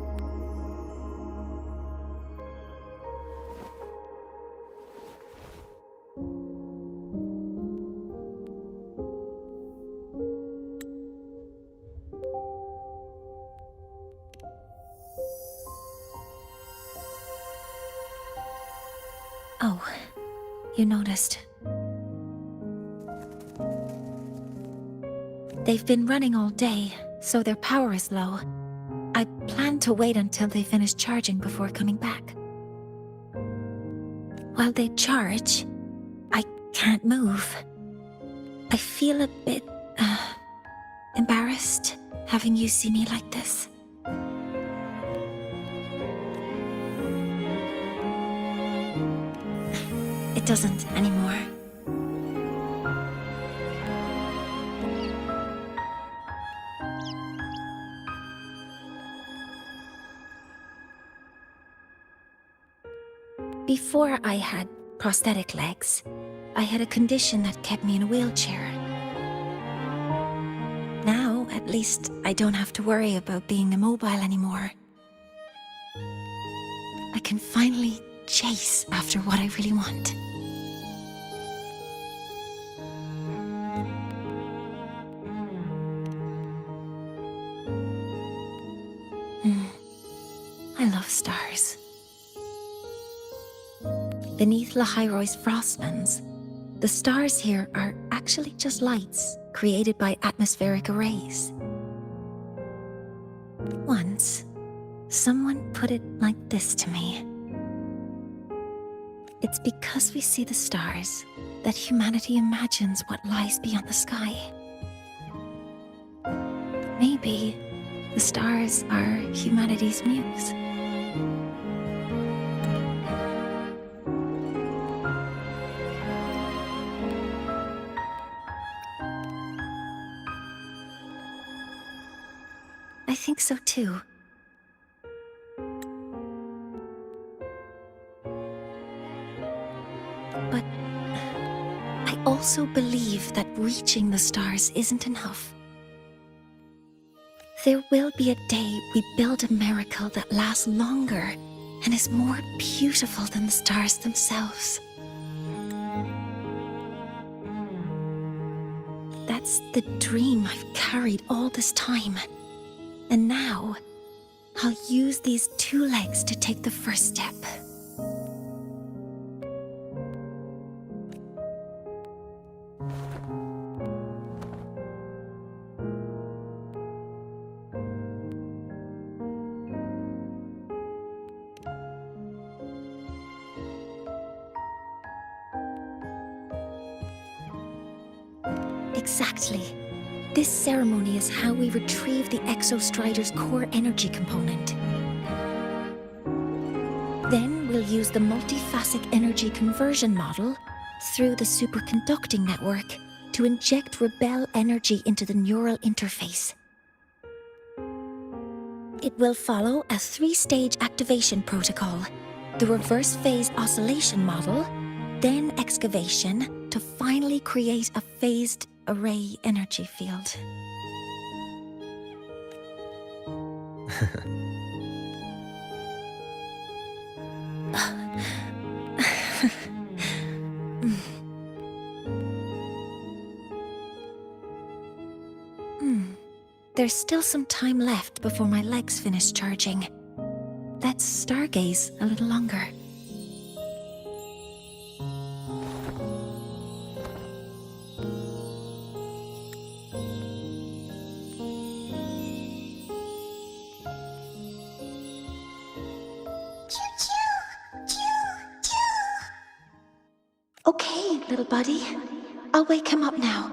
Oh, you noticed. They've been running all day, so their power is low. I plan to wait until they finish charging before coming back. While they charge, I can't move. I feel a bit, embarrassed having you see me like this. It doesn't anymore. Before I had prosthetic legs, I had a condition that kept me in a wheelchair. Now, at least, I don't have to worry about being immobile anymore. I can finally chase after what I really want. I love stars. Beneath Lahai-Roi's frostlands, the stars here are actually just lights created by atmospheric arrays. Once, someone put it like this to me. It's because we see the stars that humanity imagines what lies beyond the sky. Maybe the stars are humanity's muse. I think so too. But I also believe that reaching the stars isn't enough. There will be a day we build a miracle that lasts longer and is more beautiful than the stars themselves. That's the dream I've carried all this time. And now, I'll use these two legs to take the first step. Exactly. This ceremony is how we retrieve the Exostrider's core energy component. Then we'll use the multiphasic energy conversion model through the superconducting network to inject rebel energy into the neural interface. It will follow a 3-stage activation protocol: the reverse phase oscillation model, then excavation, to finally create a phased array energy field. There's still some time left before my legs finish charging. Let's stargaze a little longer. Okay, little buddy. I'll wake him up now.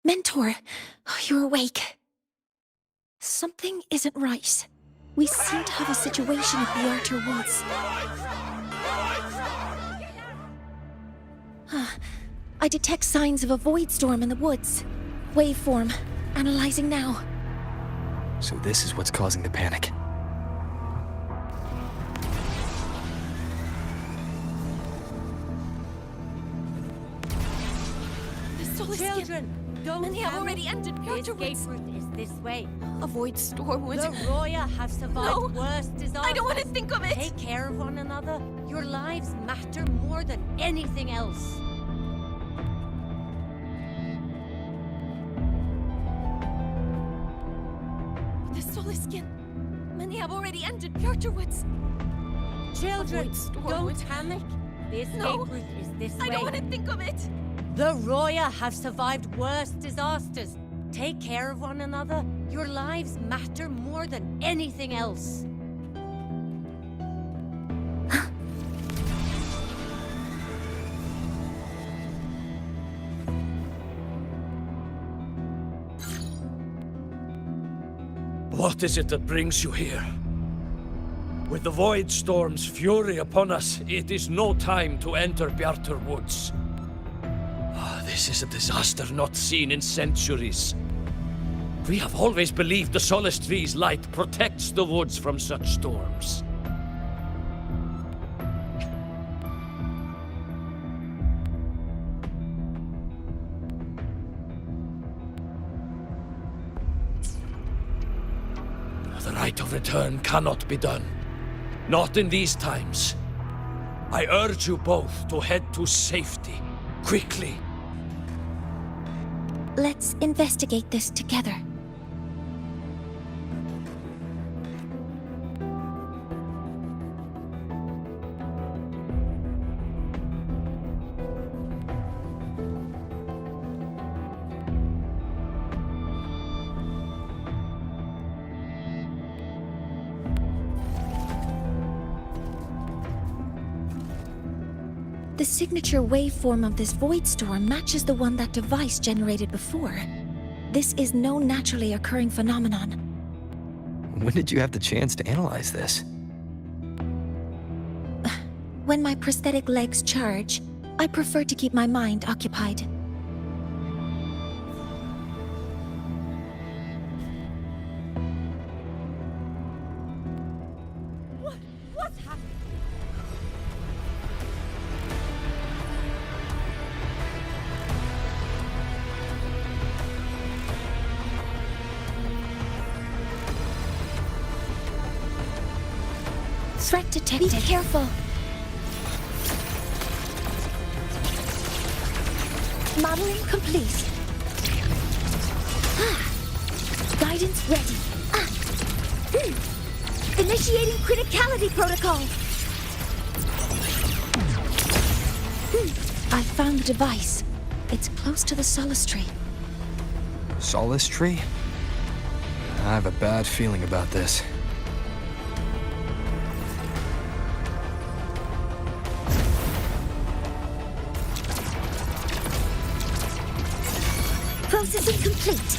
Mentor, you're awake. Something isn't right. We seem to have a situation at the Outer Woods. I detect signs of a void storm in the woods. Waveform. Analyzing now. So this is what's causing the panic. Children, don't Many have already entered The Outer escape Woods. route is this way. A void storm would... The Roya have survived worse disasters. I don't want to think of it! Take care of one another. Your lives matter more than anything else. The Soliskin. Many have already entered Outer Woods. Children, don't would... panic. The escape No, route is this I way. don't want to think of it! The Roya have survived worse disasters. Take care of one another. Your lives matter more than anything else. What is it that brings you here? With the Void Storm's fury upon us, it is no time to enter Bjartur Woods. This is a disaster not seen in centuries. We have always believed the Solace Tree's light protects the woods from such storms. The right of return cannot be done. Not in these times. I urge you both to head to safety, quickly. Let's investigate this together. The signature waveform of this void storm matches the one that device generated before. This is no naturally occurring phenomenon. When did you have the chance to analyze this? When my prosthetic legs charge, I prefer to keep my mind occupied. What's happening? Threat detected. Be careful. Modeling complete. Guidance ready. Initiating criticality protocol. I found the device. It's close to the Solace Tree. Solace Tree? I have a bad feeling about this. Process incomplete.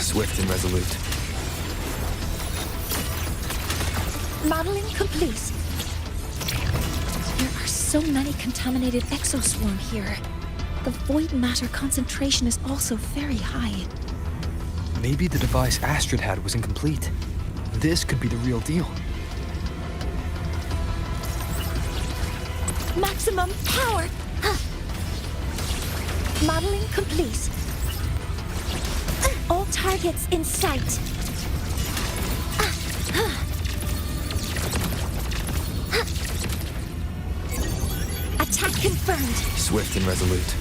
Swift and resolute. Modeling complete. There are so many contaminated exoswarm here. The void matter concentration is also very high. Maybe the device Astrid had was incomplete. This could be the real deal. Maximum power! Modeling complete. All targets in sight. Attack confirmed. Swift and resolute.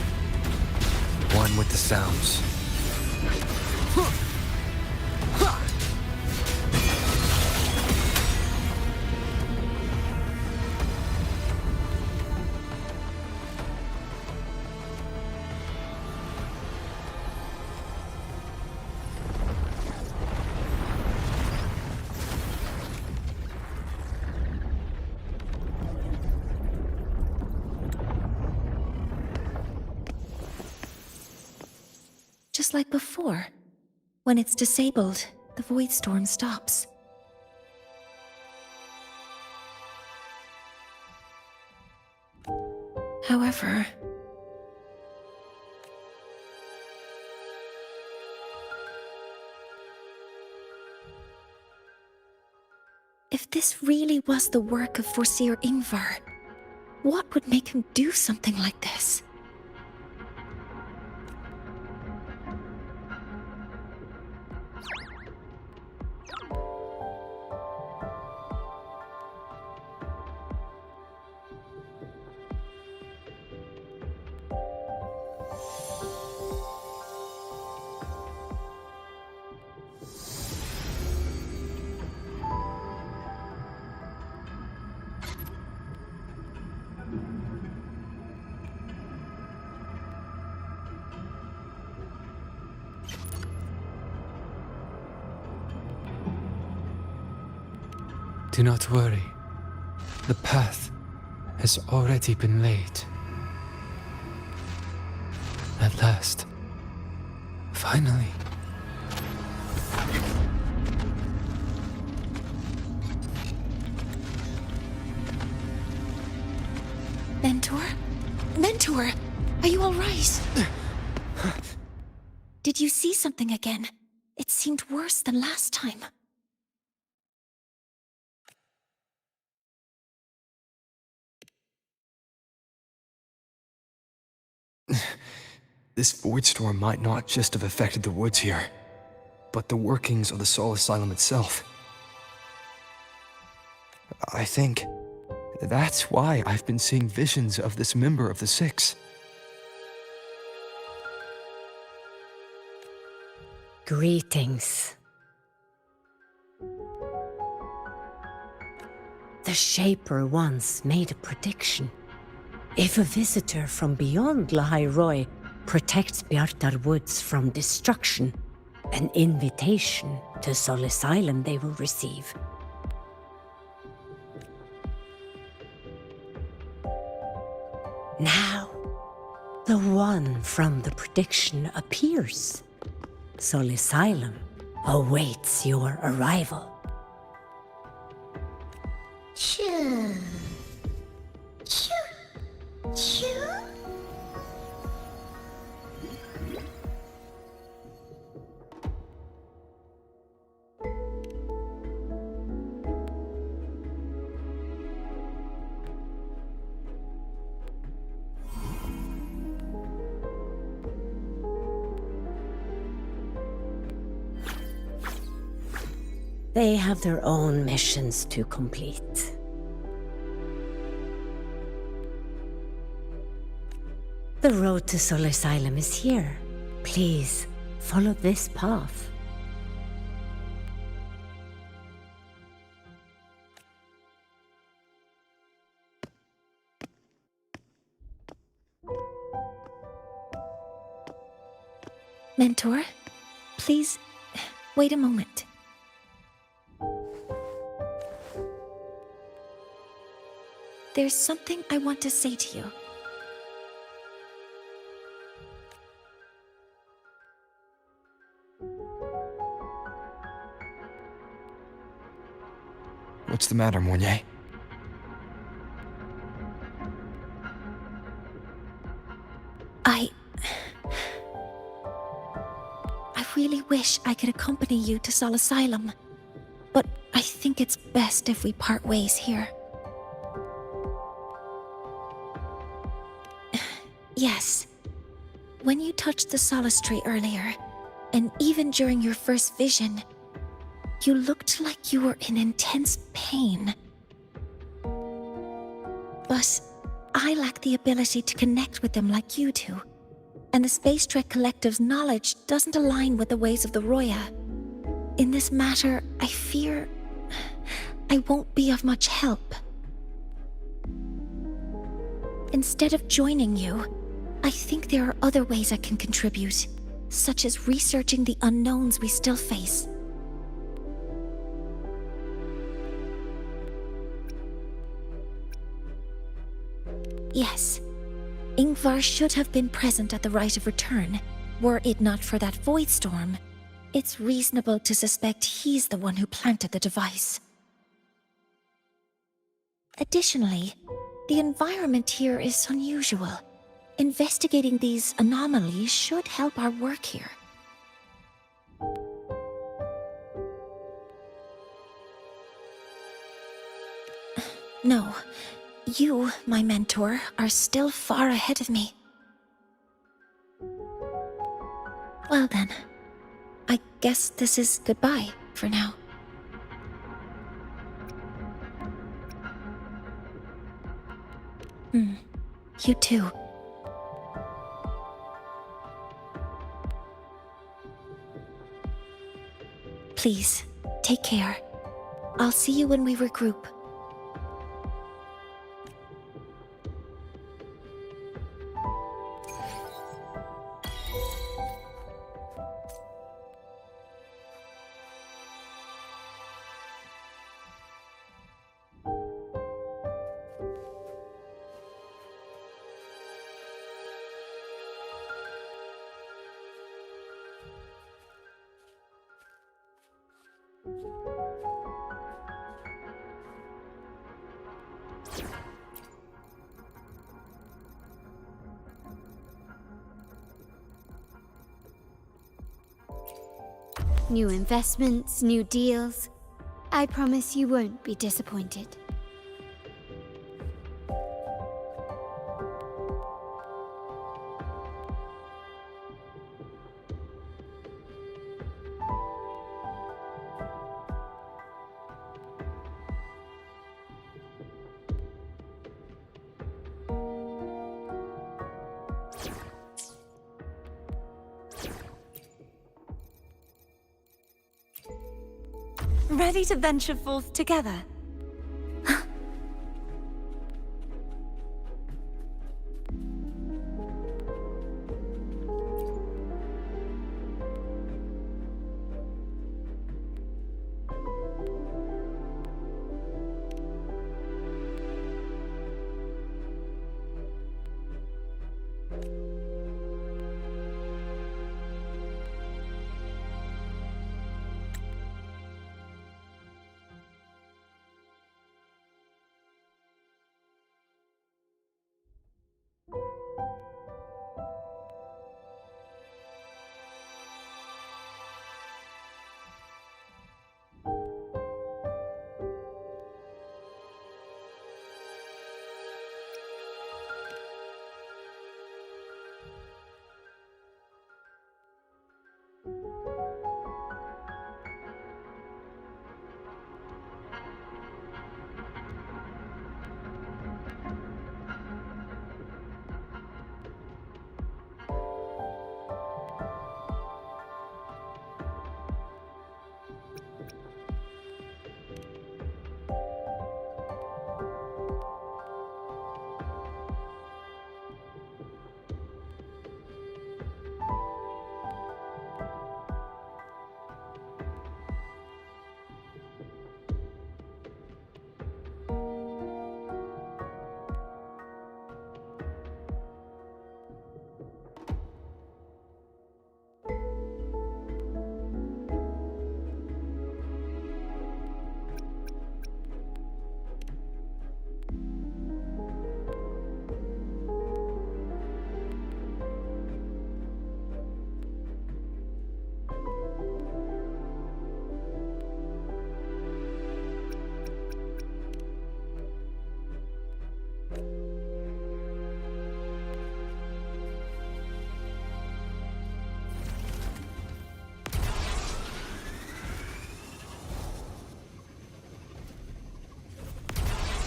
One with the sounds. Just like before. When it's disabled, the void storm stops. However, if this really was the work of Foreseer Ingvar, what would make him do something like this? Do not worry. The path has already been laid. At last. Finally. Mentor? Mentor! Are you alright? Did you see something again? It seemed worse than last time. This void storm might not just have affected the woods here, but the workings of the Soul Asylum itself. I think that's why I've been seeing visions of this member of the Six. Greetings. The Shaper once made a prediction. If a visitor from beyond Lahai-Roi protects Bjartar Woods from destruction, an invitation to Soul Asylum they will receive. Now, the one from the prediction appears. Soul Asylum awaits your arrival. Choo. Choo. Choo. They have their own missions to complete. The road to Soul Asylum is here. Please, follow this path. Mentor, please, wait a moment. There's something I want to say to you. What's the matter, Mornye? I really wish I could accompany you to Sol Asylum, but I think it's best if we part ways here. Yes. When you touched the Solace Tree earlier, and even during your first vision, you looked like you were in intense pain. But I lack the ability to connect with them like you do, and the Space Trek Collective's knowledge doesn't align with the ways of the Roya. In this matter, I fear I won't be of much help. Instead of joining you, I think there are other ways I can contribute, such as researching the unknowns we still face. Yes, Ingvar should have been present at the Rite of Return. Were it not for that void storm, it's reasonable to suspect he's the one who planted the device. Additionally, the environment here is unusual. Investigating these anomalies should help our work here. No. You, my mentor, are still far ahead of me. Well then, I guess this is goodbye for now. You too. Please, take care. I'll see you when we regroup. New investments, new deals. I promise you won't be disappointed. Ready to venture forth together?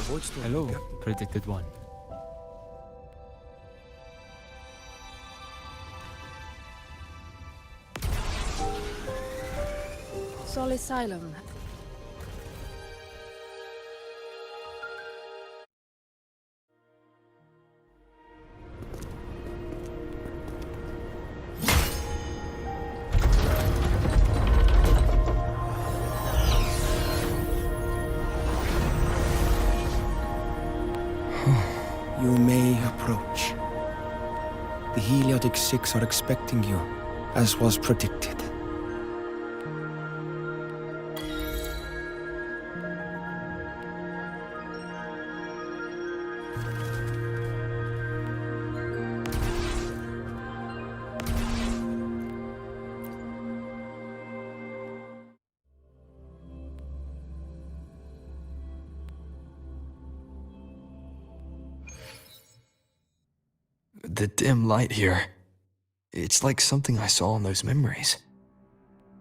Hello, predicted one. Solisylum. You may approach. The Heliotic Six are expecting you, as was predicted. The dim light here. It's like something I saw in those memories.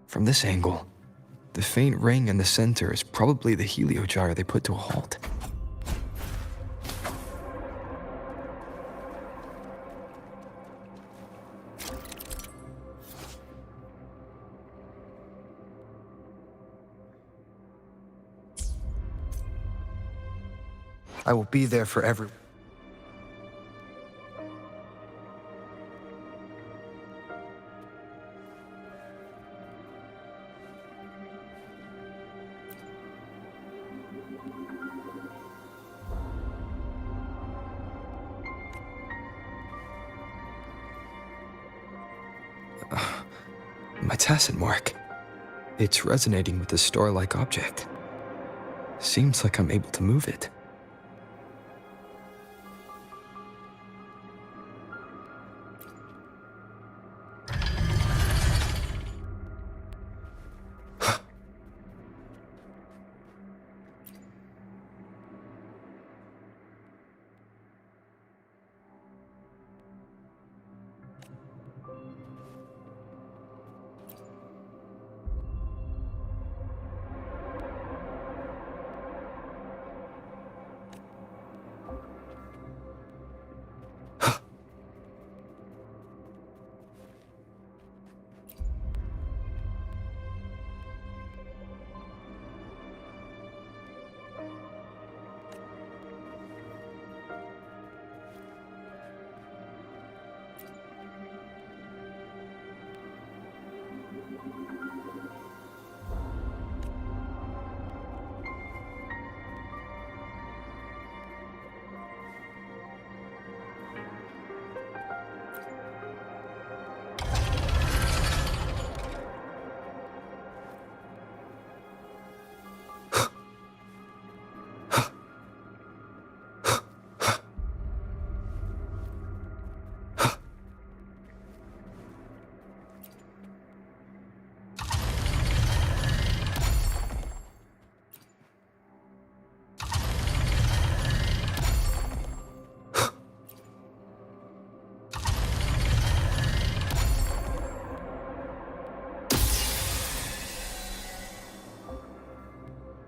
From this angle, the faint ring in the center is probably the heliogyre they put to a halt. I will be there for everyone. My tacit mark. It's resonating with the star-like object. Seems like I'm able to move it.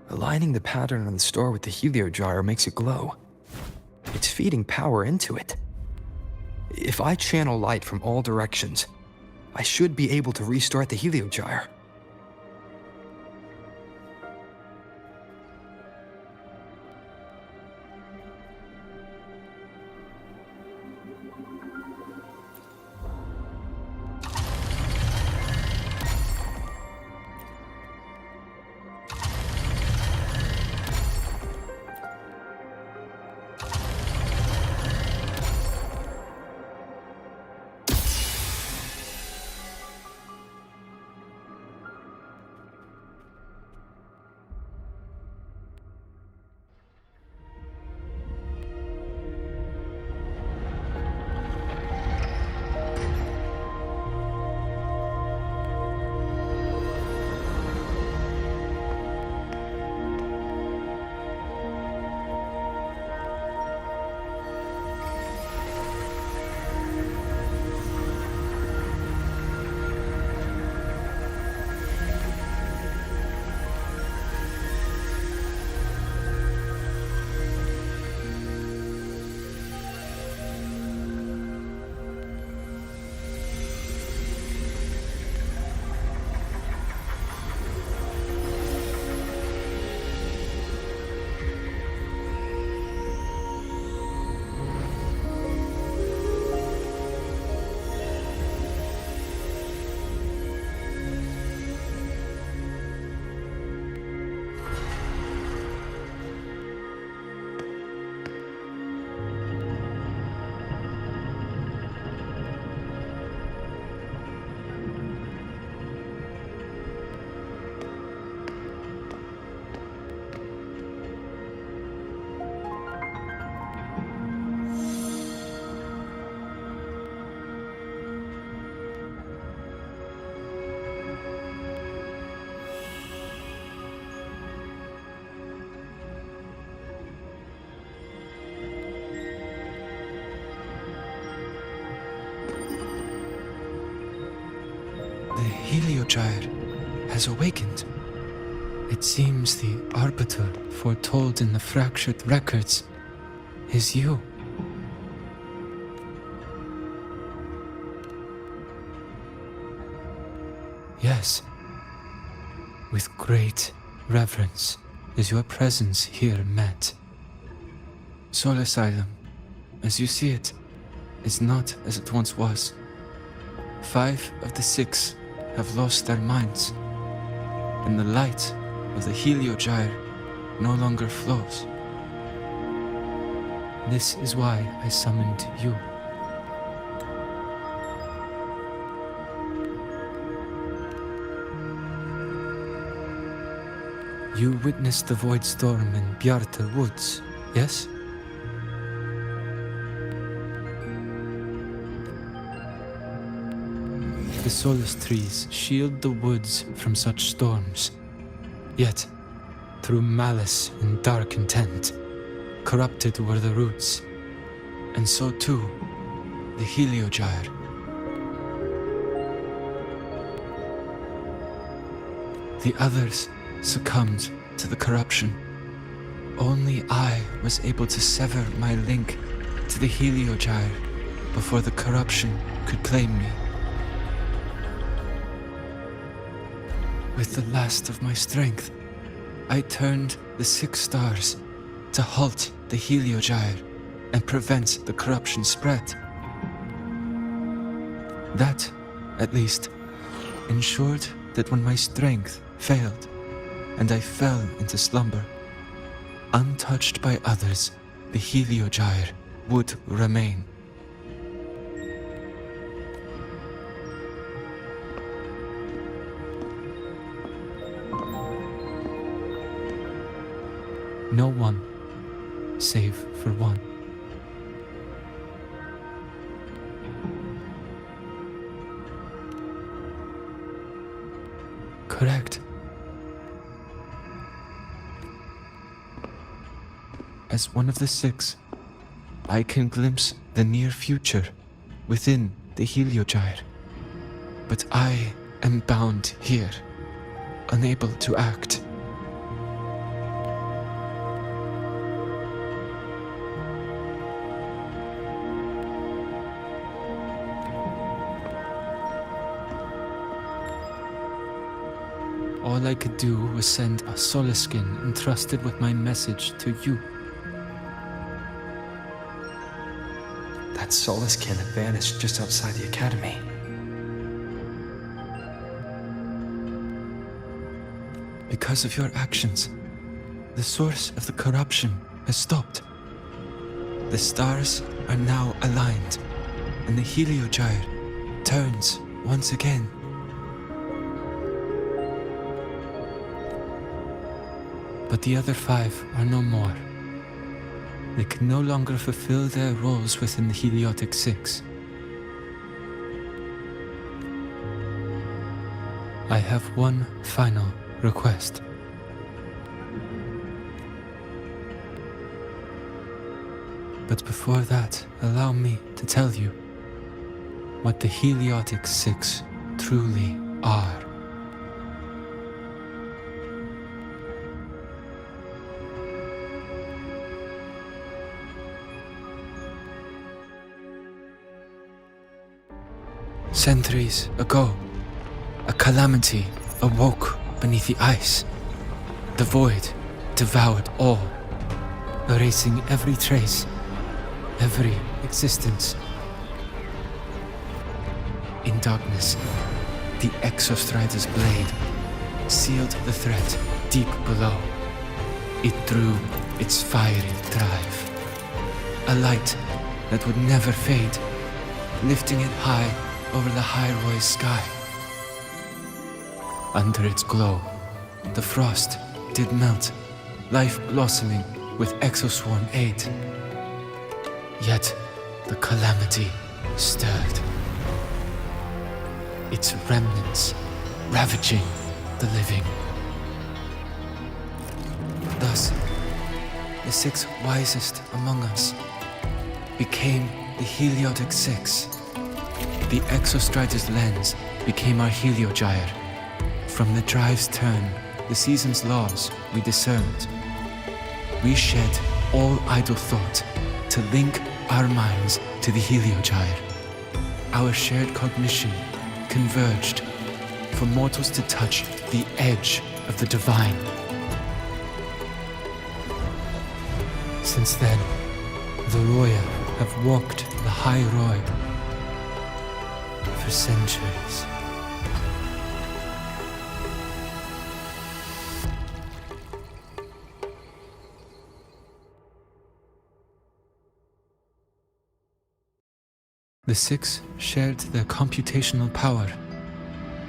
Aligning the pattern on the star with the heliogyre makes it glow. It's feeding power into it. If I channel light from all directions, I should be able to restart the heliogyre. The Heliogyre has awakened. It seems the arbiter foretold in the fractured records is you. Yes. With great reverence is your presence here met. Soul Asylum, as you see it, is not as it once was. 5 of the 6 have lost their minds, and the light of the Heliogyre no longer flows. This is why I summoned you. You witnessed the Void Storm in Bjarta Woods, yes? The Solace trees shield the woods from such storms. Yet, through malice and dark intent, corrupted were the roots, and so too the Heliogyre. The others succumbed to the corruption. Only I was able to sever my link to the Heliogyre before the corruption could claim me. With the last of my strength, I turned the 6 stars to halt the Heliogyre and prevent the corruption spread. That, at least, ensured that when my strength failed and I fell into slumber, untouched by others, the Heliogyre would remain. No one, save for one. Correct. As one of the 6, I can glimpse the near future within the Heliogyre. But I am bound here, unable to act. All I could do was send a Solaskin entrusted with my message to you. That Solaskin had vanished just outside the academy. Because of your actions, the source of the corruption has stopped. The stars are now aligned, and the Heliogyre turns once again. But the other 5 are no more. They can no longer fulfill their roles within the Heliotic 6. I have one final request. But before that, allow me to tell you what the Heliotic 6 truly are. Centuries ago, a calamity awoke beneath the ice. The void devoured all, erasing every trace, every existence. In darkness, the Exostrider's blade sealed the threat deep below. It drew its fiery drive, a light that would never fade, lifting it high over the Lahai-Roi sky. Under its glow, the frost did melt, life blossoming with Exoswarm aid. Yet the calamity stirred, its remnants ravaging the living. Thus, the 6 wisest among us became the Heliotic 6. the Exostrider's lens became our heliogyre. From the drive's turn, the season's laws we discerned. We shed all idle thought to link our minds to the heliogyre. Our shared cognition converged for mortals to touch the edge of the divine. Since then, the Roya have walked Lahai-Roi for centuries. The Six shared their computational power,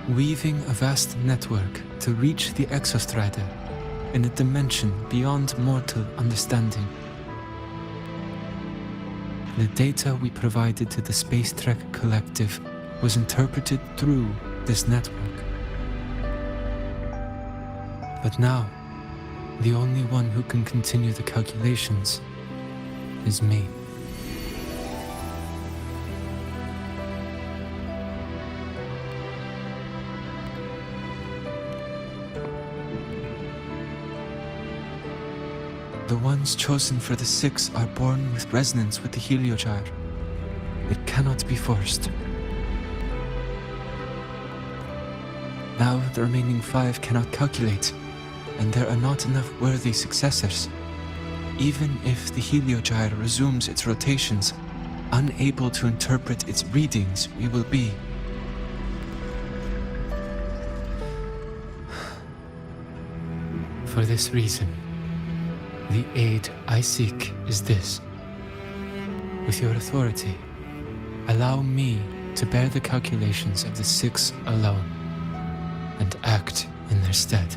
weaving a vast network to reach the Exostrider in a dimension beyond mortal understanding. The data we provided to the Space Trek Collective was interpreted through this network. But now, the only one who can continue the calculations is me. The ones chosen for the Six are born with resonance with the heliogyre. It cannot be forced. Now the remaining 5 cannot calculate, and there are not enough worthy successors. Even if the heliogyre resumes its rotations, unable to interpret its readings, we will be. For this reason, the aid I seek is this. With your authority, allow me to bear the calculations of the Six alone, and act in their stead.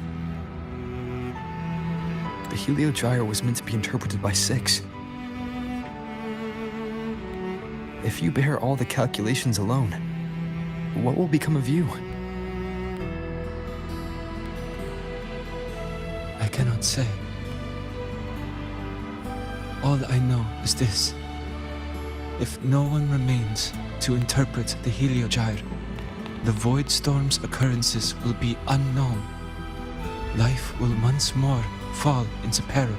The heliogyre was meant to be interpreted by Six. If you bear all the calculations alone, what will become of you? I cannot say. All I know is this. If no one remains to interpret the heliogyre, the Void Storm's occurrences will be unknown. Life will once more fall into peril.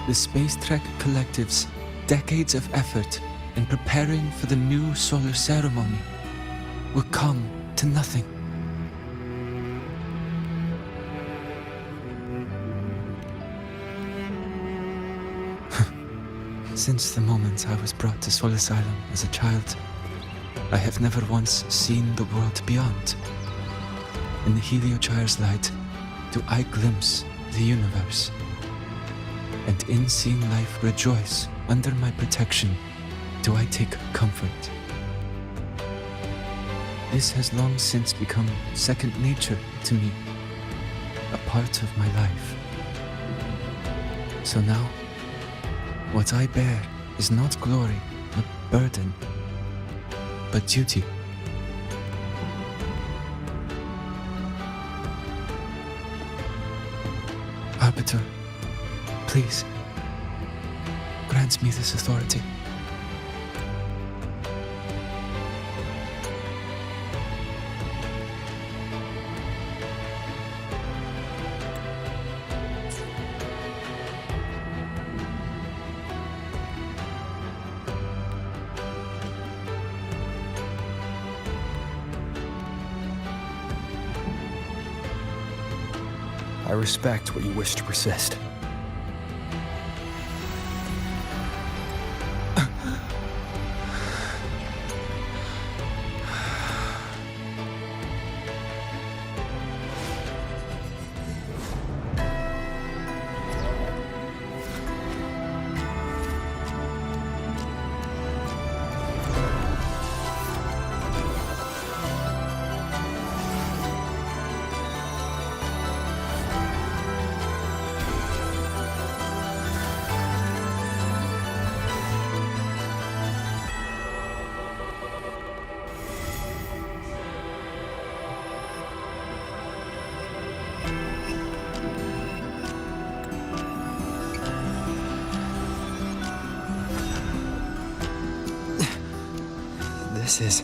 The Space Trek Collective's decades of effort in preparing for the new solar ceremony will come to nothing. Since the moment I was brought to Sol Asylum as a child, I have never once seen the world beyond. In the heliogyre's light, do I glimpse the universe. And in seeing life rejoice under my protection, do I take comfort. This has long since become second nature to me, a part of my life. So now, what I bear is not glory, not burden, but duty. Arbiter, please, grant me this authority. I respect what you wish to persist. this is.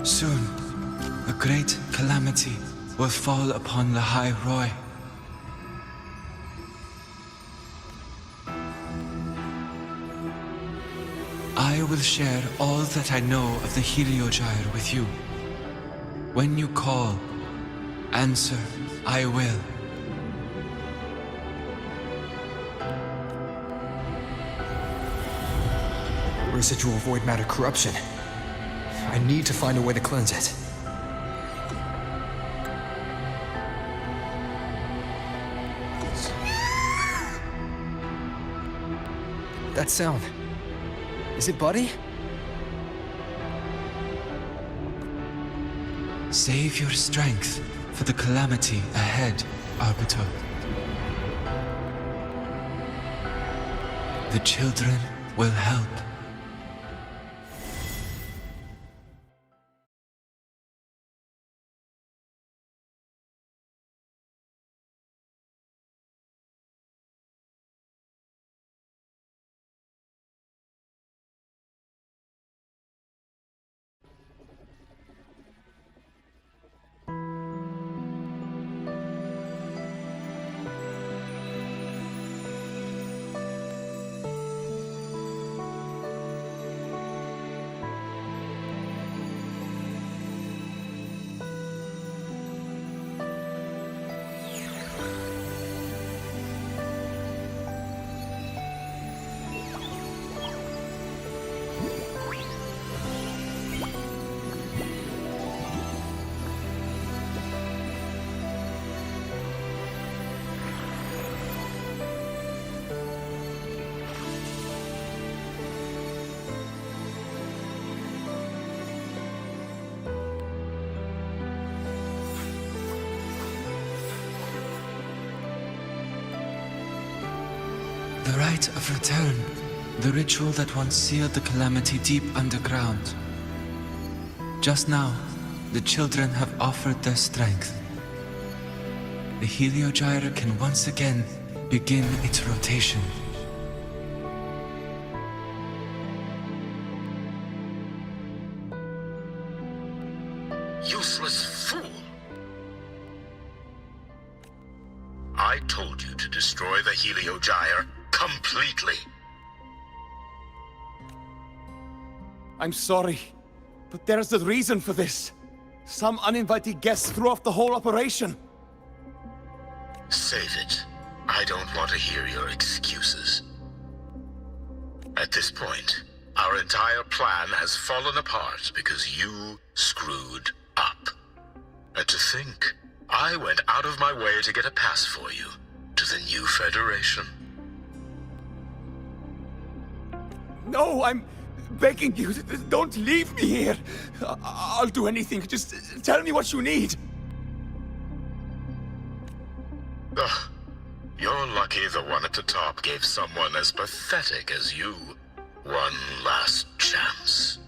Soon, a great calamity will fall upon Lahai-Roi. I will share all that I know of the Heliogyre with you. When you call, answer, I will. Residual void matter corruption. I need to find a way to cleanse it. That sound. Is it Buddy? Save your strength for the calamity ahead, Arbiter. The children will help. The rite of return. The ritual that once sealed the calamity deep underground. Just now, the children have offered their strength. The Heliogyre can once again begin its rotation. Useless fool! I told you to destroy the Heliogyre completely. I'm sorry, but there's a reason for this. Some uninvited guests threw off the whole operation. Save it. I don't want to hear your excuses. At this point, our entire plan has fallen apart because you screwed up. And to think, I went out of my way to get a pass for you to the new Federation. No, I'm begging you, don't leave me here. I'll do anything, just tell me what you need. Ugh. You're lucky the one at the top gave someone as pathetic as you one last chance.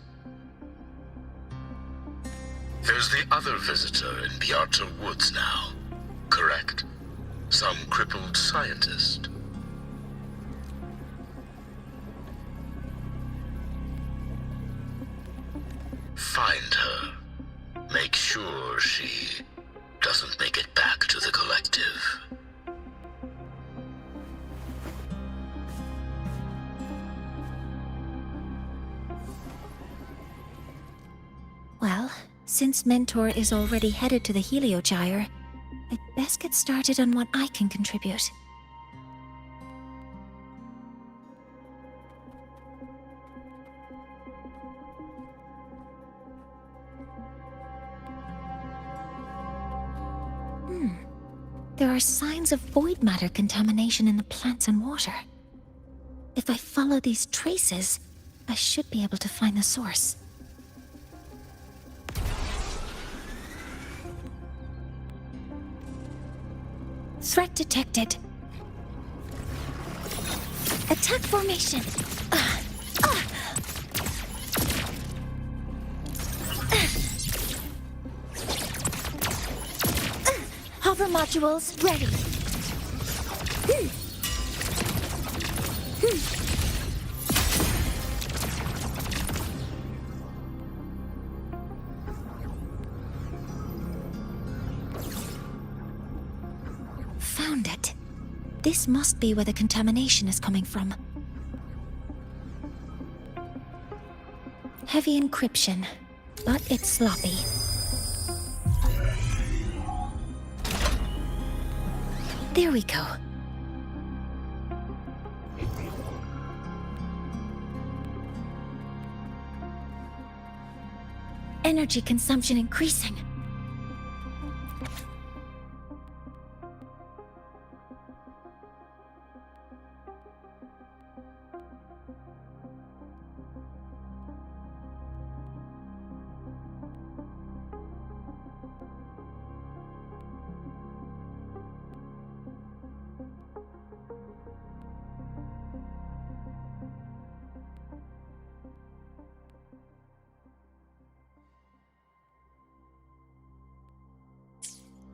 There's the other visitor in Bjarta Woods now, correct? Some crippled scientist. Find her. Make sure she doesn't make it back to the collective. Well, since Mentor is already headed to the Heliogyre, I'd best get started on what I can contribute. There are signs of void matter contamination in the plants and water. If I follow these traces, I should be able to find the source. Threat detected. Attack formation. Hover modules ready. found it. This must be where the contamination is coming from. Heavy encryption, but it's sloppy. There we go. Energy consumption increasing.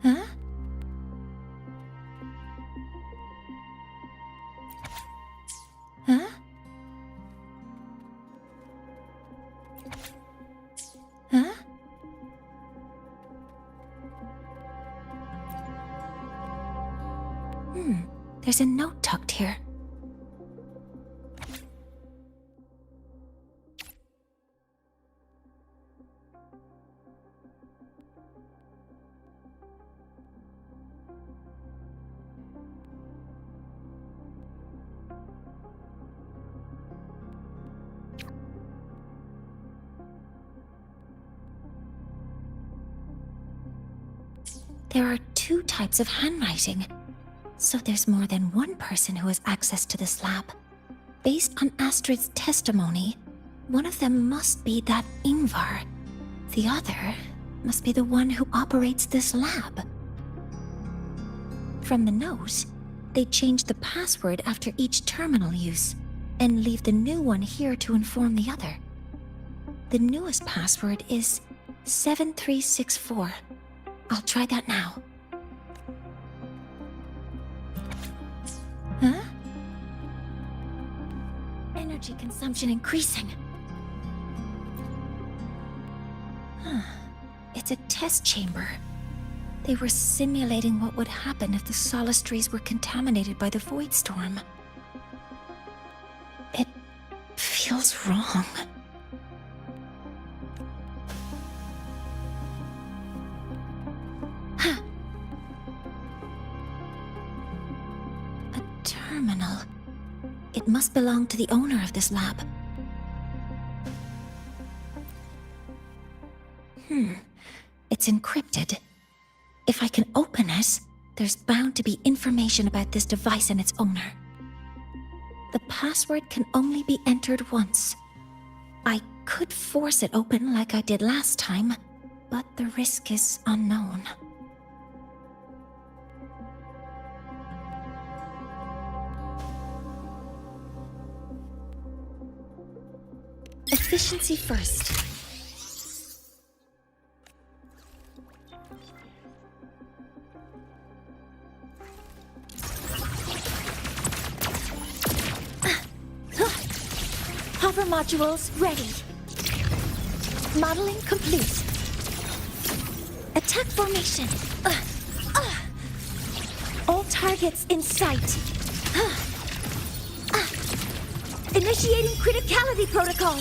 Huh? Huh? Huh? There's a note tucked here. There are 2 types of handwriting, so there's more than one person who has access to this lab. Based on Astrid's testimony, one of them must be that Ingvar. The other must be the one who operates this lab. From the note, they change the password after each terminal use, and leave the new one here to inform the other. The newest password is 7364. I'll try that now. Huh? Energy consumption increasing. It's a test chamber. They were simulating what would happen if the solistries were contaminated by the void storm. It feels wrong. Terminal. It must belong to the owner of this lab. It's encrypted. If I can open it, there's bound to be information about this device and its owner. The password can only be entered once. I could force it open like I did last time, but the risk is unknown. Efficiency first. Hover modules ready. Modeling complete. Attack formation. All targets in sight. Initiating criticality protocol.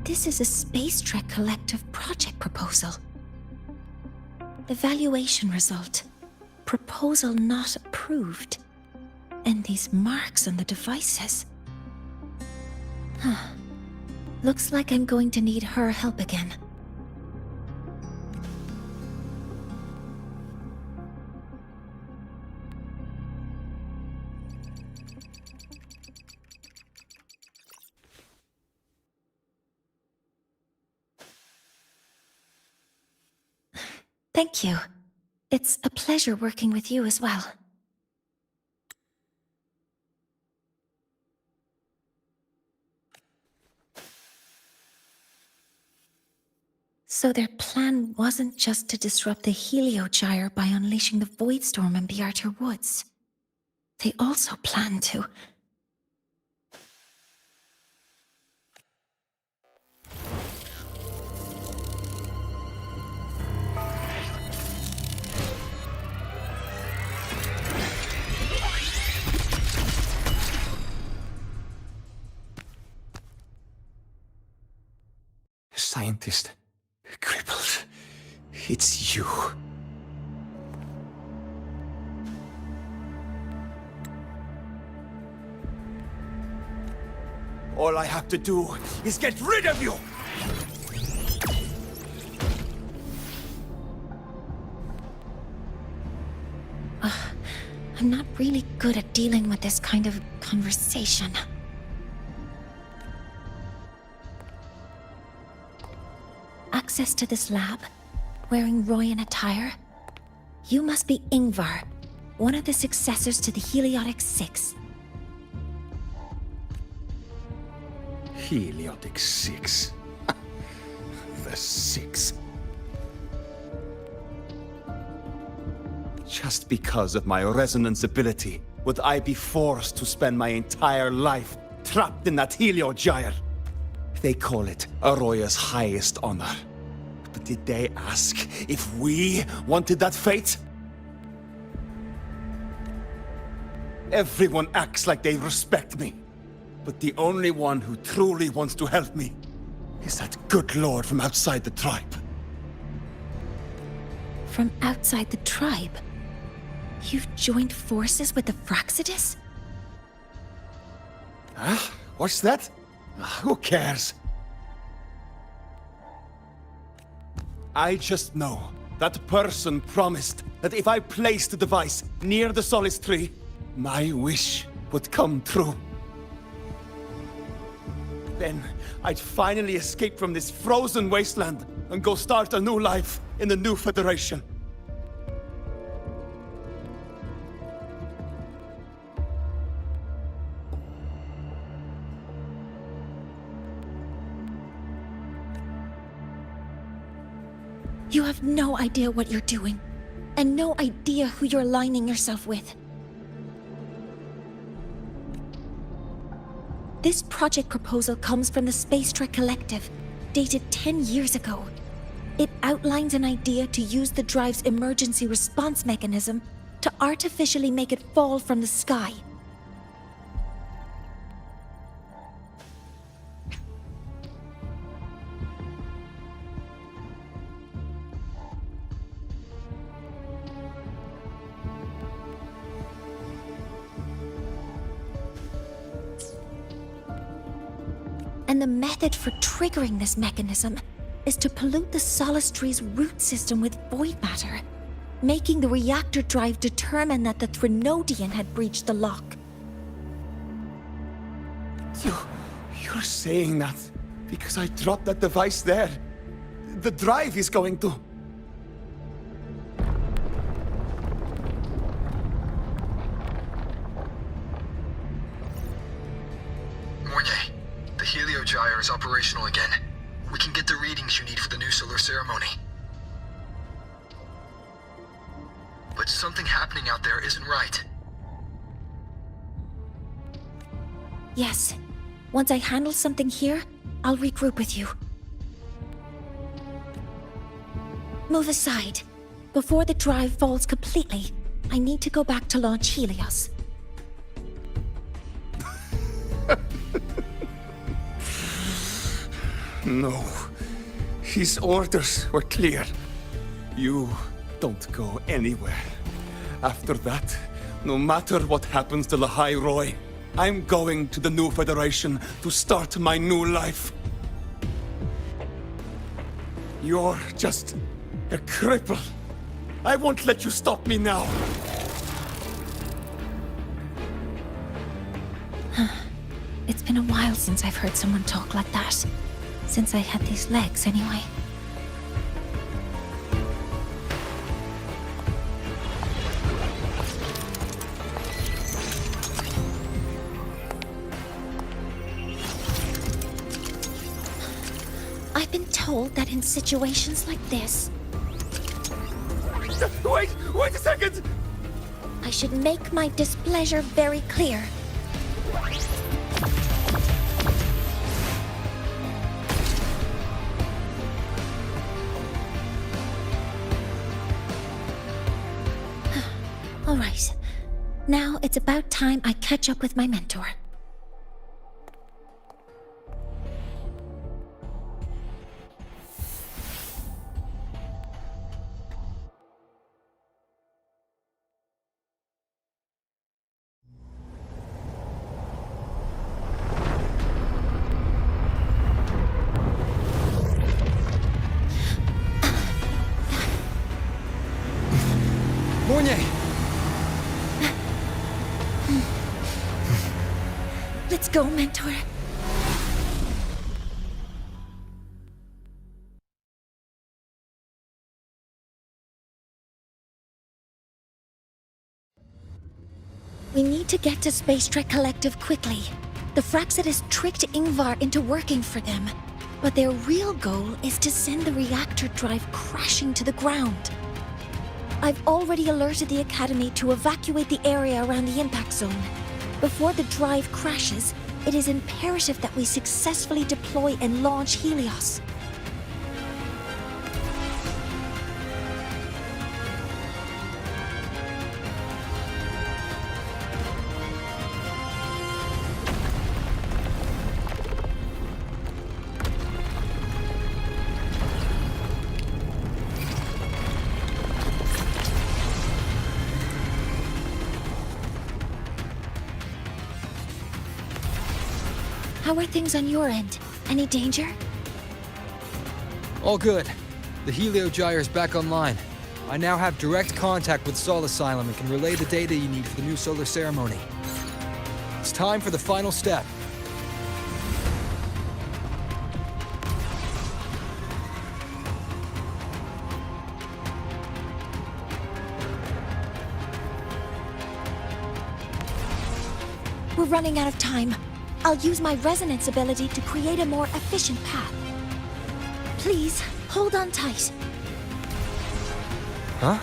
This is a Space Trek Collective project proposal. Evaluation result. Proposal not approved. And these marks on the devices. Huh. Looks like I'm going to need her help again. Thank you. It's a pleasure working with you as well. So their plan wasn't just to disrupt the Heliogyre by unleashing the Void Storm in the Outer Woods. They also planned to... Scientist. Crippled. It's you. All I have to do is get rid of you! I'm not really good at dealing with this kind of conversation. Access to this lab? Wearing Royan attire? You must be Ingvar, one of the successors to the Heliotic Six. Heliotic Six. The Six. Just because of my resonance ability, would I be forced to spend my entire life trapped in that Heliogyre? They call it Aroya's highest honor. But did they ask if we wanted that fate? Everyone acts like they respect me. But the only one who truly wants to help me is that good lord from outside the tribe. From outside the tribe? You've joined forces with the Fraxidus? Huh? What's that? Who cares? I just know that person promised that if I placed the device near the Solace Tree, my wish would come true. Then I'd finally escape from this frozen wasteland and go start a new life in the new Federation. You have no idea what you're doing, and no idea who you're aligning yourself with. This project proposal comes from the Space Trek Collective, dated 10 years ago. It outlines an idea to use the drive's emergency response mechanism to artificially make it fall from the sky. And the method for triggering this mechanism is to pollute the Solace Tree's root system with void matter, making the reactor drive determine that the Threnodian had breached the lock. You're saying that because I dropped that device there. The drive is going to... Mornye, the Heliogyre is operational again. We can get the readings you need for the new solar ceremony. But something happening out there isn't right. Yes. Once I handle something here, I'll regroup with you. Move aside. Before the drive falls completely, I need to go back to launch Helios. No. His orders were clear. You don't go anywhere. After that, no matter what happens to Lahai-Roi, I'm going to the new Federation to start my new life. You're just a cripple. I won't let you stop me now. It's been a while since I've heard someone talk like that. Since I had these legs, anyway. I've been told that in situations like this... Wait a second! I should make my displeasure very clear. All right. Now it's about time I catch up with my mentor. Mornye! Let's go, mentor. We need to get to Space Trek Collective quickly. The Fraxit has tricked Ingvar into working for them, but their real goal is to send the reactor drive crashing to the ground. I've already alerted the Academy to evacuate the area around the impact zone. Before the drive crashes, it is imperative that we successfully deploy and launch Helios. How are things on your end? Any danger? All good. The Helio Gyre is back online. I now have direct contact with Sol Asylum and can relay the data you need for the new solar ceremony. It's time for the final step. We're running out of time. I'll use my resonance ability to create a more efficient path. Please, hold on tight. Huh?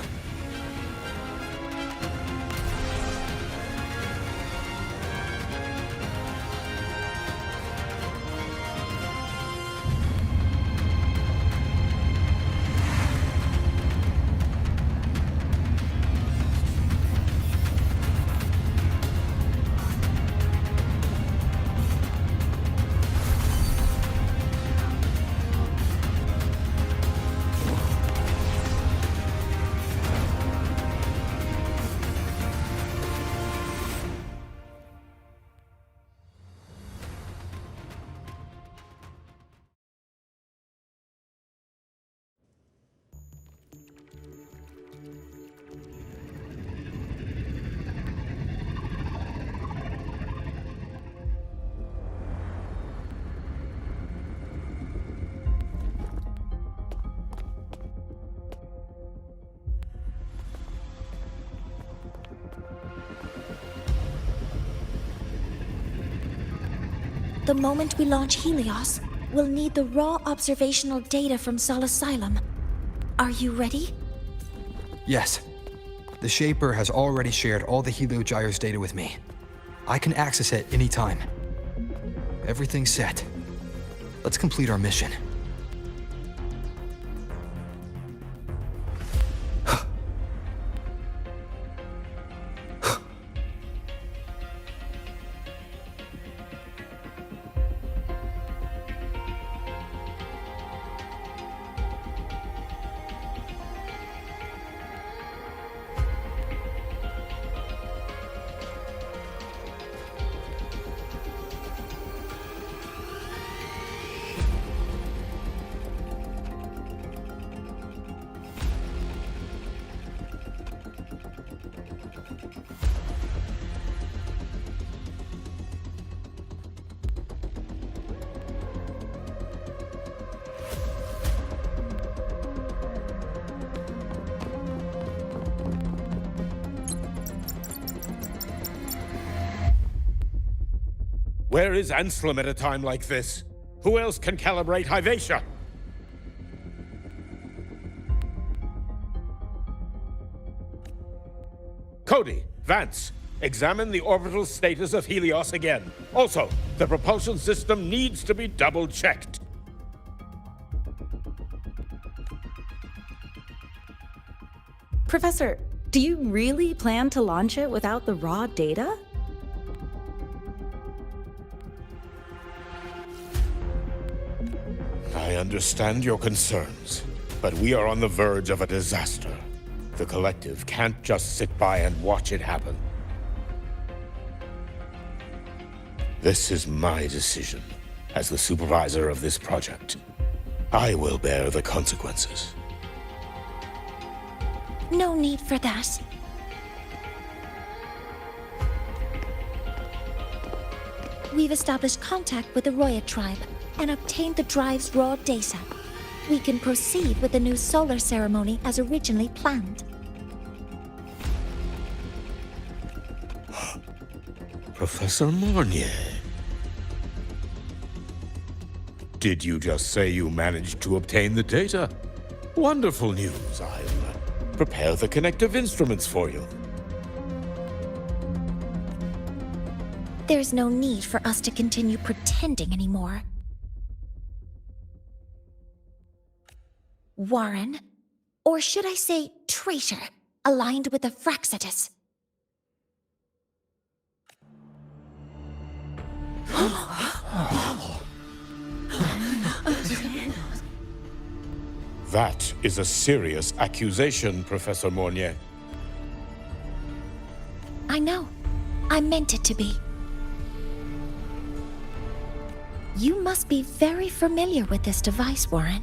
The moment we launch Helios, we'll need the raw observational data from Sol Asylum. Are you ready? Yes. The Shaper has already shared all the Helio Gyre's data with me. I can access it anytime. Everything's set. Let's complete our mission. Where is Anselm at a time like this? Who else can calibrate Hyvatia? Cody, Vance, examine the orbital status of Helios again. Also, the propulsion system needs to be double-checked. Professor, do you really plan to launch it without the raw data? I understand your concerns, but we are on the verge of a disaster. The Collective can't just sit by and watch it happen. This is my decision, as the supervisor of this project. I will bear the consequences. No need for that. We've established contact with the Roya tribe and obtained the drive's raw data. We can proceed with the new solar ceremony as originally planned. Professor Mornye. Did you just say you managed to obtain the data? Wonderful news. I'll prepare the connective instruments for you. There's no need for us to continue pretending anymore. Warren, or should I say traitor, aligned with the Fraxitus. That is a serious accusation, Professor Mornye. I know. I meant it to be. You must be very familiar with this device, Warren.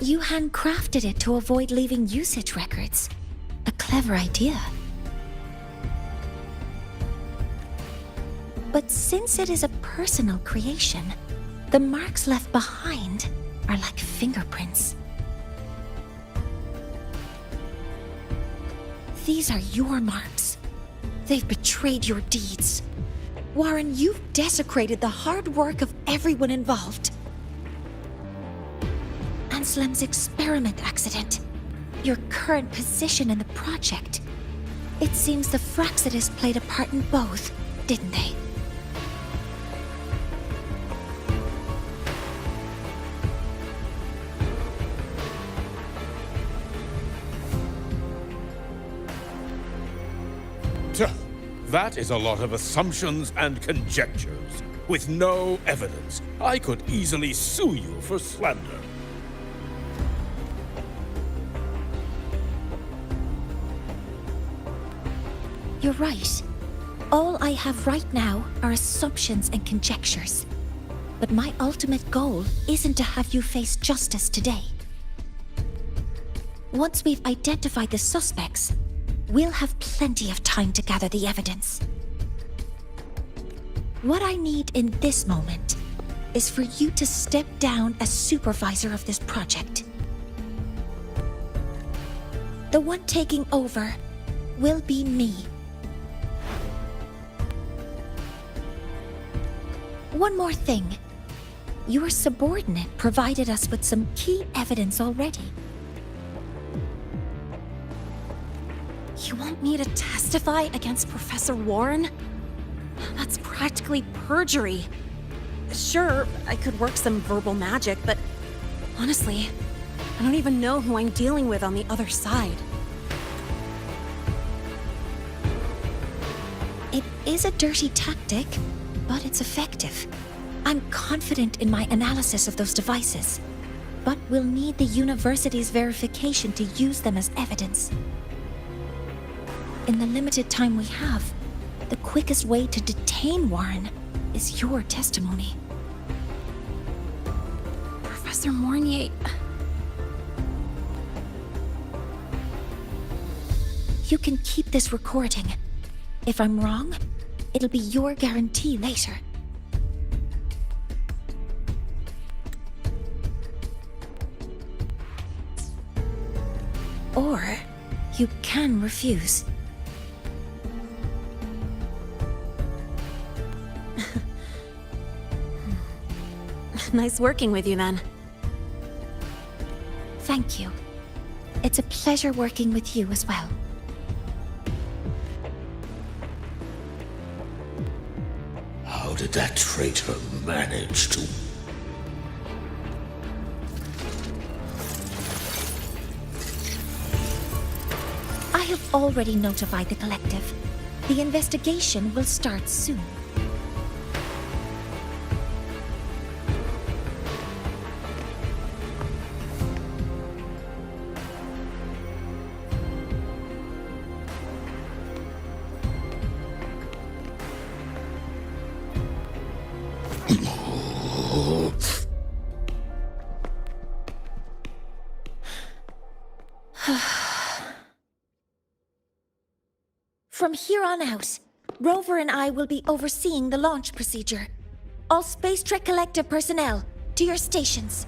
You handcrafted it to avoid leaving usage records. A clever idea. But since it is a personal creation, the marks left behind are like fingerprints. These are your marks. They've betrayed your deeds. Warren, you've desecrated the hard work of everyone involved. Anselm's experiment accident, your current position in the project. It seems the Fraxitus played a part in both, didn't they? That is a lot of assumptions and conjectures, with no evidence. I could easily sue you for slander. You're right. All I have right now are assumptions and conjectures. But my ultimate goal isn't to have you face justice today. Once we've identified the suspects, we'll have plenty of time to gather the evidence. What I need in this moment is for you to step down as supervisor of this project. The one taking over will be me. One more thing. Your subordinate provided us with some key evidence already. You want me to testify against Professor Warren? That's practically perjury. Sure, I could work some verbal magic, but honestly, I don't even know who I'm dealing with on the other side. It is a dirty tactic, but it's effective. I'm confident in my analysis of those devices, but we'll need the university's verification to use them as evidence. In the limited time we have, the quickest way to detain Warren is your testimony. Professor Mornye... You can keep this recording. If I'm wrong, it'll be your guarantee later. Or You can refuse. Nice working with you, then. Thank you. It's a pleasure working with you as well. How did that traitor manage to... I have already notified the collective. The investigation will start soon. From here on out, Rover and I will be overseeing the launch procedure. All Space Trek Collective personnel, to your stations.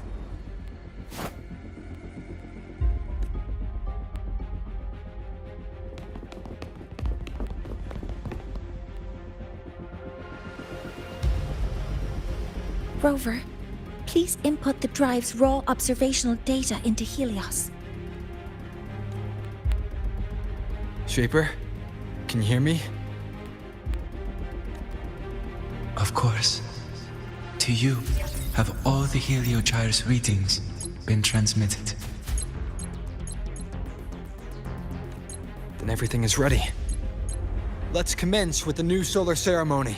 Rover, please input the drive's raw observational data into Helios. Shaper, can you hear me? Of course. To you, have all the Heliogyre's readings been transmitted? Then everything is ready. Let's commence with the new solar ceremony.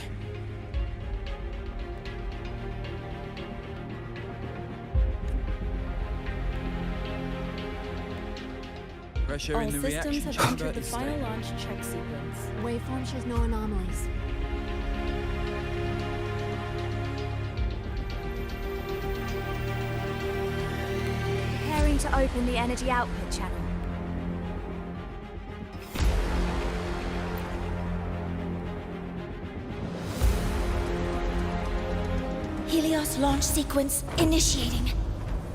Pressure in the reaction systems have chamber entered the is final stable. launch check sequence. Waveform shows no anomalies. Preparing to open the energy output channel. Helios launch sequence initiating.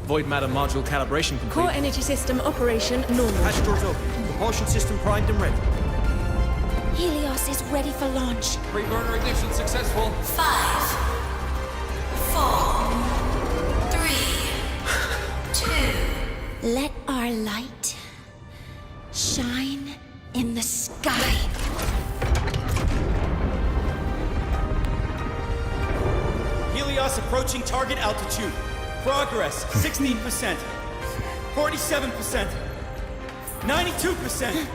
Void matter module calibration complete. Core energy system operation normal. Hatch doors open. Propulsion system primed and ready. Helios is ready for launch. Pre-burner ignition successful. 5, 4, 3, 2. Let our light shine in the sky. Helios approaching target altitude. Progress 16%. 47%. 92%.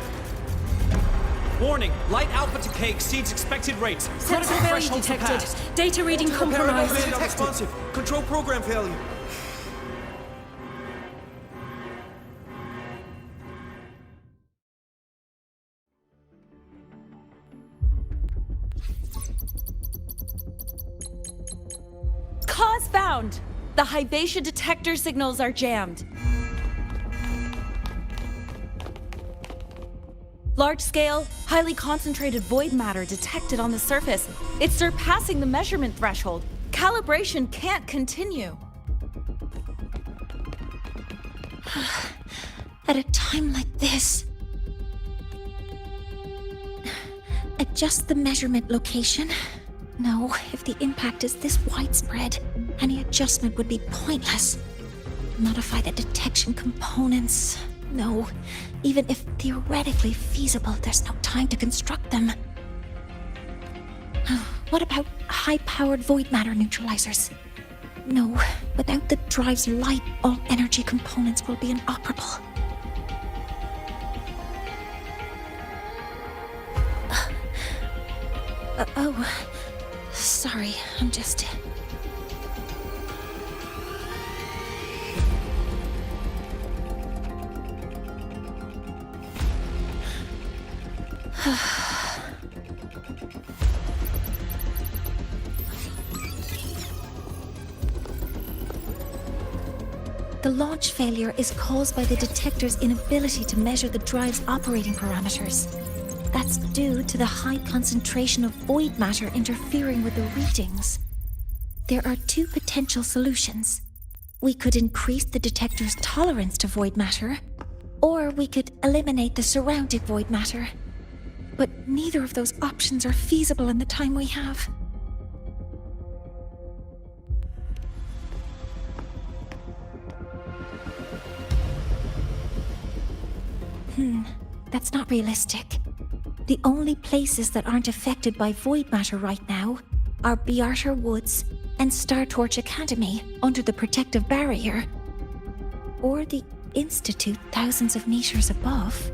Warning, light output decay exceeds expected rates. Sensor failure detected. Data reading compromised. Unresponsive. Control program failure. Cause found! The Hybatia detector signals are jammed. Large-scale, highly concentrated void matter detected on the surface. It's surpassing the measurement threshold. Calibration can't continue. At a time like this. Adjust the measurement location. No, if the impact is this widespread, any adjustment would be pointless. Modify the detection components. No, even if theoretically feasible, there's no time to construct them. What about high-powered void matter neutralizers? No, without the drive's light, all energy components will be inoperable. Oh, sorry, I'm just... The launch failure is caused by the detector's inability to measure the drive's operating parameters. That's due to the high concentration of void matter interfering with the readings. There are two potential solutions. We could increase the detector's tolerance to void matter, Or we could eliminate the surrounding void matter. But neither of those options are feasible in the time we have. That's not realistic. The only places that aren't affected by void matter right now are Bearter Woods and Star Torch Academy under the protective barrier. Or the Institute thousands of meters above.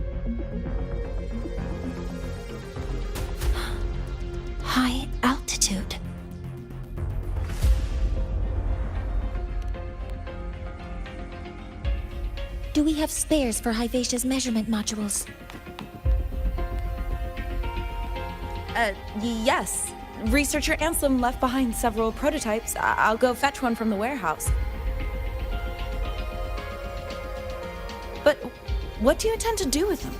High altitude. Do we have spares for Hyvatia's measurement modules? Yes. Researcher Anselm left behind several prototypes. I'll go fetch one from the warehouse. But what do you intend to do with them?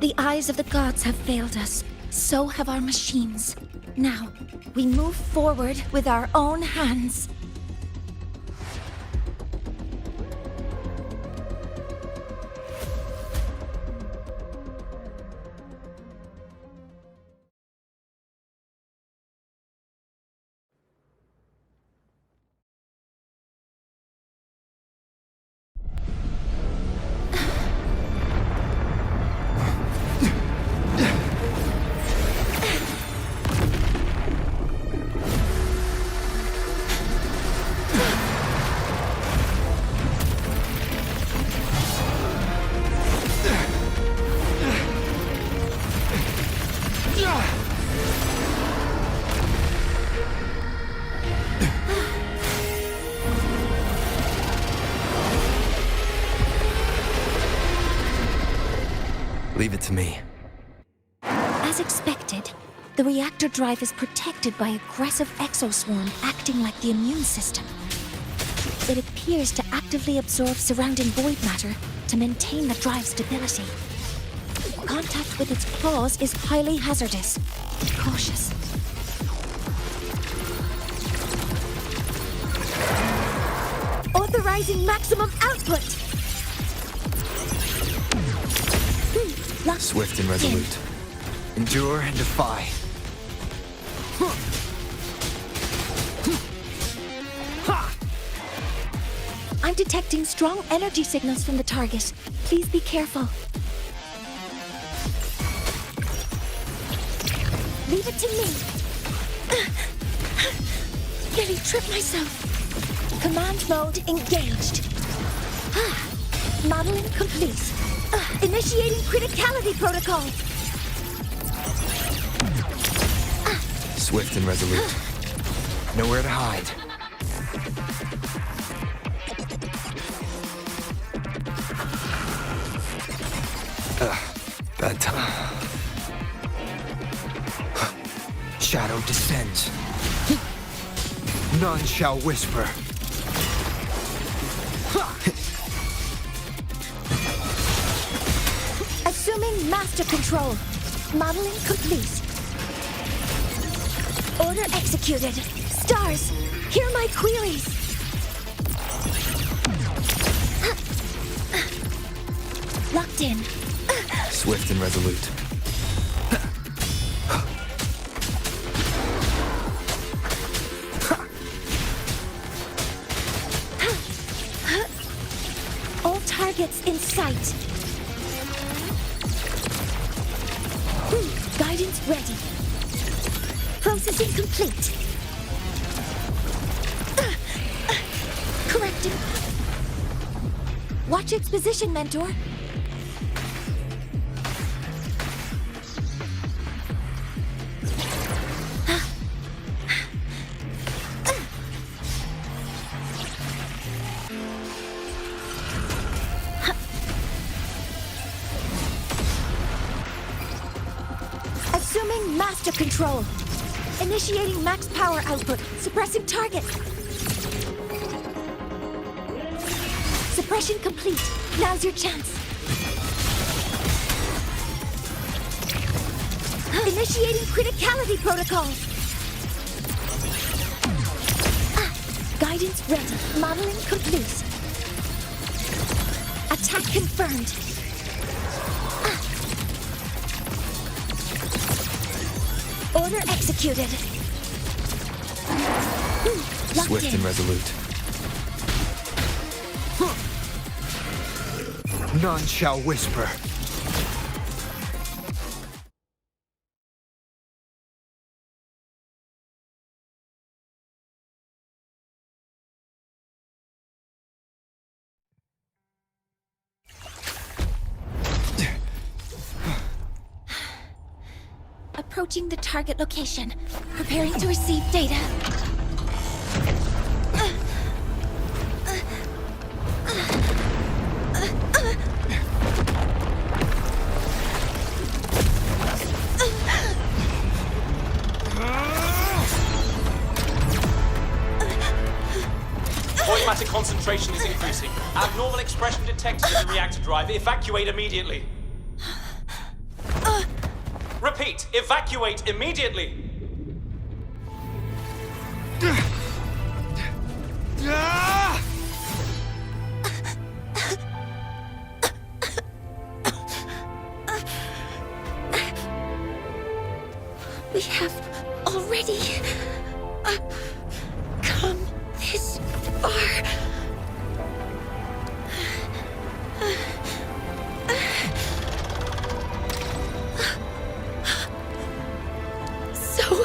The eyes of the gods have failed us. So have our machines. Now, we move forward with our own hands. Leave it to me. As expected, the reactor drive is protected by aggressive exoswarm acting like the immune system. It appears to actively absorb surrounding void matter to maintain the drive stability. Contact with its claws is highly hazardous. Be cautious. Authorizing maximum output! Swift and resolute. Endure and defy. I'm detecting strong energy signals from the target. Please be careful. Leave it to me. Nearly tripped myself. Command mode engaged. Modeling complete. Initiating criticality protocol. Swift and resolute. Nowhere to hide. Bad time. Shadow descends. None shall whisper. Assuming master control. Modeling complete. Order executed. Stars, hear my queries. Locked in. Swift and resolute. All targets in sight. Guidance ready. Processing complete. Correcting. Watch its position, Mentor. Assuming master control. Initiating max power output. Suppressing target. Suppression complete. Now's your chance. Initiating criticality protocol. Ready. Modeling complete. Attack confirmed. Order executed. Locked Swift in. and resolute. None shall whisper. Approaching the target location. Preparing to receive data. Void matter concentration is increasing. Abnormal expression detected in the reactor drive. Evacuate immediately. Repeat, evacuate immediately. We have already come this far. So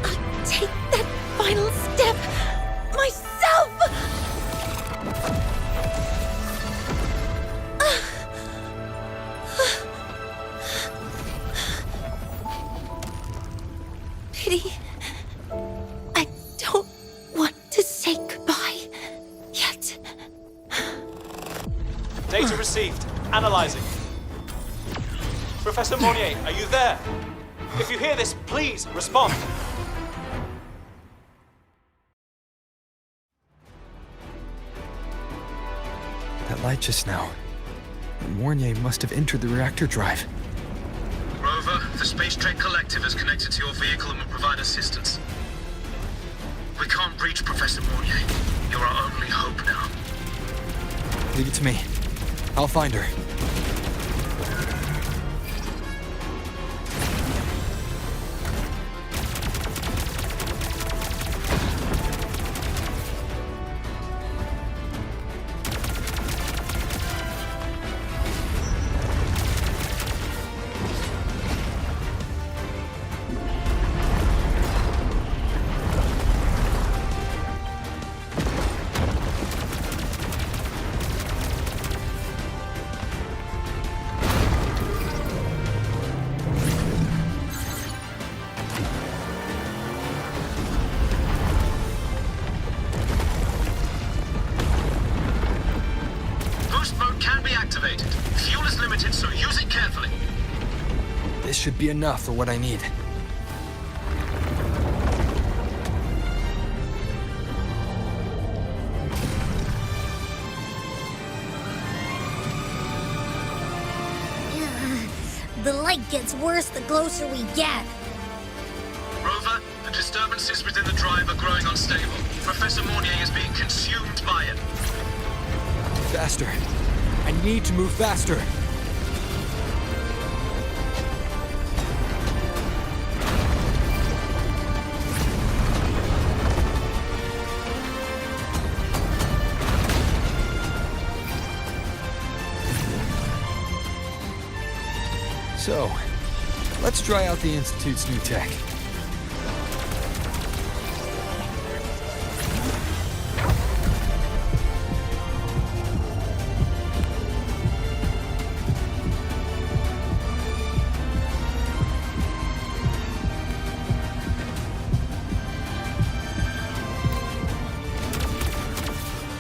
I'll take that final step myself. Pity. I don't want to say goodbye yet. Data received. Analyzing. Professor Mornye, are you there? If you hear this, please respond. That light just now. Mornye must have entered the reactor drive. Rover, the Space Trek Collective is connected to your vehicle and will provide assistance. We can't reach Professor Mornye. You're our only hope now. Leave it to me. I'll find her. This should be enough for what I need. The light gets worse the closer we get. Rover, the disturbances within the drive are growing unstable. Professor Mornye is being consumed by it. Faster. I need to move faster. So, let's try out the Institute's new tech.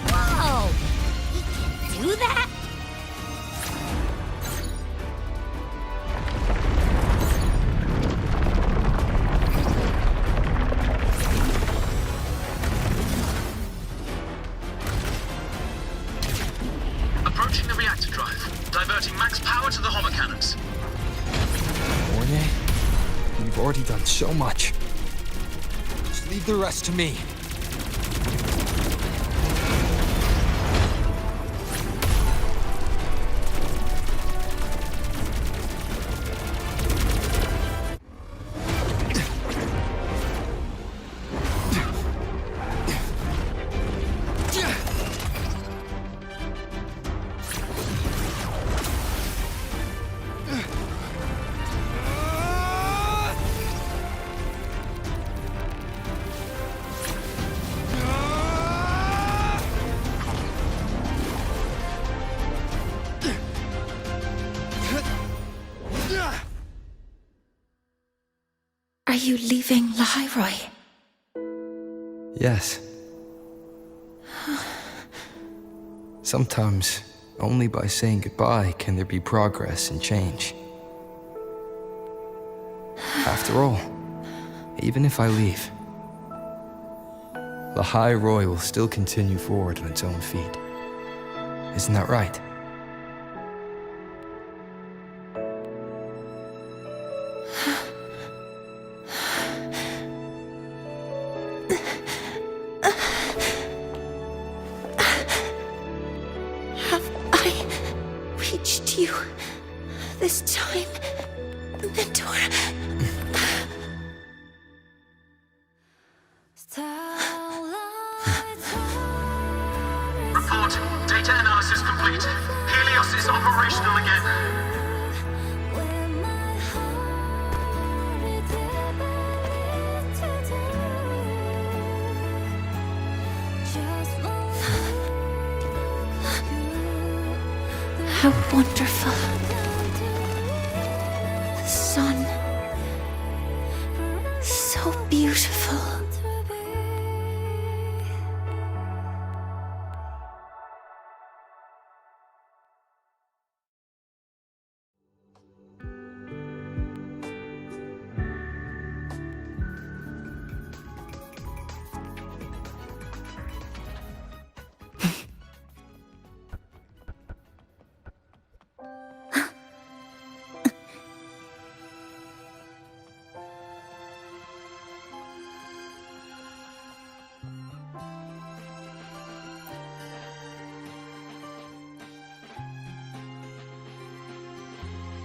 Whoa! He can do that? You've already done so much. Just leave the rest to me. Are you leaving Lahai-Roi? Yes. Sometimes, only by saying goodbye can there be progress and change. After all, even if I leave, Lahai-Roi will still continue forward on its own feet. Isn't that right? You this time, Mentor. Report. Data analysis complete. Helios is operational again. How wonderful. The sun. So beautiful.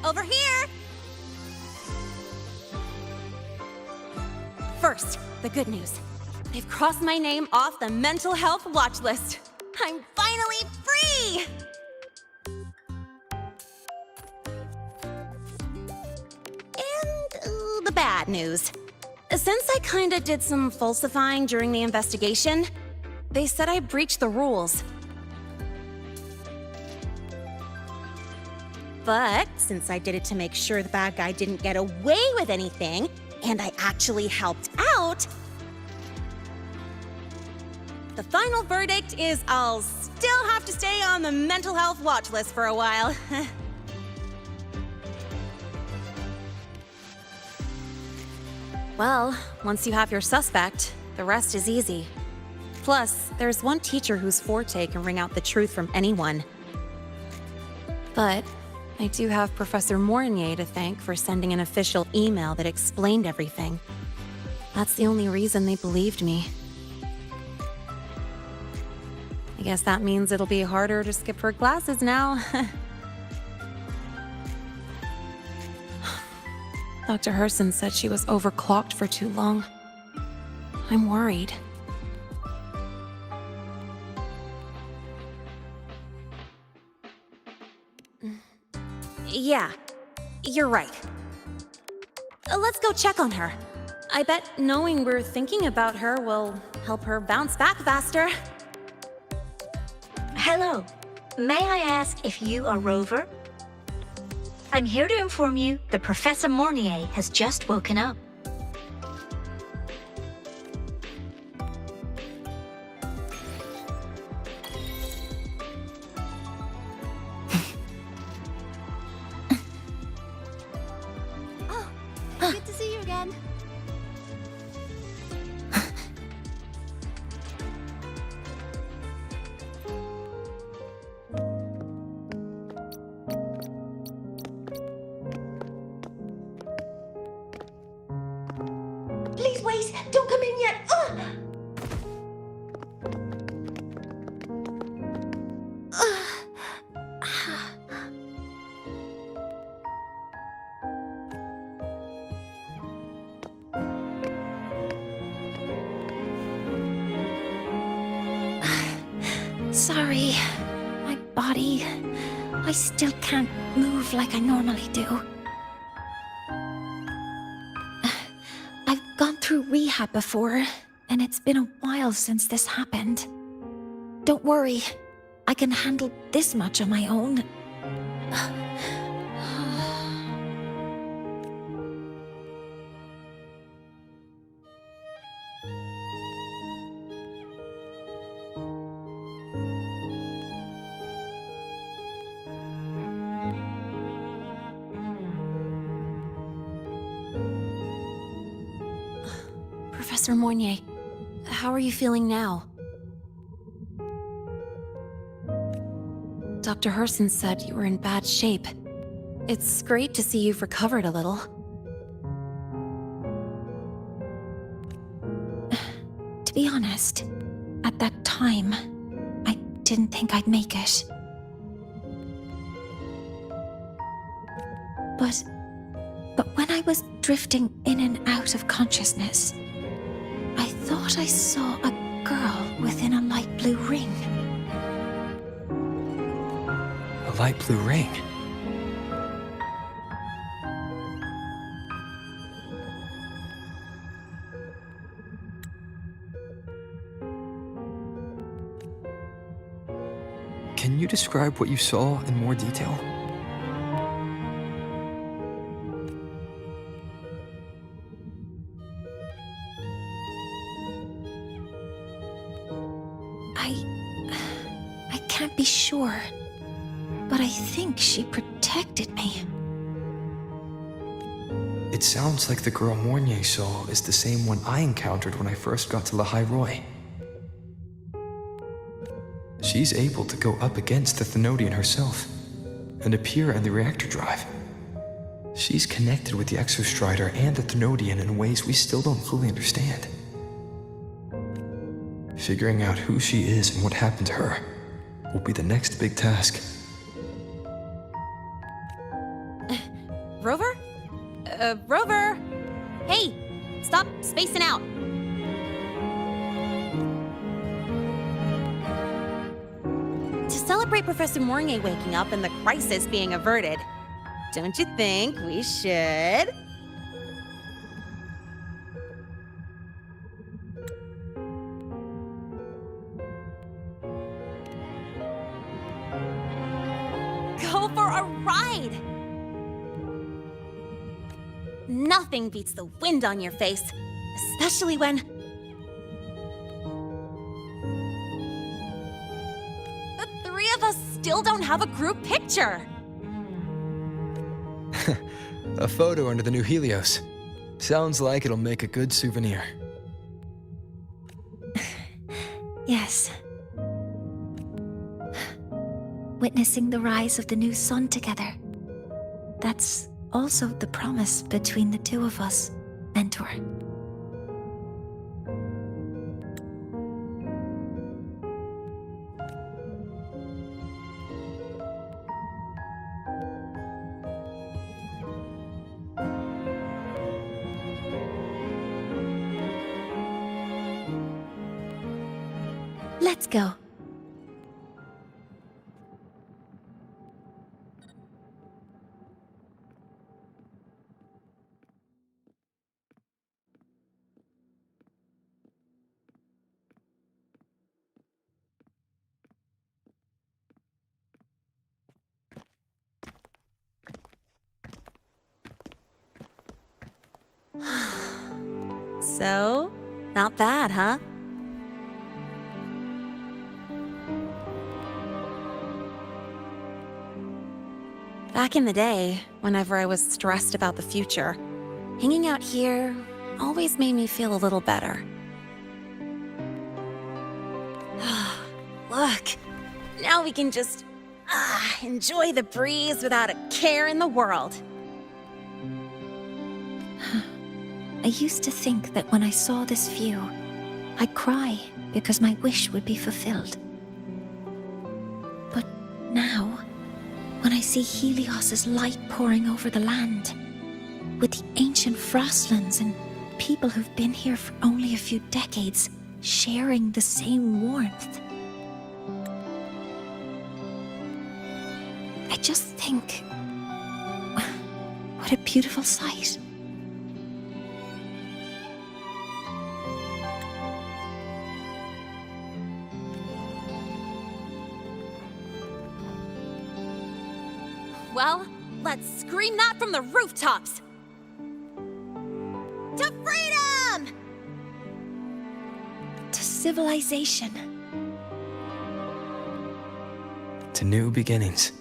Over here! First, the good news. They've crossed my name off the mental health watch list. I'm finally free! And the bad news. Since I kinda did some falsifying during the investigation, they said I breached the rules. But since I did it to make sure the bad guy didn't get away with anything, and I actually helped out, the final verdict is I'll still have to stay on the mental health watch list for a while. Well, once you have your suspect, the rest is easy. Plus, there's one teacher whose forte can wring out the truth from anyone. But I do have Professor Mornye to thank for sending an official email that explained everything. That's the only reason they believed me. I guess that means it'll be harder to skip her classes now. Dr. Herson said she was overclocked for too long. I'm worried. Yeah, you're right. Let's go check on her. I bet knowing we're thinking about her will help her bounce back faster. Hello. May I ask if you are Rover? I'm here to inform you that Professor Mornye has just woken up. Good to see you again. Don't come in yet! Sorry. My body... I still can't move like I normally do. I've gone through rehab before, and it's been a while since this happened. Don't worry. I can handle this much on my own. Professor Mornye, how are you feeling now? Dr. Herson said you were in bad shape. It's great to see you've recovered a little. To be honest, at that time, I didn't think I'd make it. But when I was drifting in and out of consciousness, I thought I saw a girl within a light blue ring. A light blue ring? Can you describe what you saw in more detail? I can't be sure, but I think she protected me. It sounds like the girl Mornye saw is the same one I encountered when I first got to Lahai-Roi. She's able to go up against the Thenodian herself and appear in the reactor drive. She's connected with the Exostrider and the Thenodian in ways we still don't fully understand. Figuring out who she is and what happened to her will be the next big task. Rover? Rover! Hey! Stop spacing out! To celebrate Professor Mornye waking up and the crisis being averted, don't you think we should? Go for a ride! Nothing beats the wind on your face, especially when... the three of us still don't have a group picture! A photo under the new Helios. Sounds like it'll make a good souvenir. Yes. Witnessing the rise of the new sun together. That's also the promise between the two of us, Mentor. Let's go. So, not bad, huh? Back in the day, whenever I was stressed about the future, hanging out here always made me feel a little better. Look, now we can just enjoy the breeze without a care in the world. I used to think that when I saw this view, I'd cry because my wish would be fulfilled. But now, when I see Helios's light pouring over the land, with the ancient frostlands and people who've been here for only a few decades sharing the same warmth, I just think, what a beautiful sight. Well, let's scream that from the rooftops! To freedom! To civilization. To new beginnings.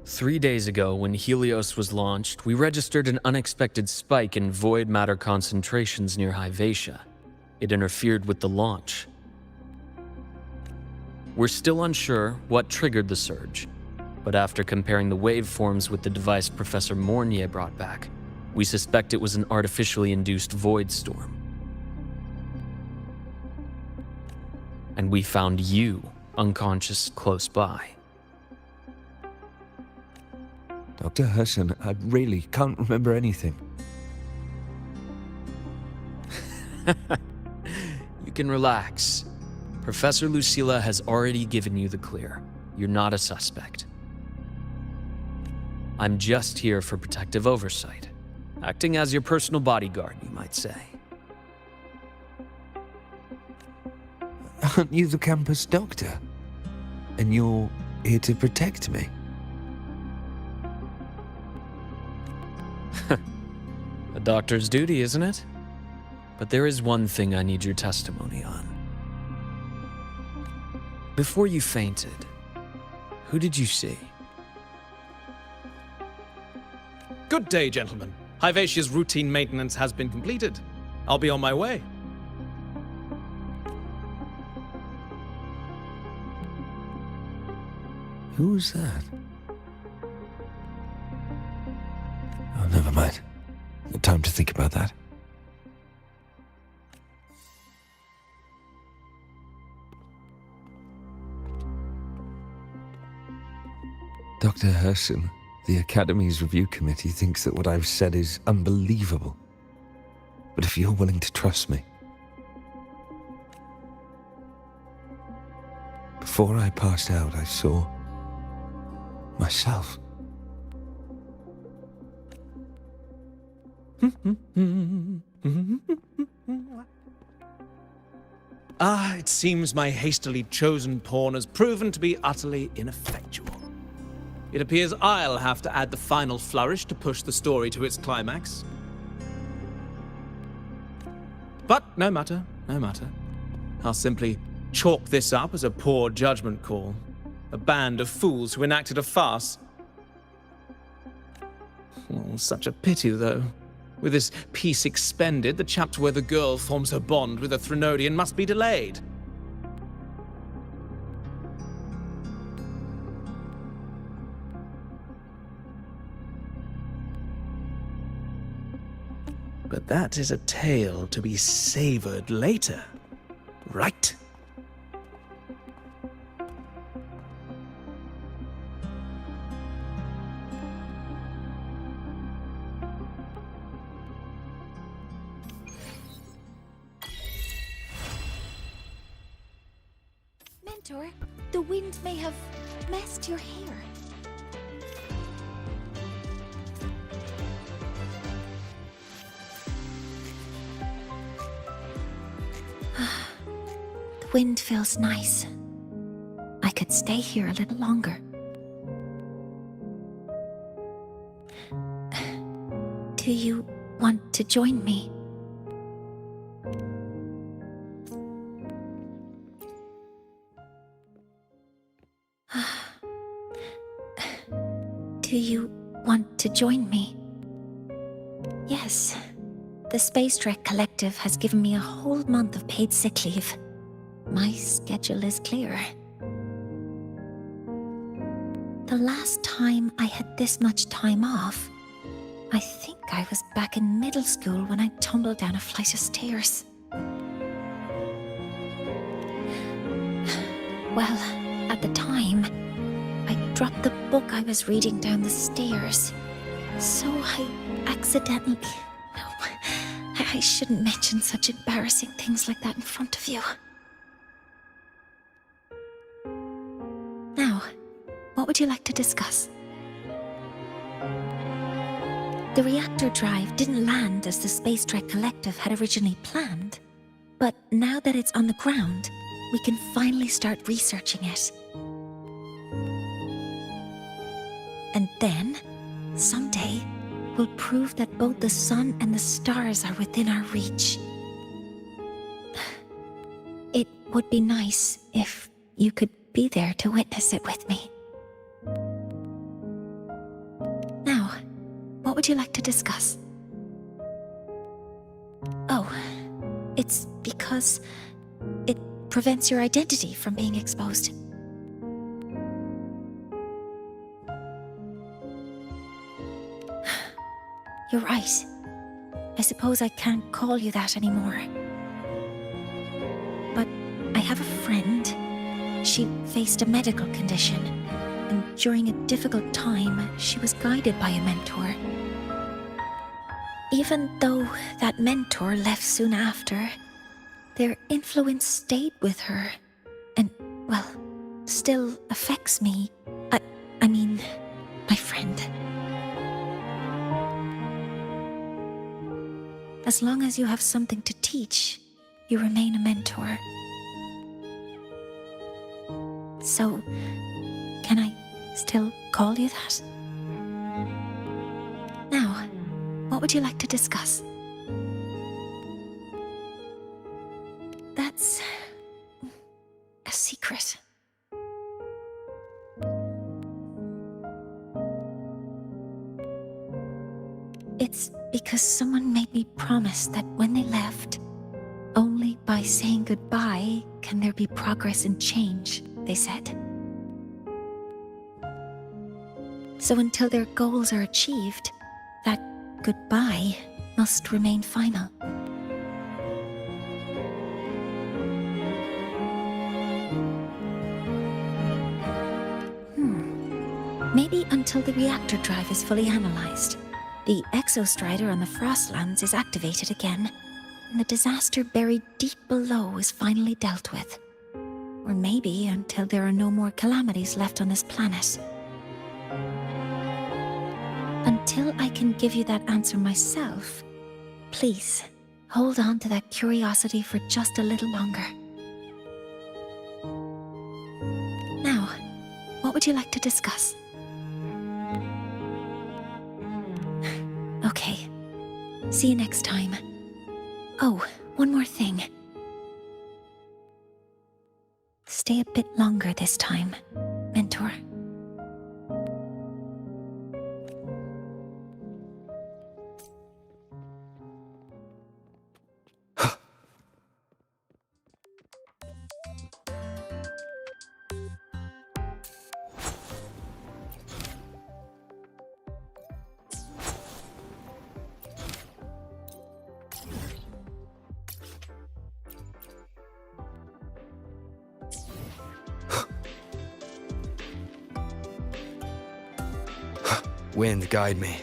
Three days ago, when Helios was launched, we registered an unexpected spike in void matter concentrations near Hyvatia. It interfered with the launch. We're still unsure what triggered the surge, but after comparing the waveforms with the device Professor Mornye brought back, we suspect it was an artificially induced void storm. And we found you unconscious close by. Dr. Herson, I really can't remember anything. You can relax. Professor Lucilla has already given you the clear. You're not a suspect. I'm just here for protective oversight, acting as your personal bodyguard, you might say. Aren't you the campus doctor? And you're here to protect me? A doctor's duty, isn't it? But there is one thing I need your testimony on. Before you fainted, who did you see? Good day, gentlemen. Hyvatia's routine maintenance has been completed. I'll be on my way. Who's that? Oh, never mind. No time to think about that. Dr. Herson, the Academy's review committee thinks that what I've said is unbelievable. But if you're willing to trust me... Before I passed out, I saw... myself. It seems my hastily chosen pawn has proven to be utterly ineffectual. It appears I'll have to add the final flourish to push the story to its climax. But no matter, no matter. I'll simply chalk this up as a poor judgment call. A band of fools who enacted a farce. Oh, such a pity, though. With this piece expended, the chapter where the girl forms her bond with a Threnodian must be delayed. But that is a tale to be savored later, right? Mentor, the wind may have messed your hair. The wind feels nice. could stay here a little longer. Do you want to join me? Do you want to join me? Yes. The Space Trek Collective has given me a whole month of paid sick leave. My schedule is clear. The last time I had this much time off, I think I was back in middle school when I tumbled down a flight of stairs. Well, at the time, I dropped the book I was reading down the stairs. So I accidentally... No, I shouldn't mention such embarrassing things like that in front of you. Now, what would you like to discuss? The reactor drive didn't land as the Space Trek Collective had originally planned, but now that it's on the ground, we can finally start researching it. And then, someday, we'll prove that both the sun and the stars are within our reach. It would be nice if you could be there to witness it with me. Now, what would you like to discuss? Oh, it's because it prevents your identity from being exposed. You're right. I suppose I can't call you that anymore. But I have a friend. She faced a medical condition, and during a difficult time, she was guided by a mentor. Even though that mentor left soon after, their influence stayed with her, and, well, still affects me. I mean, my friend. As long as you have something to teach, you remain a mentor. So, can I still call you that? Now, what would you like to discuss? That's a secret. It's because someone made me promise that when they left, only by saying goodbye can there be progress and change, they said. So until their goals are achieved, that goodbye must remain final. Maybe until the reactor drive is fully analyzed. The exostrider on the Frostlands is activated again, and the disaster buried deep below is finally dealt with. Or maybe until there are no more calamities left on this planet. Until I can give you that answer myself, please hold on to that curiosity for just a little longer. Now, what would you like to discuss? Okay. See you next time. Oh, one more thing. Stay a bit longer this time, Mentor. Wind, guide me.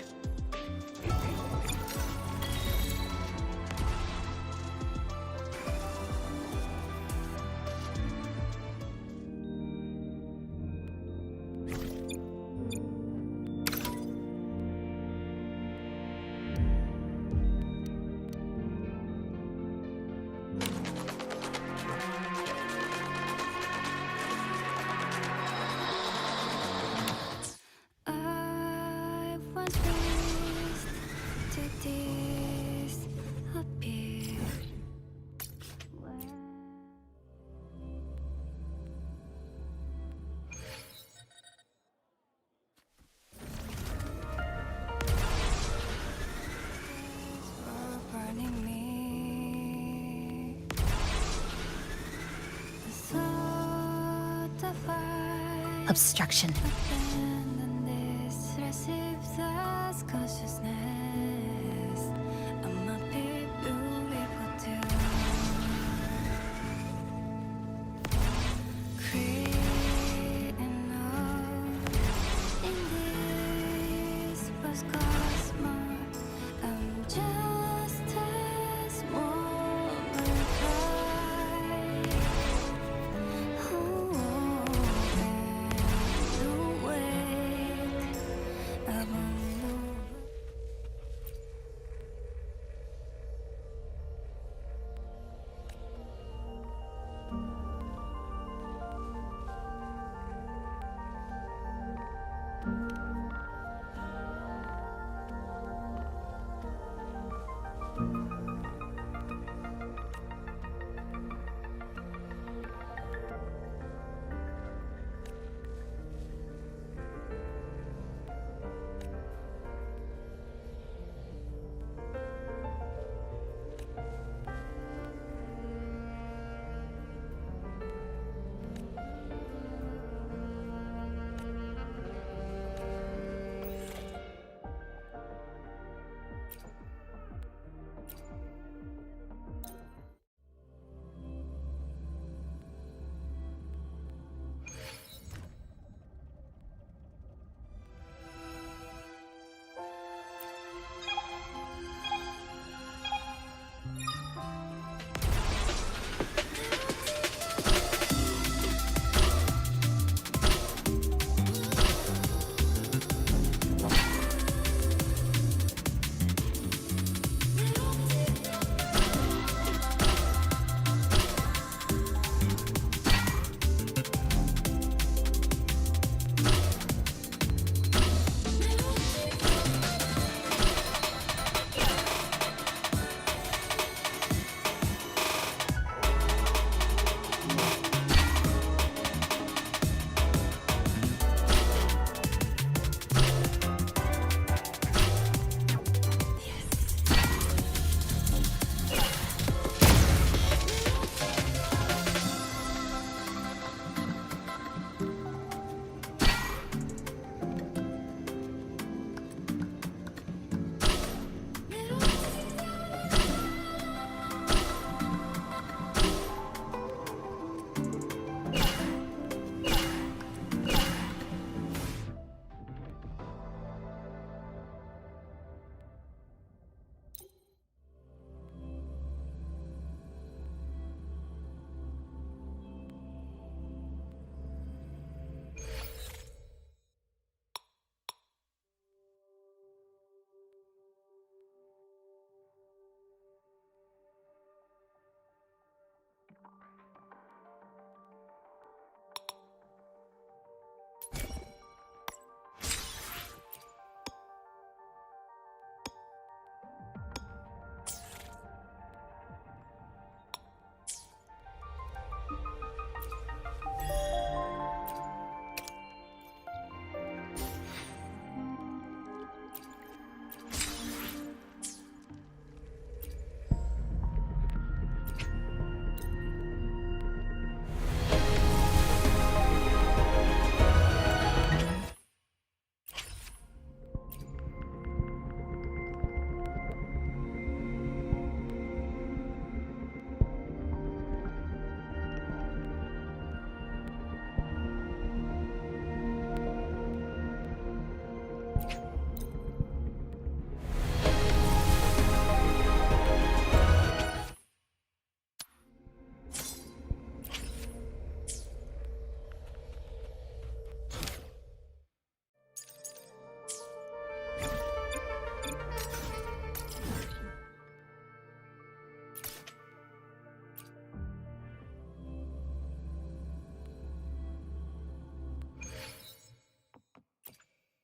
obstruction.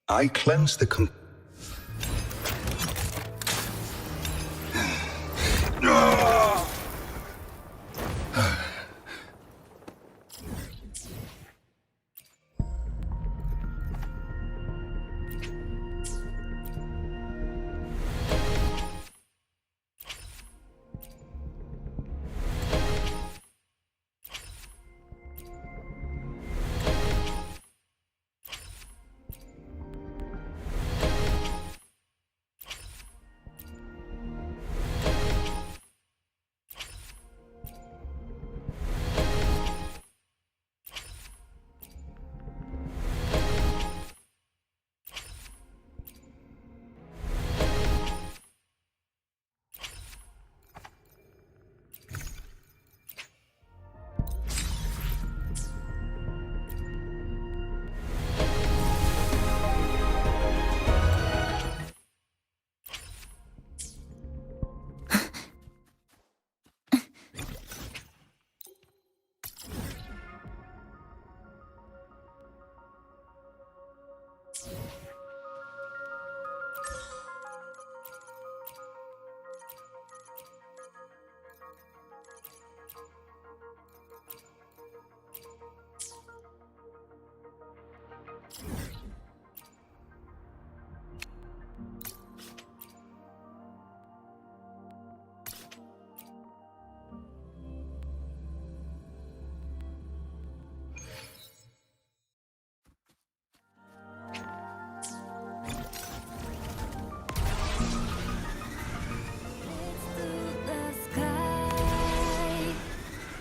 I cleanse the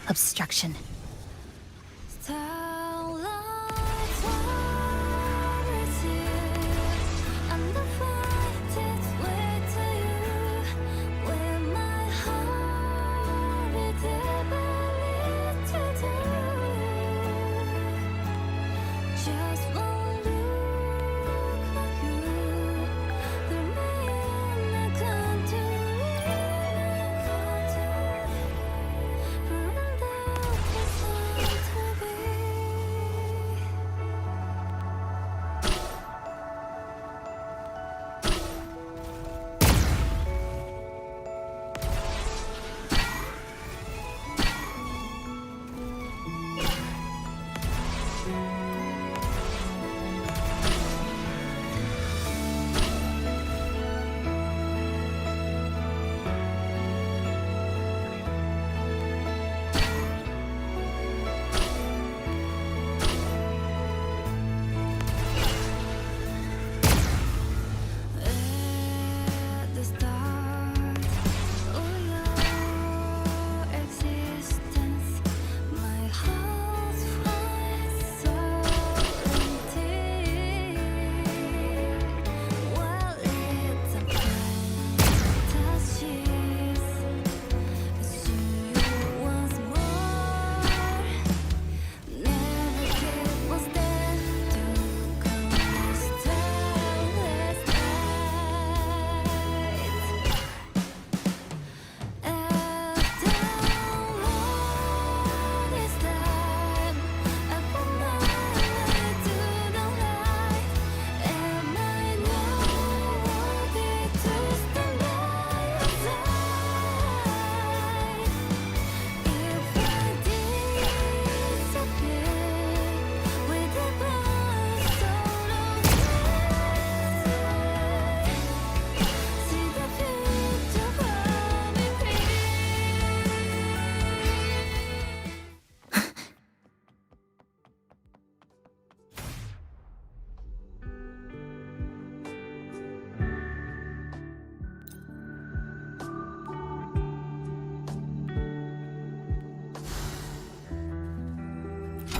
Obstruction.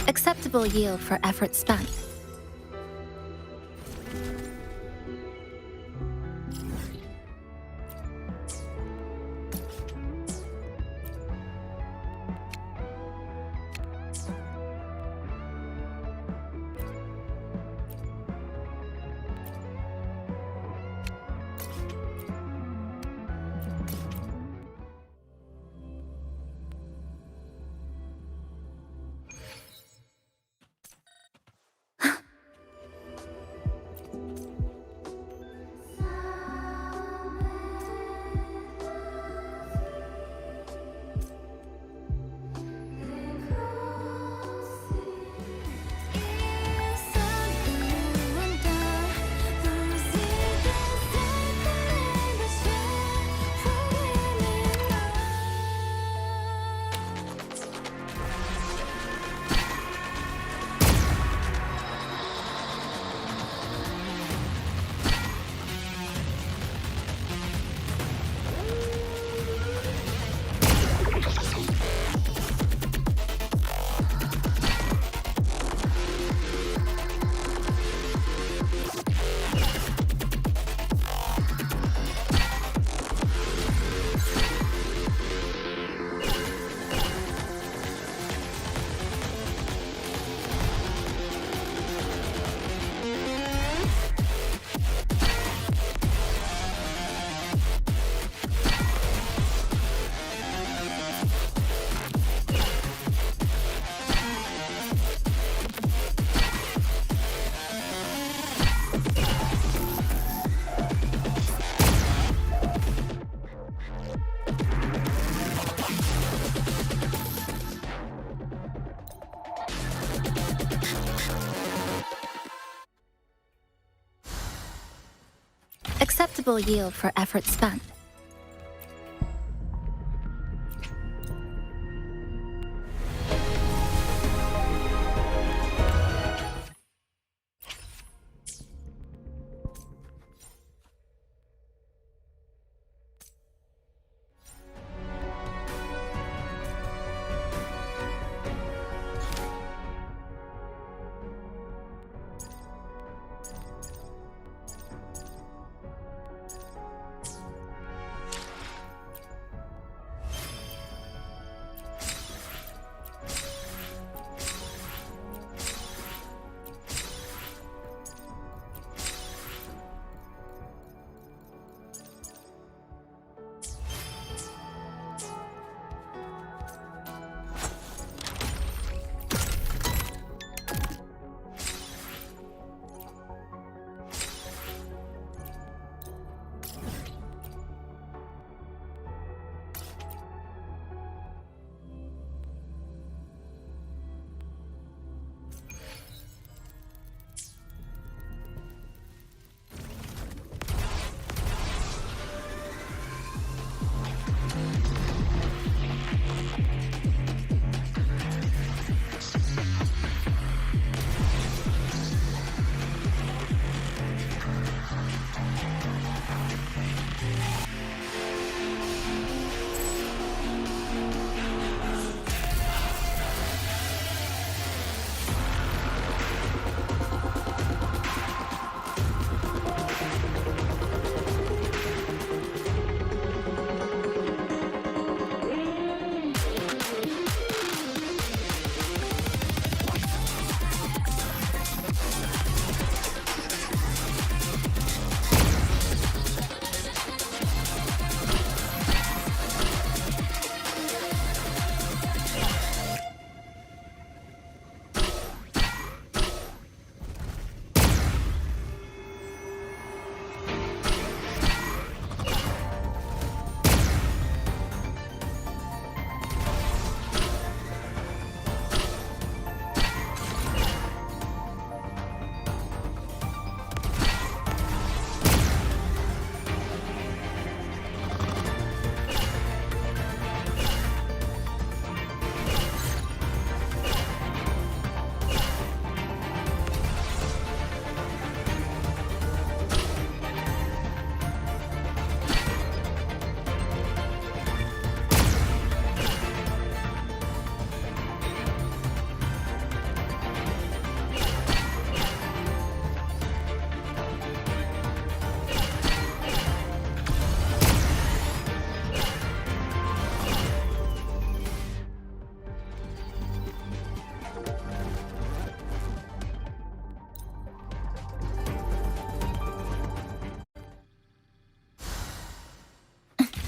Acceptable yield for effort spent. Acceptable yield for effort spent.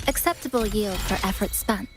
Acceptable yield for effort spent.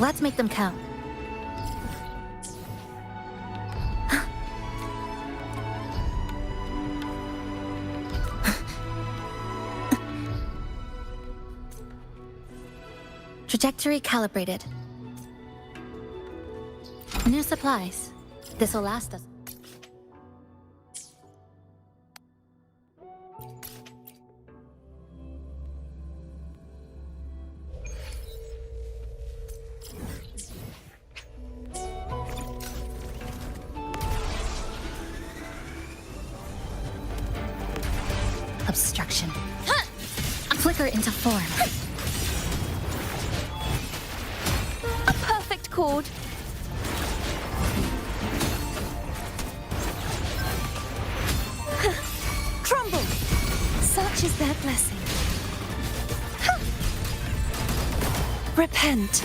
Let's make them count. Trajectory calibrated. New supplies. This'll last us. Obstruction. Flicker into form. A perfect chord. Crumble! Such is their blessing. Repent.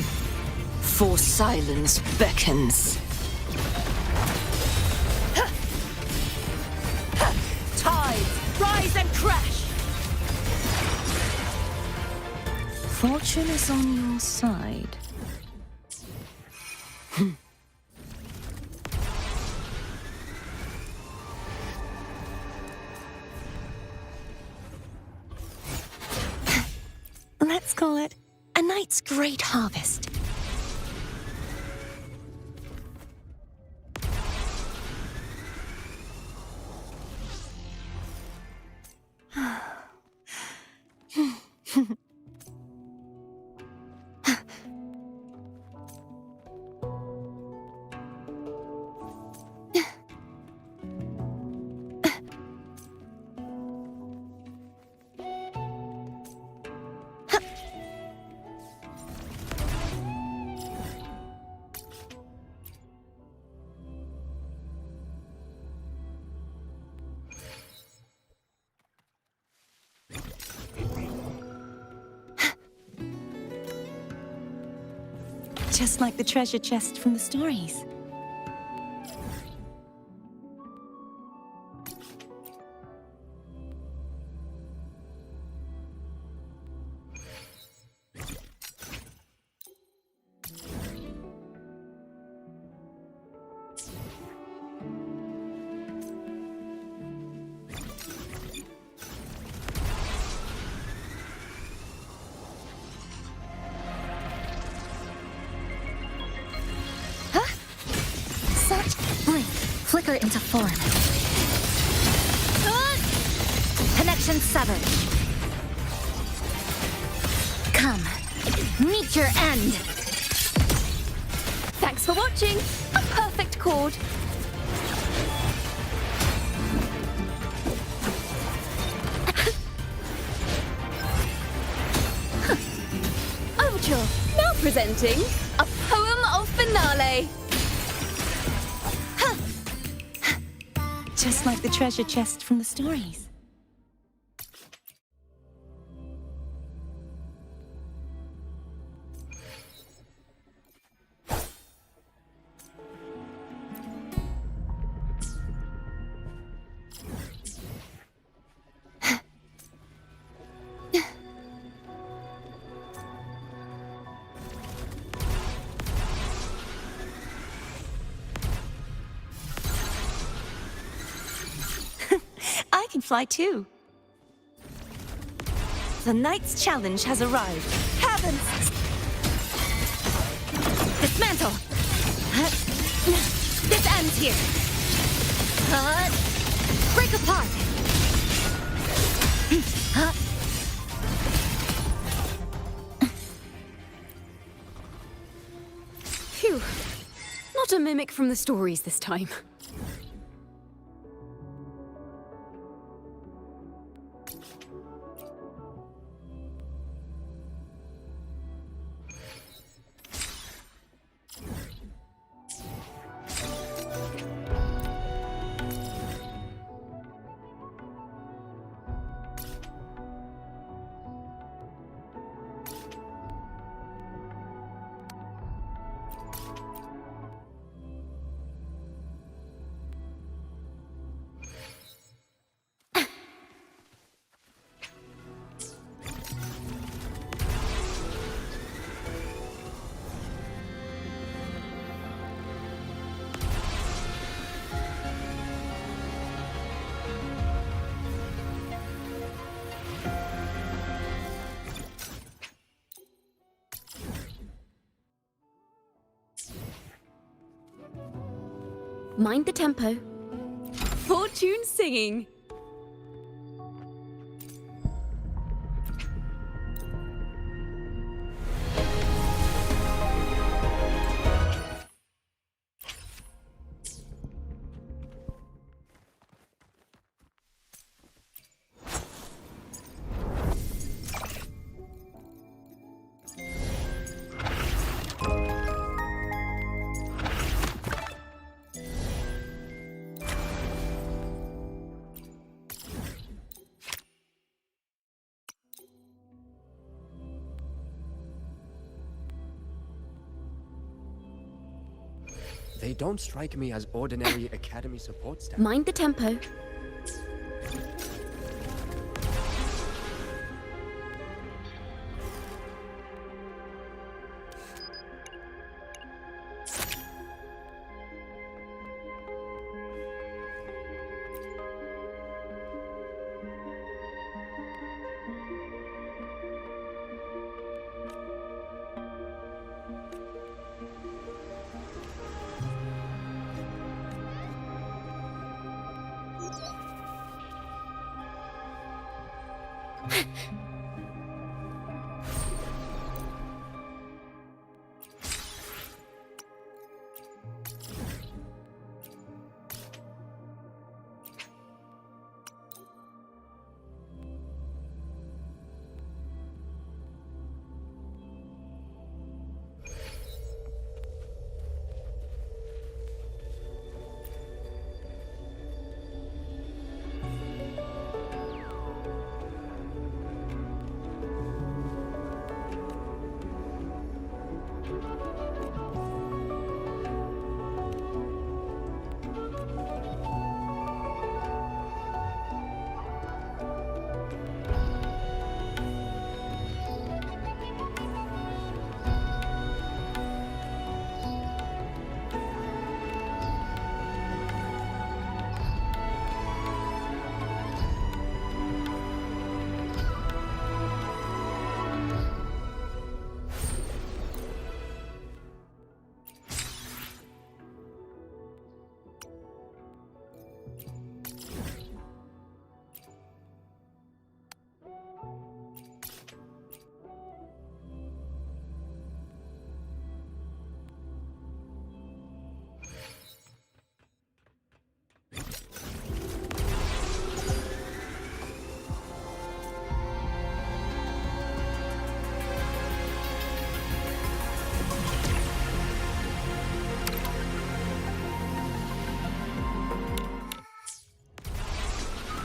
For silence beckons. Tides, rise and crash! Fortune is on your side. Let's call it a night's great harvest. Just like the treasure chest from the stories. Flicker into form. Connection severed. Come, meet your end. Thanks for watching. A perfect chord. Overture. Now presenting a poem of finale. Just like the treasure chest from the stories. I can fly too. The night's challenge has arrived. Heavens! Dismantle! This ends here. Break apart! Phew. Not a mimic from the stories this time. Mind the tempo. Fortune singing. They don't strike me as ordinary Academy support staff. Mind the tempo.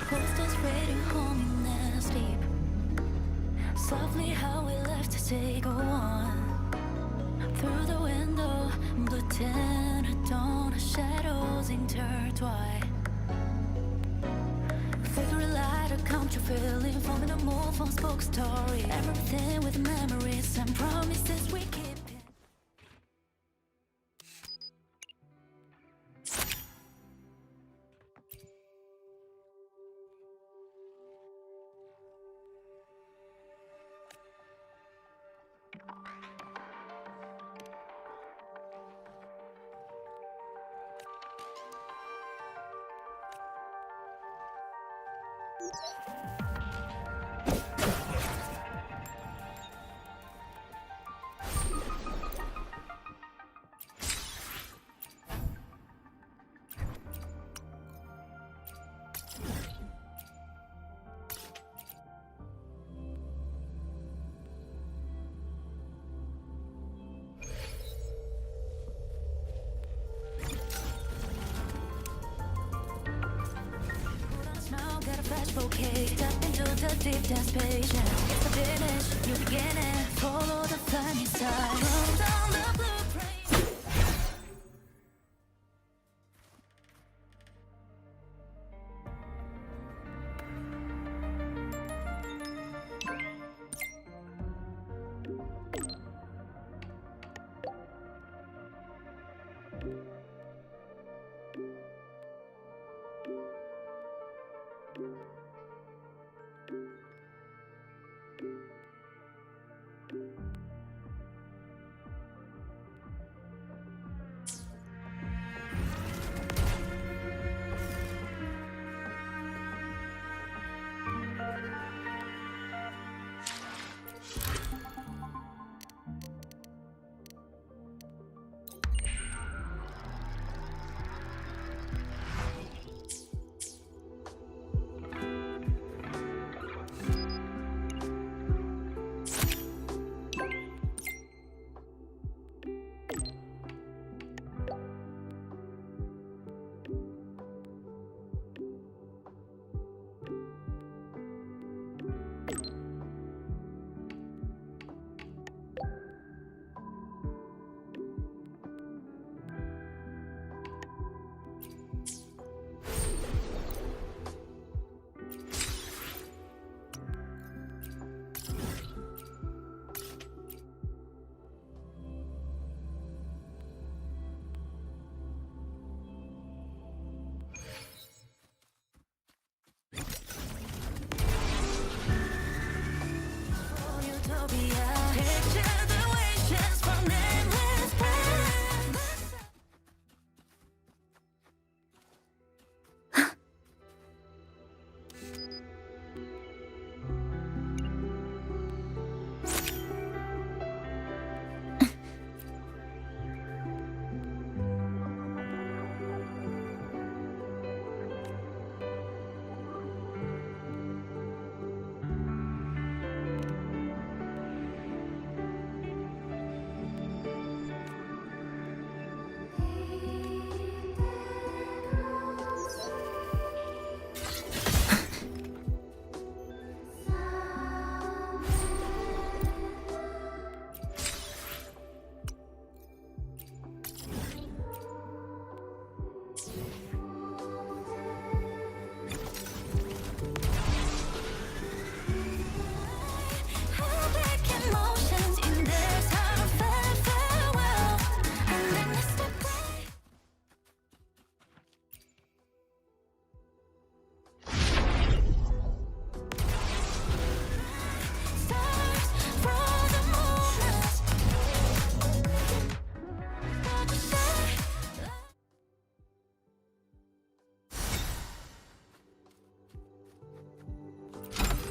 Posters waiting home in their sleep. Softly how we left to take a one. Through the window, blue tinted dawn, shadows intertwine. Figure a light, a count your feeling, forming a move on spoke story. Everything with memories and promises we keep. Okay, step into the deep dance patient. It's the finish, you begin it. Follow the funny side. Roll down the blueprint.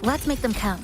Let's make them count.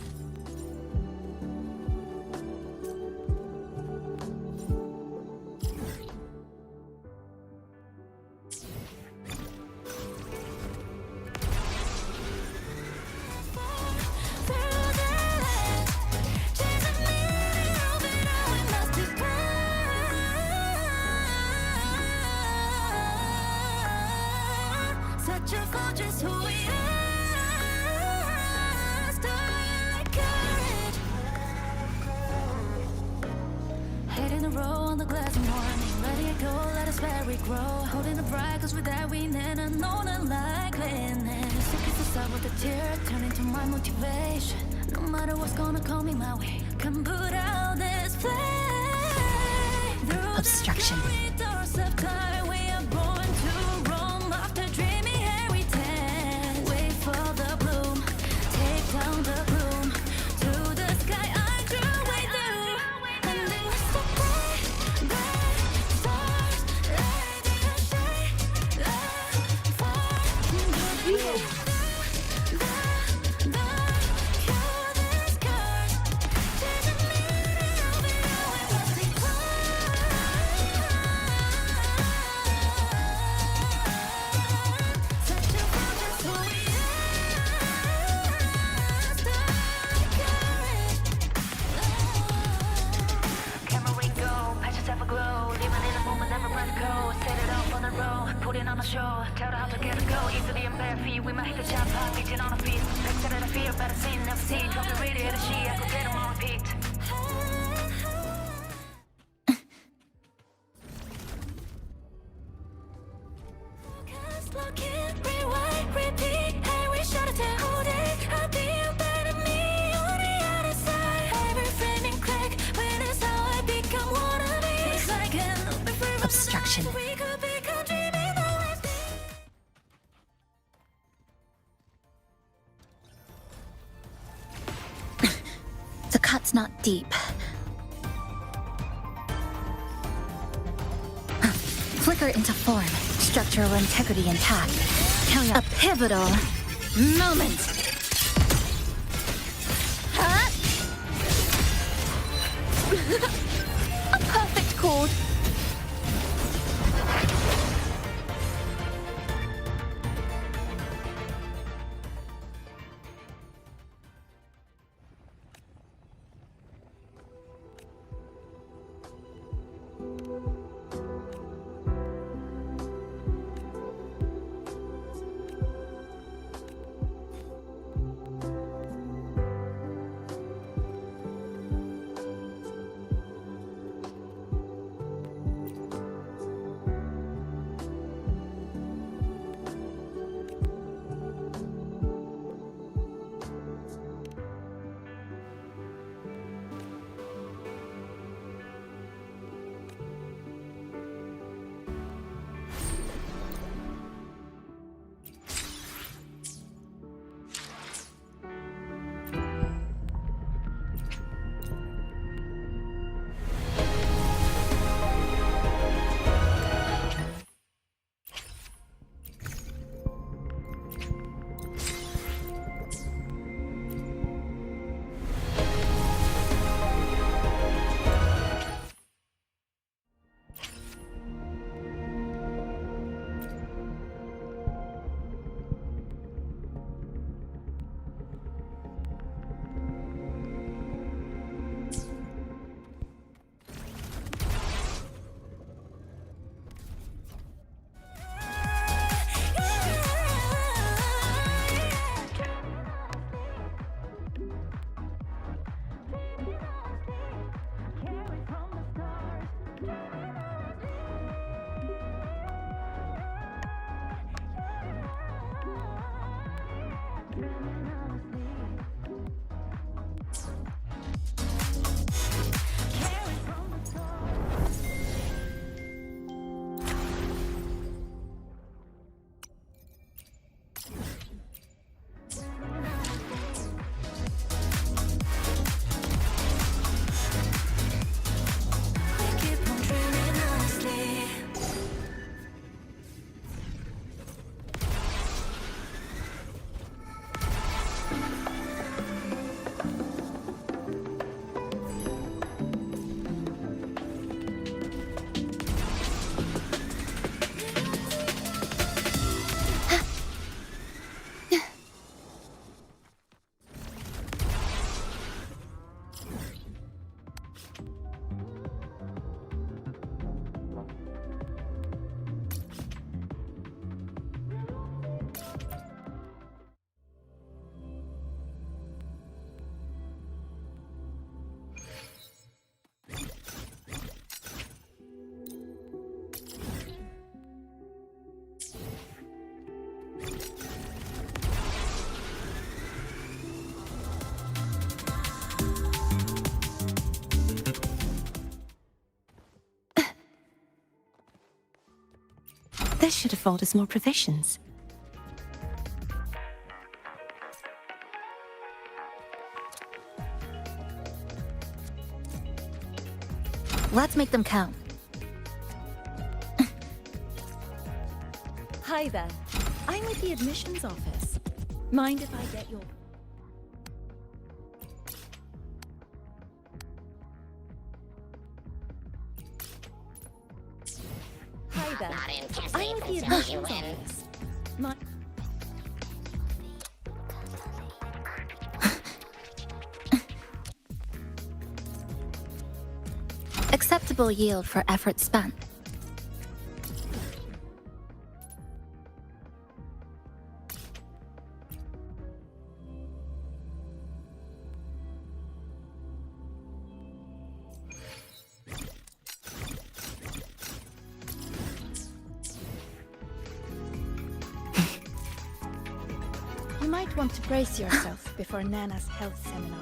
Obstruction. Obstruction. The cut's not deep. Flicker into form. Structural integrity intact. Carry a pivotal moment. Huh? A perfect chord. This should afford us more provisions. Let's make them count. Hi there. I'm with the admissions office. Mind if I get your... Hi there. I'm with the admissions office. Acceptable yield for effort spent. You might want to brace yourself before Nana's health seminar.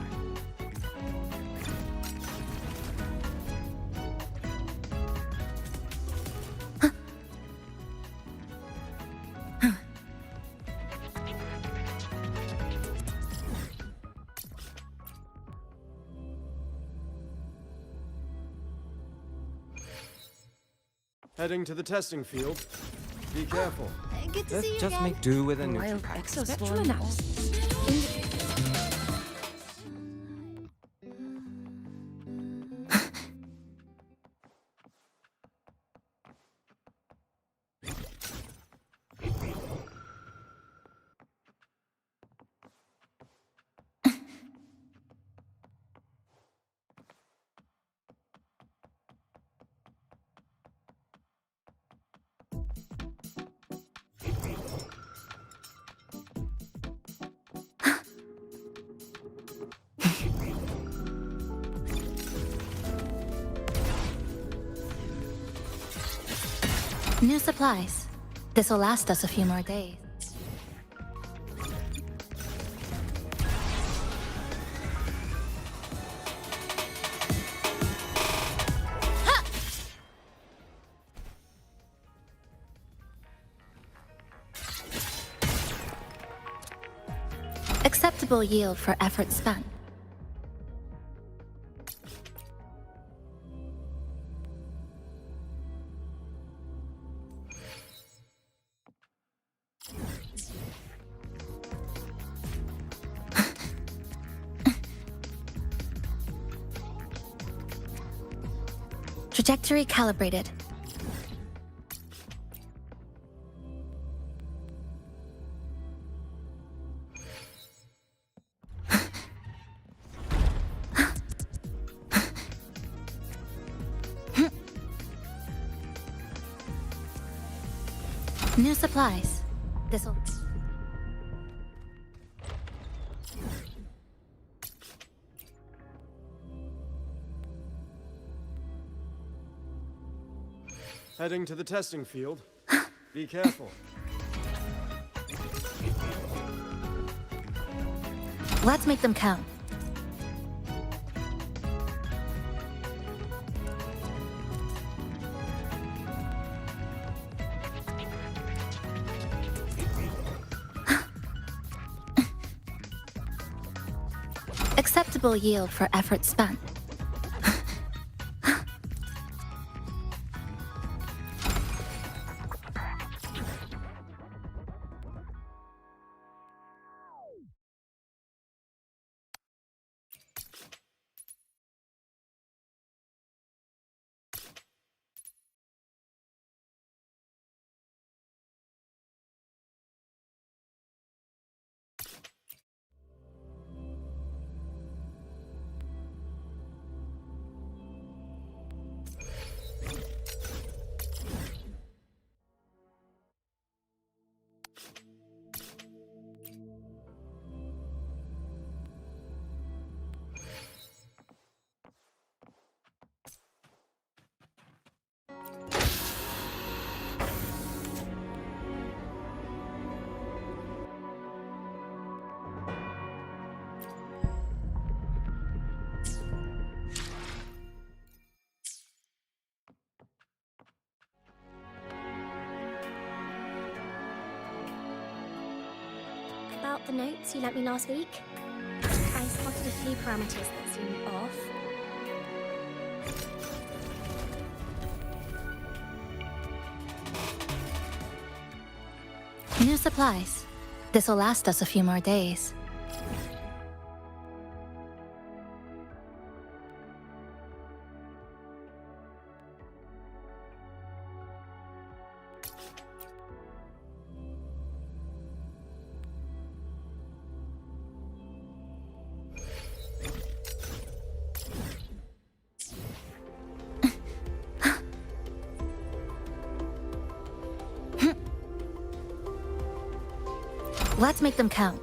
Heading to the testing field. Be careful. Good to Let's see you just again. make do with a Wild neutral pack. Spectral analysis. New supplies. This'll last us a few more days. Acceptable yield for effort spent. Trajectory calibrated. New supplies. This'll... Heading to the testing field. Be careful. Let's make them count. Acceptable yield for effort spent. got the notes you lent me last week? I spotted a few parameters that seem off. New supplies. This'll last us a few more days. Let's make them count.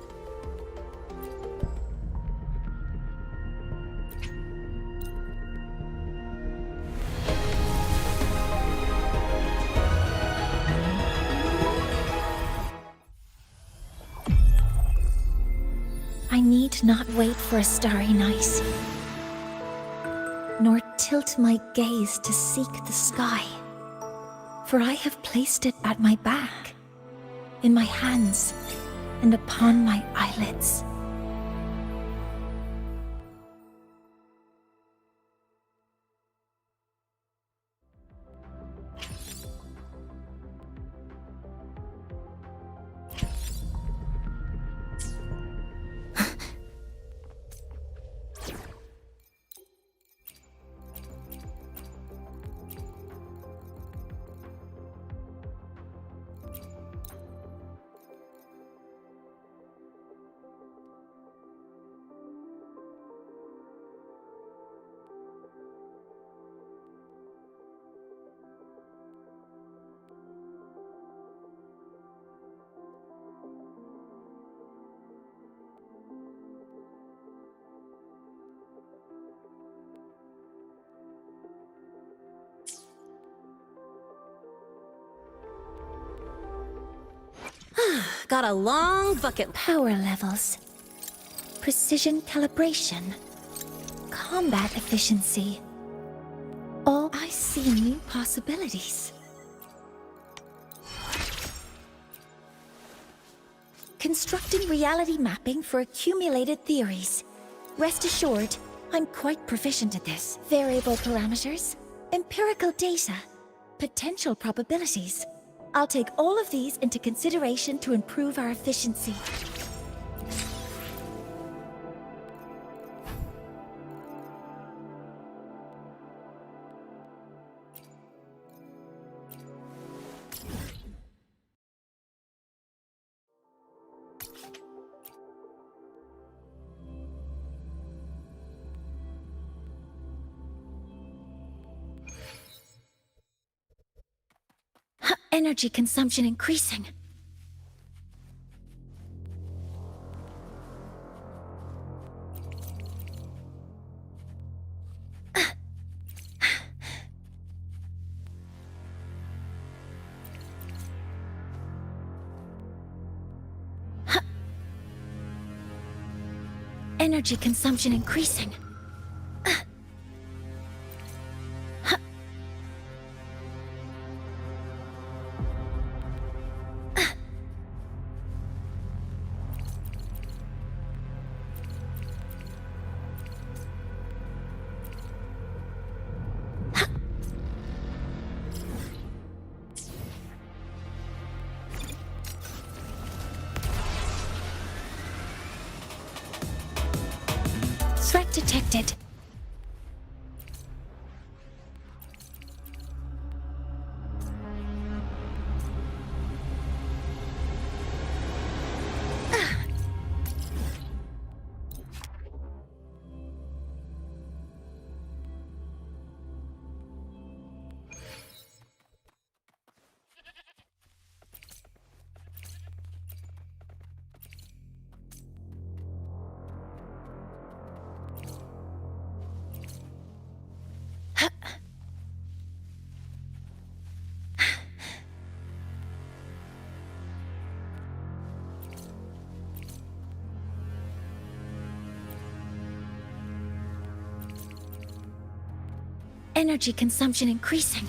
I need not wait for a starry night, nor tilt my gaze to seek the sky, for I have placed it at my back, in my hands, and upon my eyelids. Got a long bucket. Power levels, precision calibration, combat efficiency. All I see new possibilities. Constructing reality mapping for accumulated theories. Rest assured, I'm quite proficient at this. Variable parameters, empirical data, potential probabilities. I'll take all of these into consideration to improve our efficiency. Energy consumption increasing. Energy consumption increasing. Threat detected. Energy consumption increasing.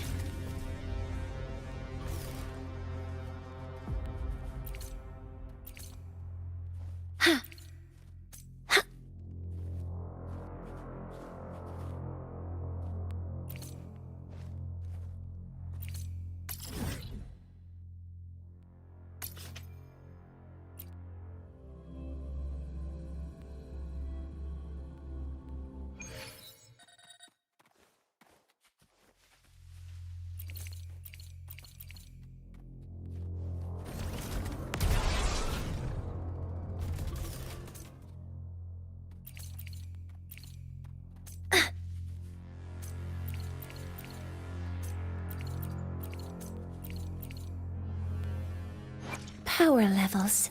power levels.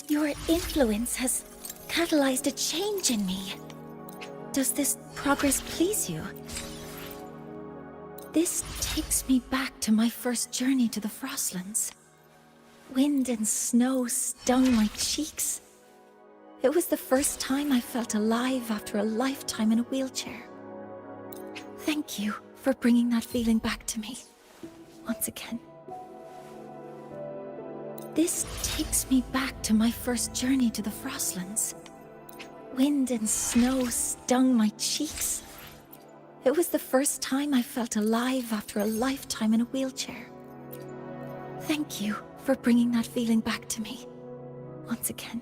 Your influence has catalyzed a change in me. Does this progress please you? This takes me back to my first journey to the Frostlands. Wind and snow stung my cheeks. It was the first time I felt alive after a lifetime in a wheelchair. Thank you for bringing that feeling back to me, once again. This takes me back to my first journey to the Frostlands. Wind and snow stung my cheeks. It was the first time I felt alive after a lifetime in a wheelchair. Thank you for bringing that feeling back to me, once again.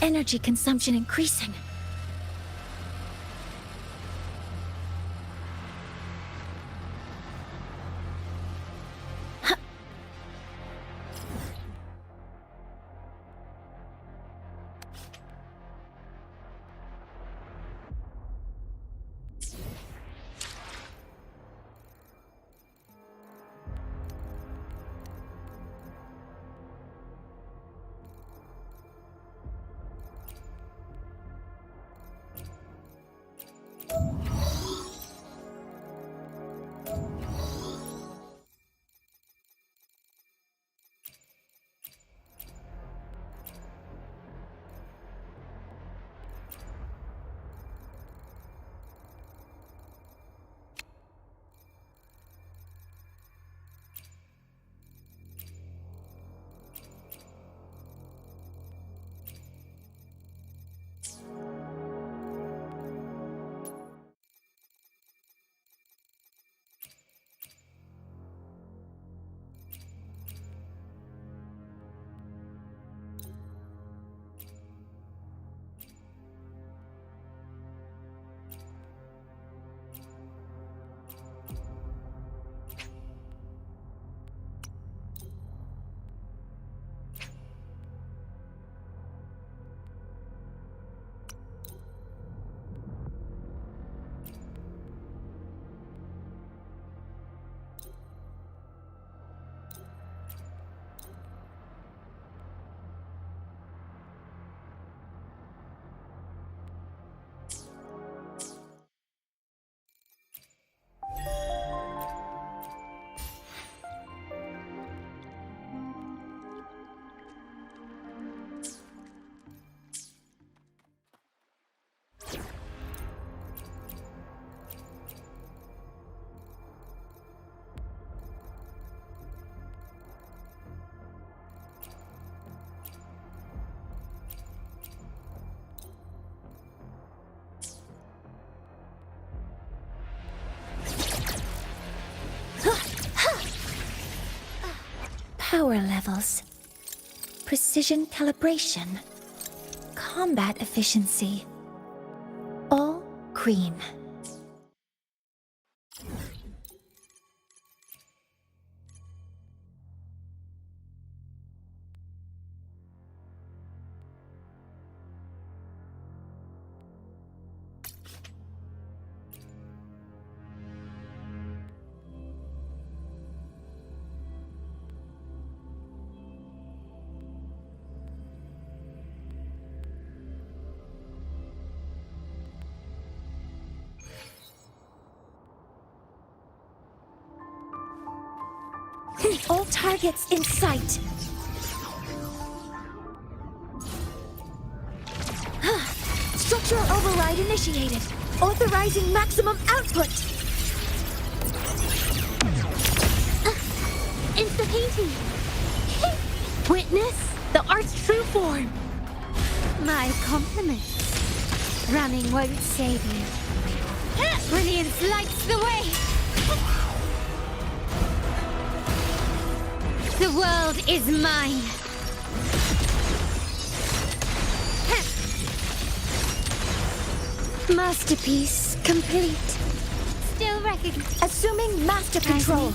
energy consumption increasing. Power levels, precision calibration, combat efficiency, all green. All targets in sight. Structural override initiated. Authorizing maximum output. Insta-painting. Witness the art's true form. My compliments. Running won't save you. Brilliance lights the way. The world is mine. Masterpiece complete. Still recognized. Assuming master control.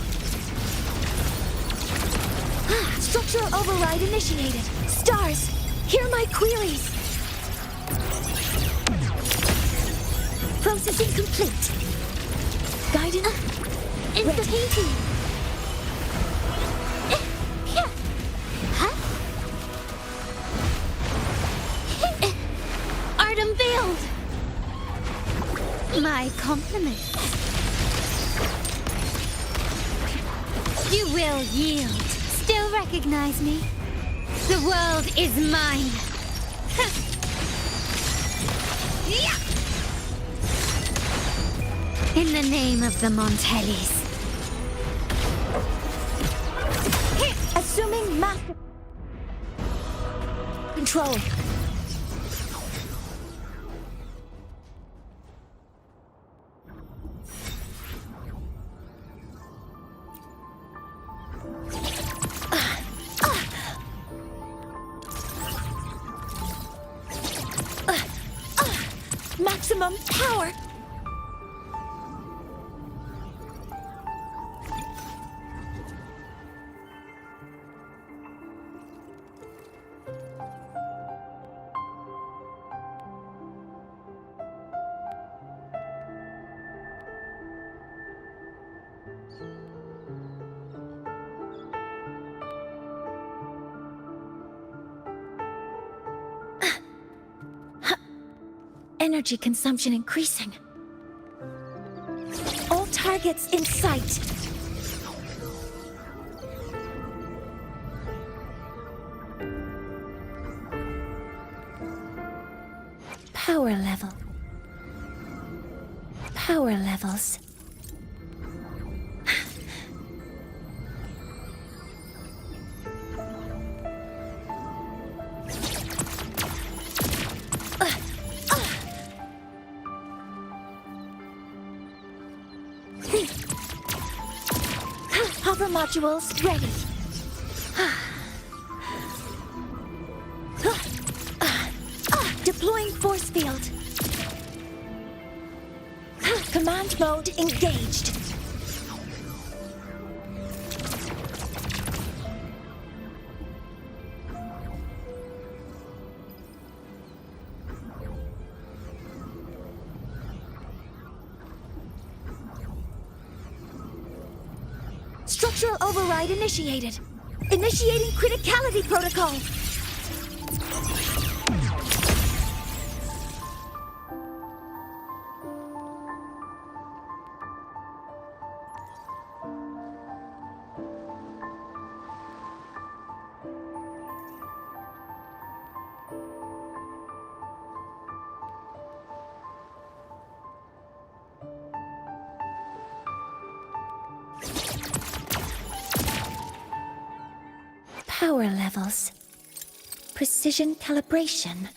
Structural override initiated. Stars, hear my queries. Processing complete. Guidance. Insta-painting. Art unveiled. My compliments. You will yield. Still recognize me? The world is mine. In the name of the Montellis. Assuming master control. maximum power! Energy consumption increasing. All targets in sight. Power level. Power levels. Hover modules ready. Deploying force field. Command mode engaged. Structural override initiated. Initiating criticality protocol. Power levels. Precision calibration.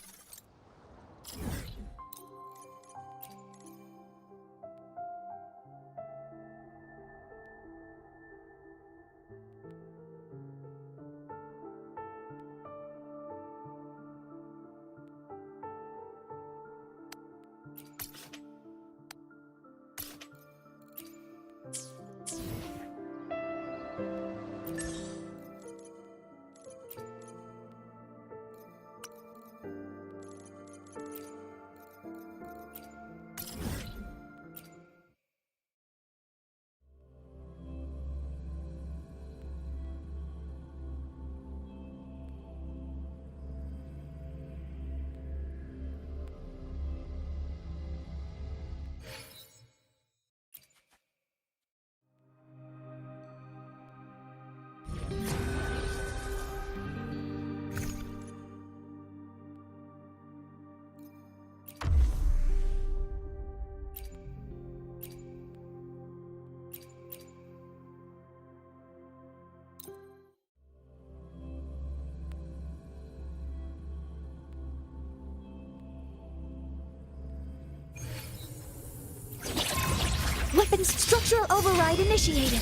Weapons structural override initiated.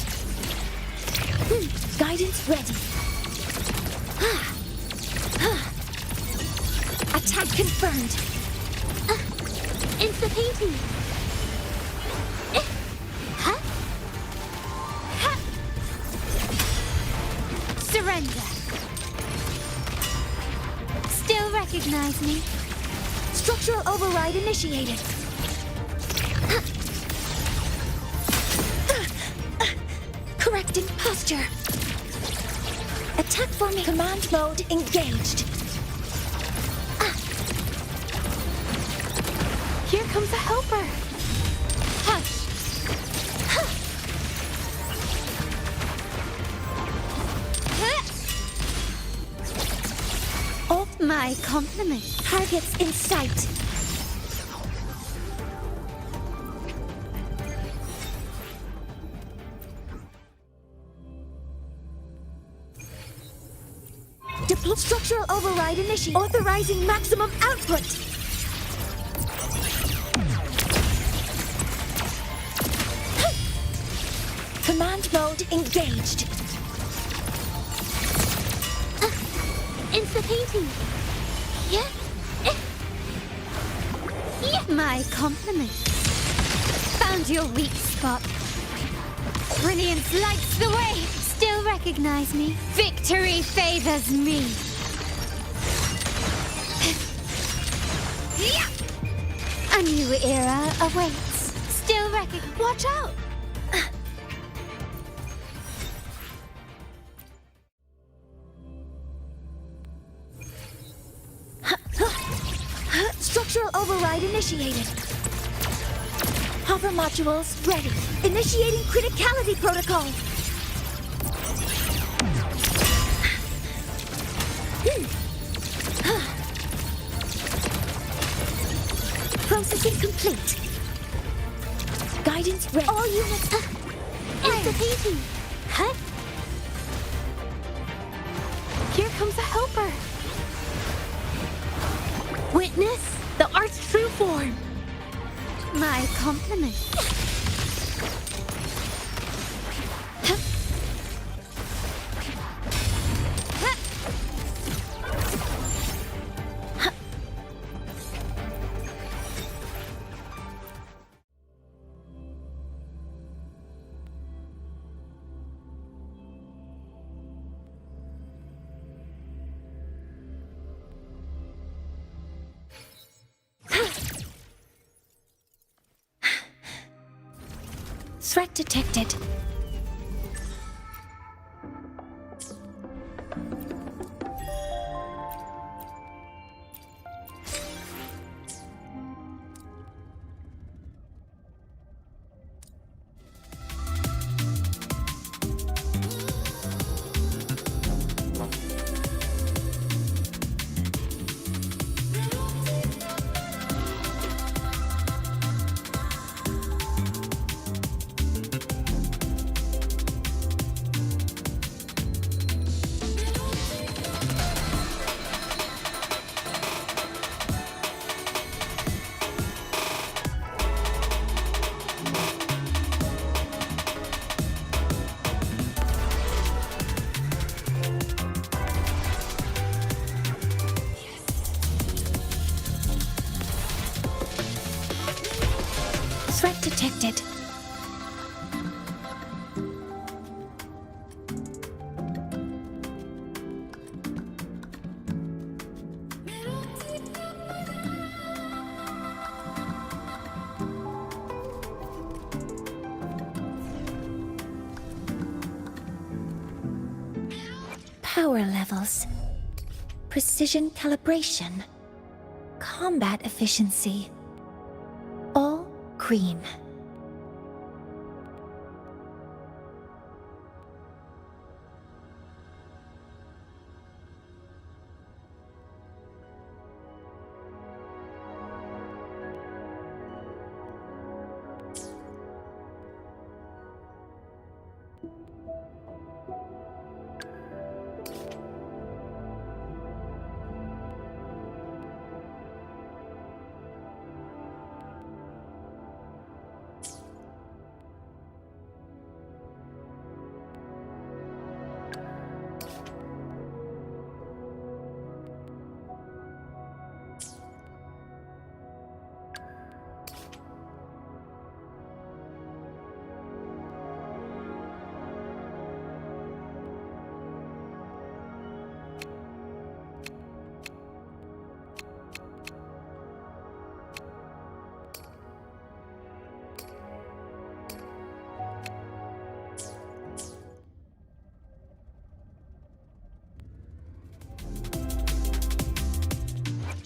Guidance ready. Attack confirmed. Insta-painting. Surrender. Still recognize me? Structural override initiated. Correcting posture. Attack for me. Command mode engaged. Here comes a helper. Hush. My compliments. Targets in sight. Deploy structural override initiated. Authorizing maximum output. Command mode engaged. Insta-painting. Yeah. Yeah. My compliments. Found your weak spot. Brilliance lights the way. Still recognize me. Victory favors me. A new era awaits. Still recognize. Watch out! Structural override initiated. Hopper modules ready. Initiating criticality protocol. Processing complete. Guidance ready. All units activating. Huh? Here comes a helper. Witness the art's true form. My compliments. Threat detected. Threat detected. Power levels. Precision calibration. Combat efficiency. All green.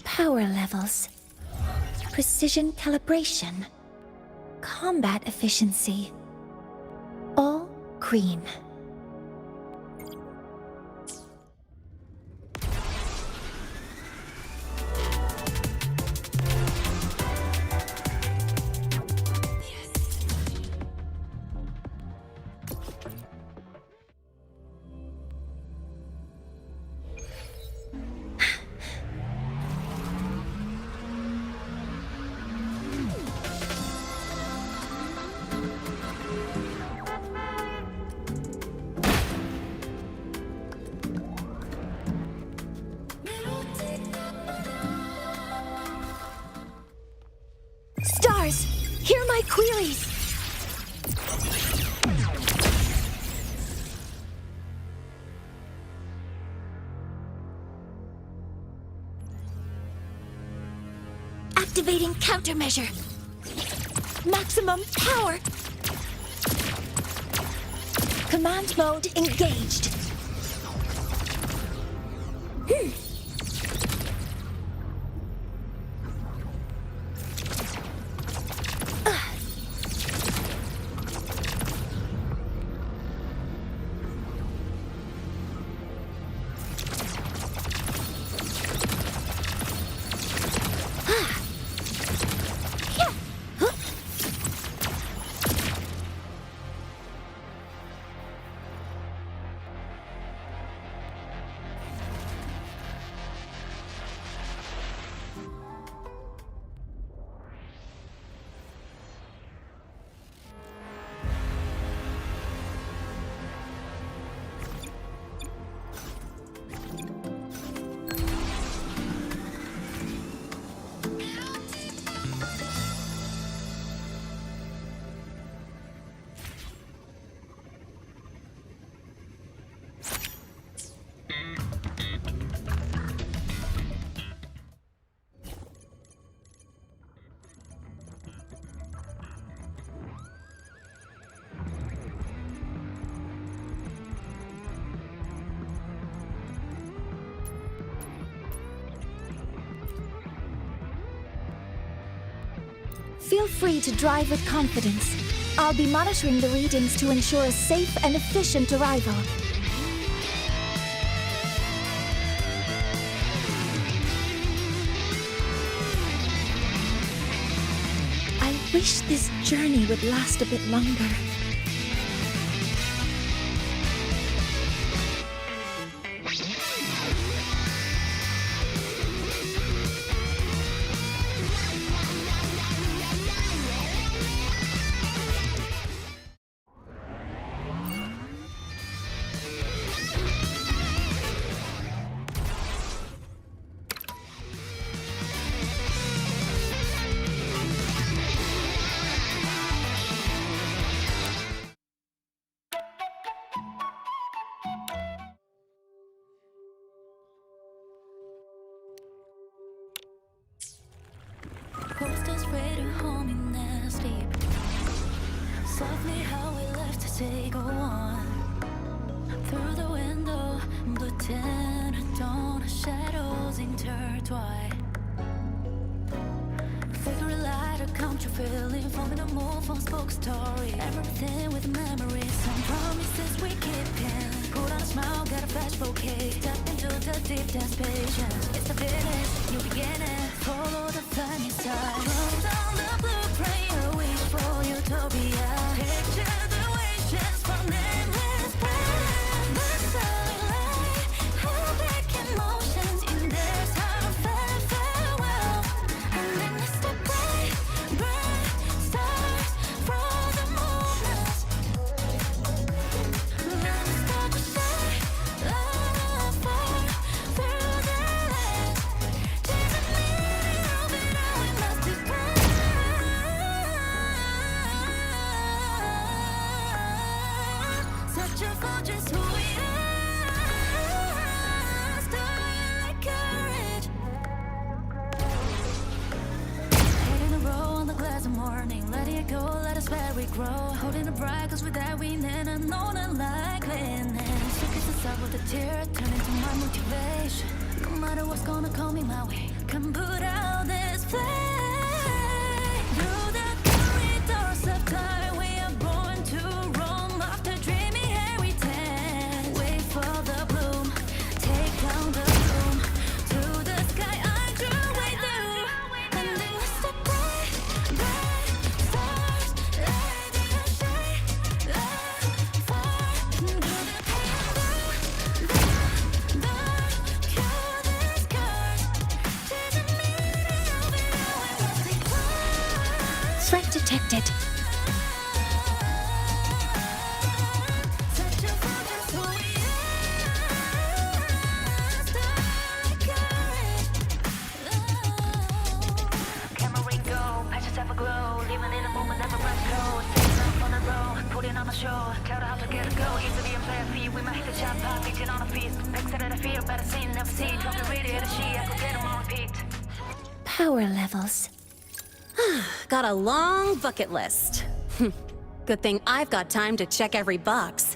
Power levels. Precision calibration. Combat efficiency. All green. my queries. Activating countermeasure. Maximum power. Command mode engaged. Feel free to drive with confidence. I'll be monitoring the readings to ensure a safe and efficient arrival. I wish this journey would last a bit longer. Posters ready to hold me now, sleep. Softly how we left to say go on. Through the window, blue tint, dawn, shadows intertwine. Figure a light, a country feeling, forming a move on spoke story. Everything with memories, some promises we keep in. Put on a smile, get a fresh bouquet. Step into the deep dance patience. It's the finish, new beginning. Follow the flame side. Roll down the blueprint, a wish for utopia. Picture the wishes from endless pain. The sunlight, how big emotions in this heart of farewell. And then it's the bright, bright stars from the movements. Then it start to shine, love fall through the lens. Chasing me, but now we must be searching for just who we are. Starting like courage. Head in a row on the glass of morning. Letting it go, let us let it grow. Holding it bright, cause with that we need unknown unlikeliness. So kiss us up with a tear, turn into my motivation. No matter what's gonna come in my way, come put out this flame. Through the corridors of time, we are born to roam after dreaming heritage. Wait for the bloom, take down the room. To the sky, I drew way through. And then it's the bright, bright stars, lighting a shine, love far through the pain, the cure the scars. Chasing me, now we must be close. Threat detected. Searching for just who we are. Starting courage. Camera ring go, patch yourself a glow. Living in a moment, never We might hit the jackpot, beating on a feast. Exit at a fear, better seen, never seen. Drop the radio to she, I could get them on repeat. Power levels. Got a long bucket list. Good thing I've got time to check every box.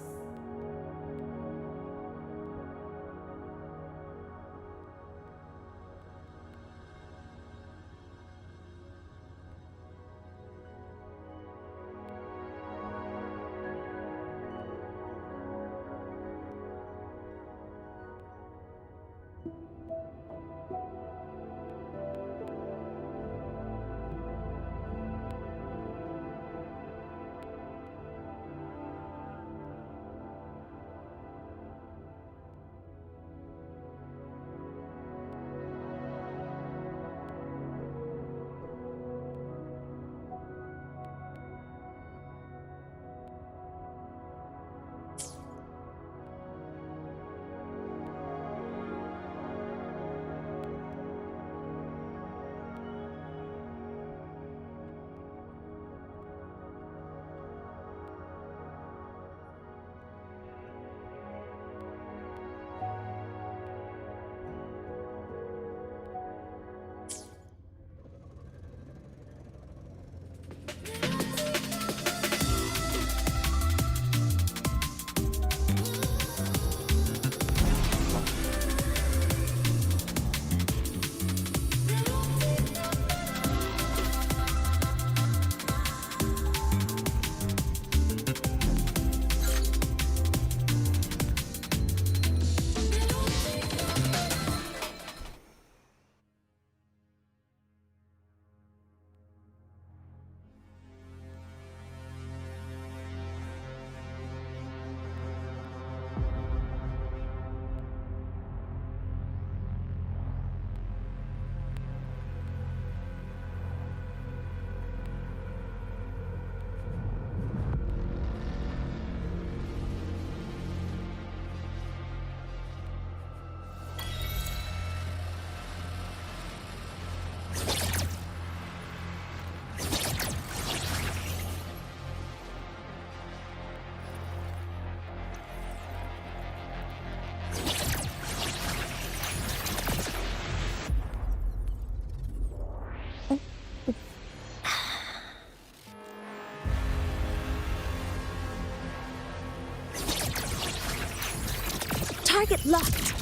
Target locked.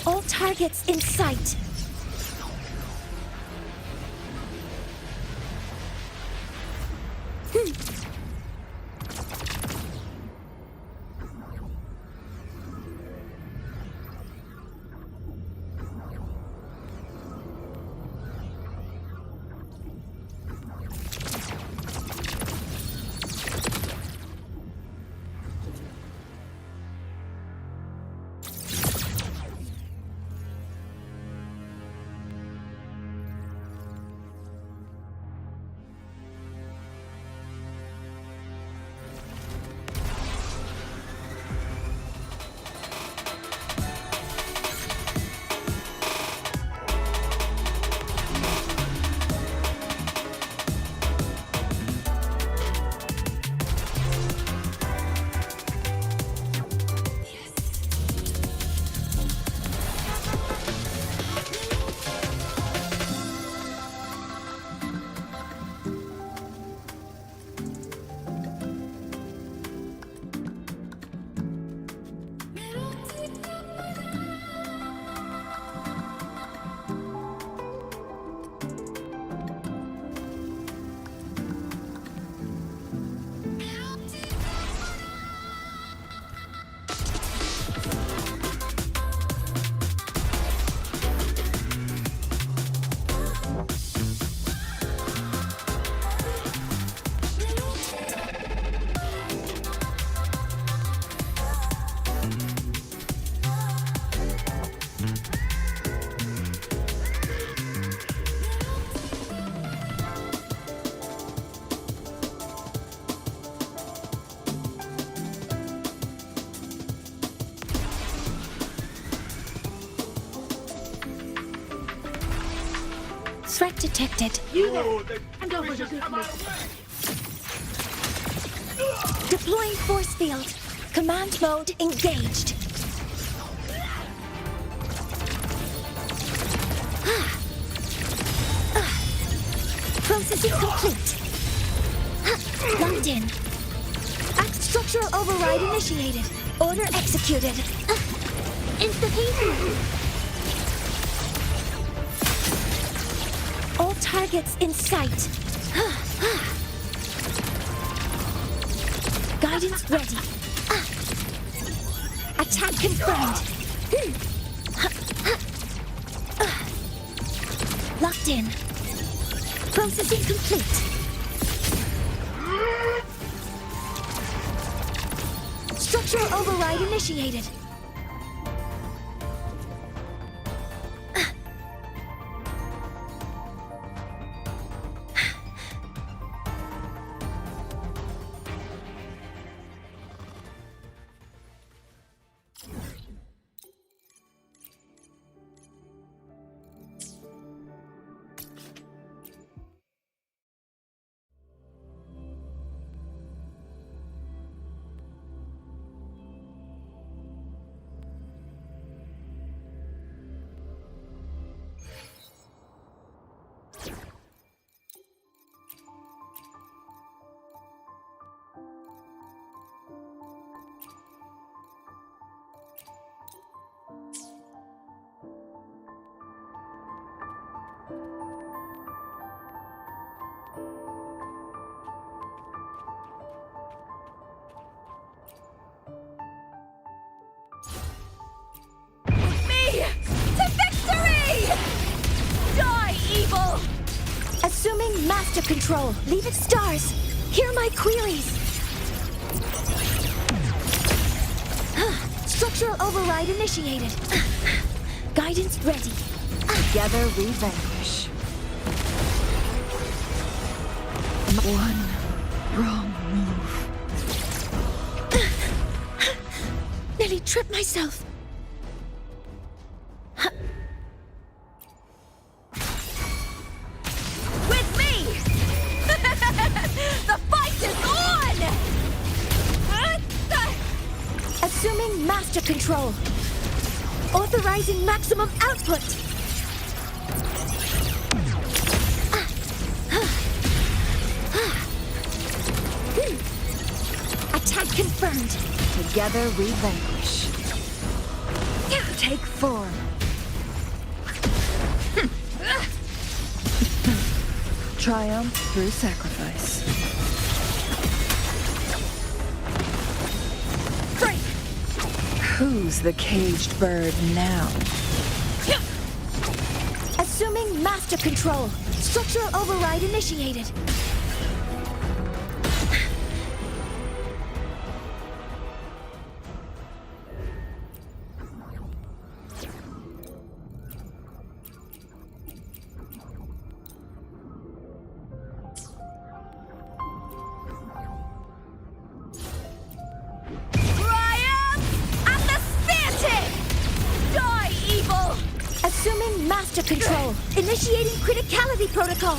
All targets in sight. Threat detected. Deploying force field. Command mode engaged. Processing complete. Locked in. Act structural override initiated. Order executed. Insta-pacing. All targets in sight. Guidance ready. Attack confirmed. Locked in. Processing complete. Structural override initiated. Assuming master control. Leave it stars. Hear my queries. Structural override initiated. Guidance ready. Together we vanquish. One wrong move. Nearly tripped myself. Assuming master control. Authorizing maximum output. Attack confirmed. Together we vanquish. Take form. Triumph through sacrifice. Who's the caged bird now? Assuming master control. Structural override initiated. Assuming master control. Initiating criticality protocol.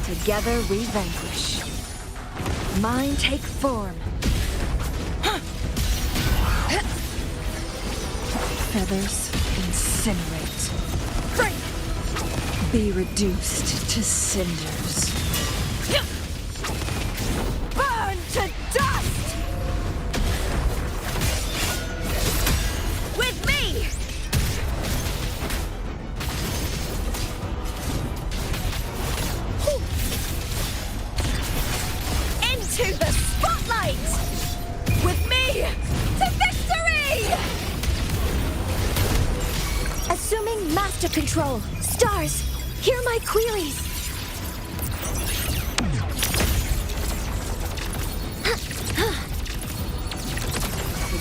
Together we vanquish. Mind take form. Feathers incinerate. Be reduced to cinders. Burn to dust! With me! Into the spotlight! With me! To victory! Assuming master control. Stars, hear my queries.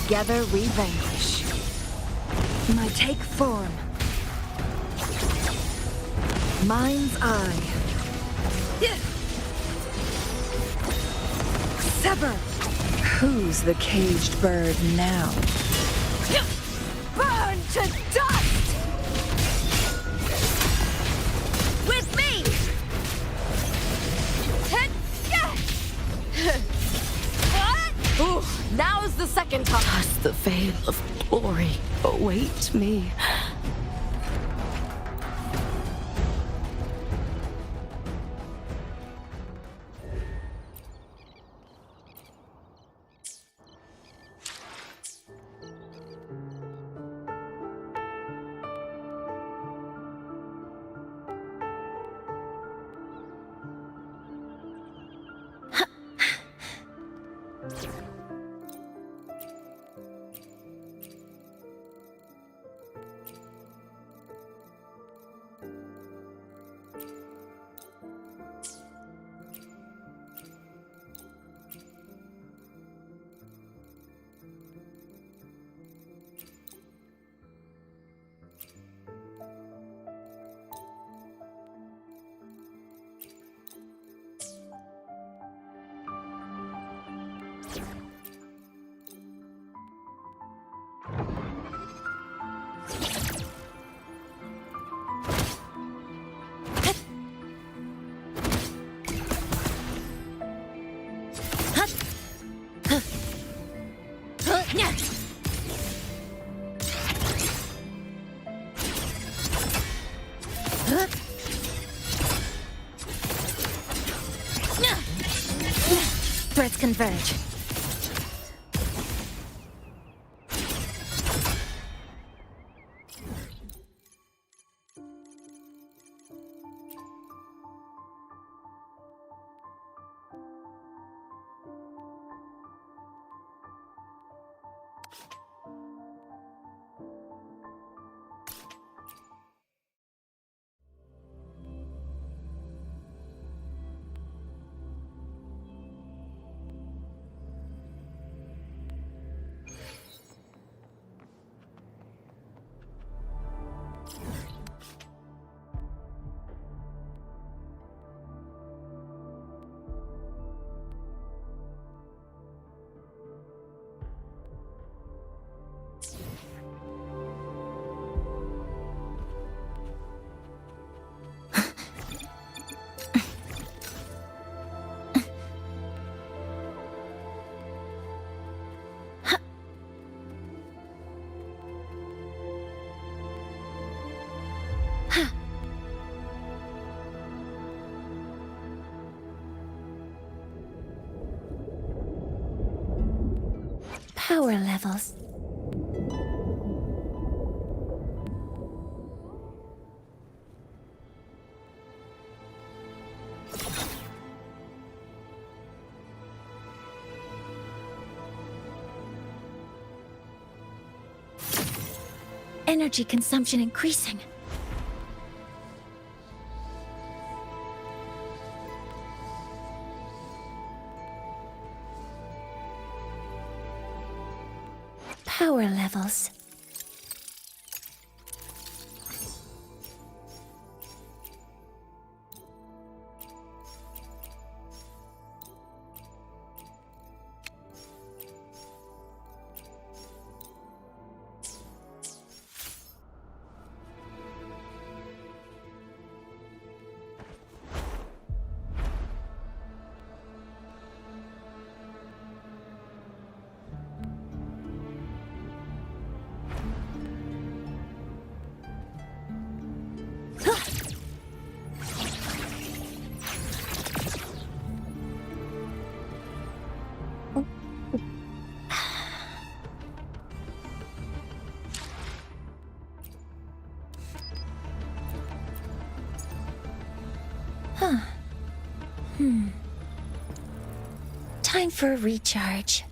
Together we vanquish. My take form. Mind's eye. Sever. Who's the caged bird now? Burn to dust! veil of glory await me. Threads converge. Power levels. Energy consumption increasing. Power levels. Time for a recharge.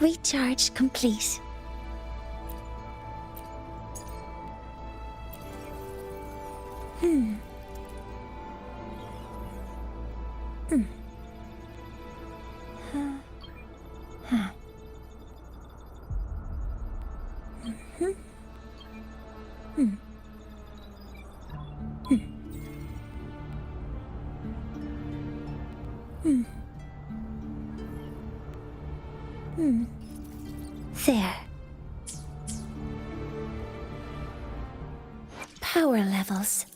Recharge complete. There. Power levels.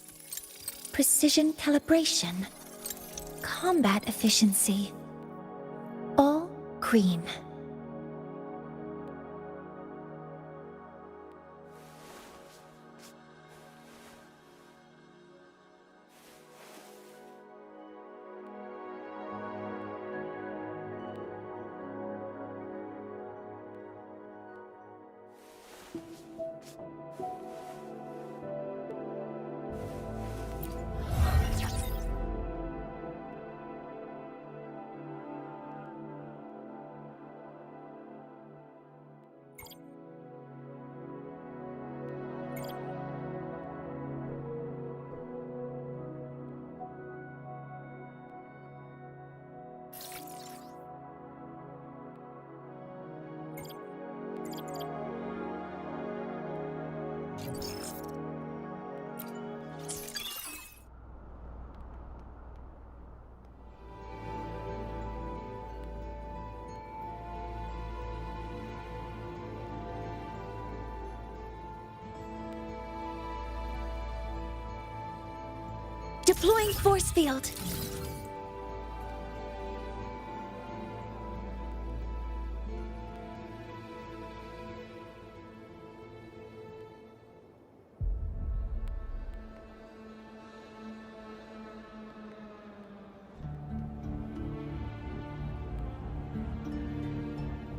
Precision calibration. Combat efficiency. All green. Deploying force field.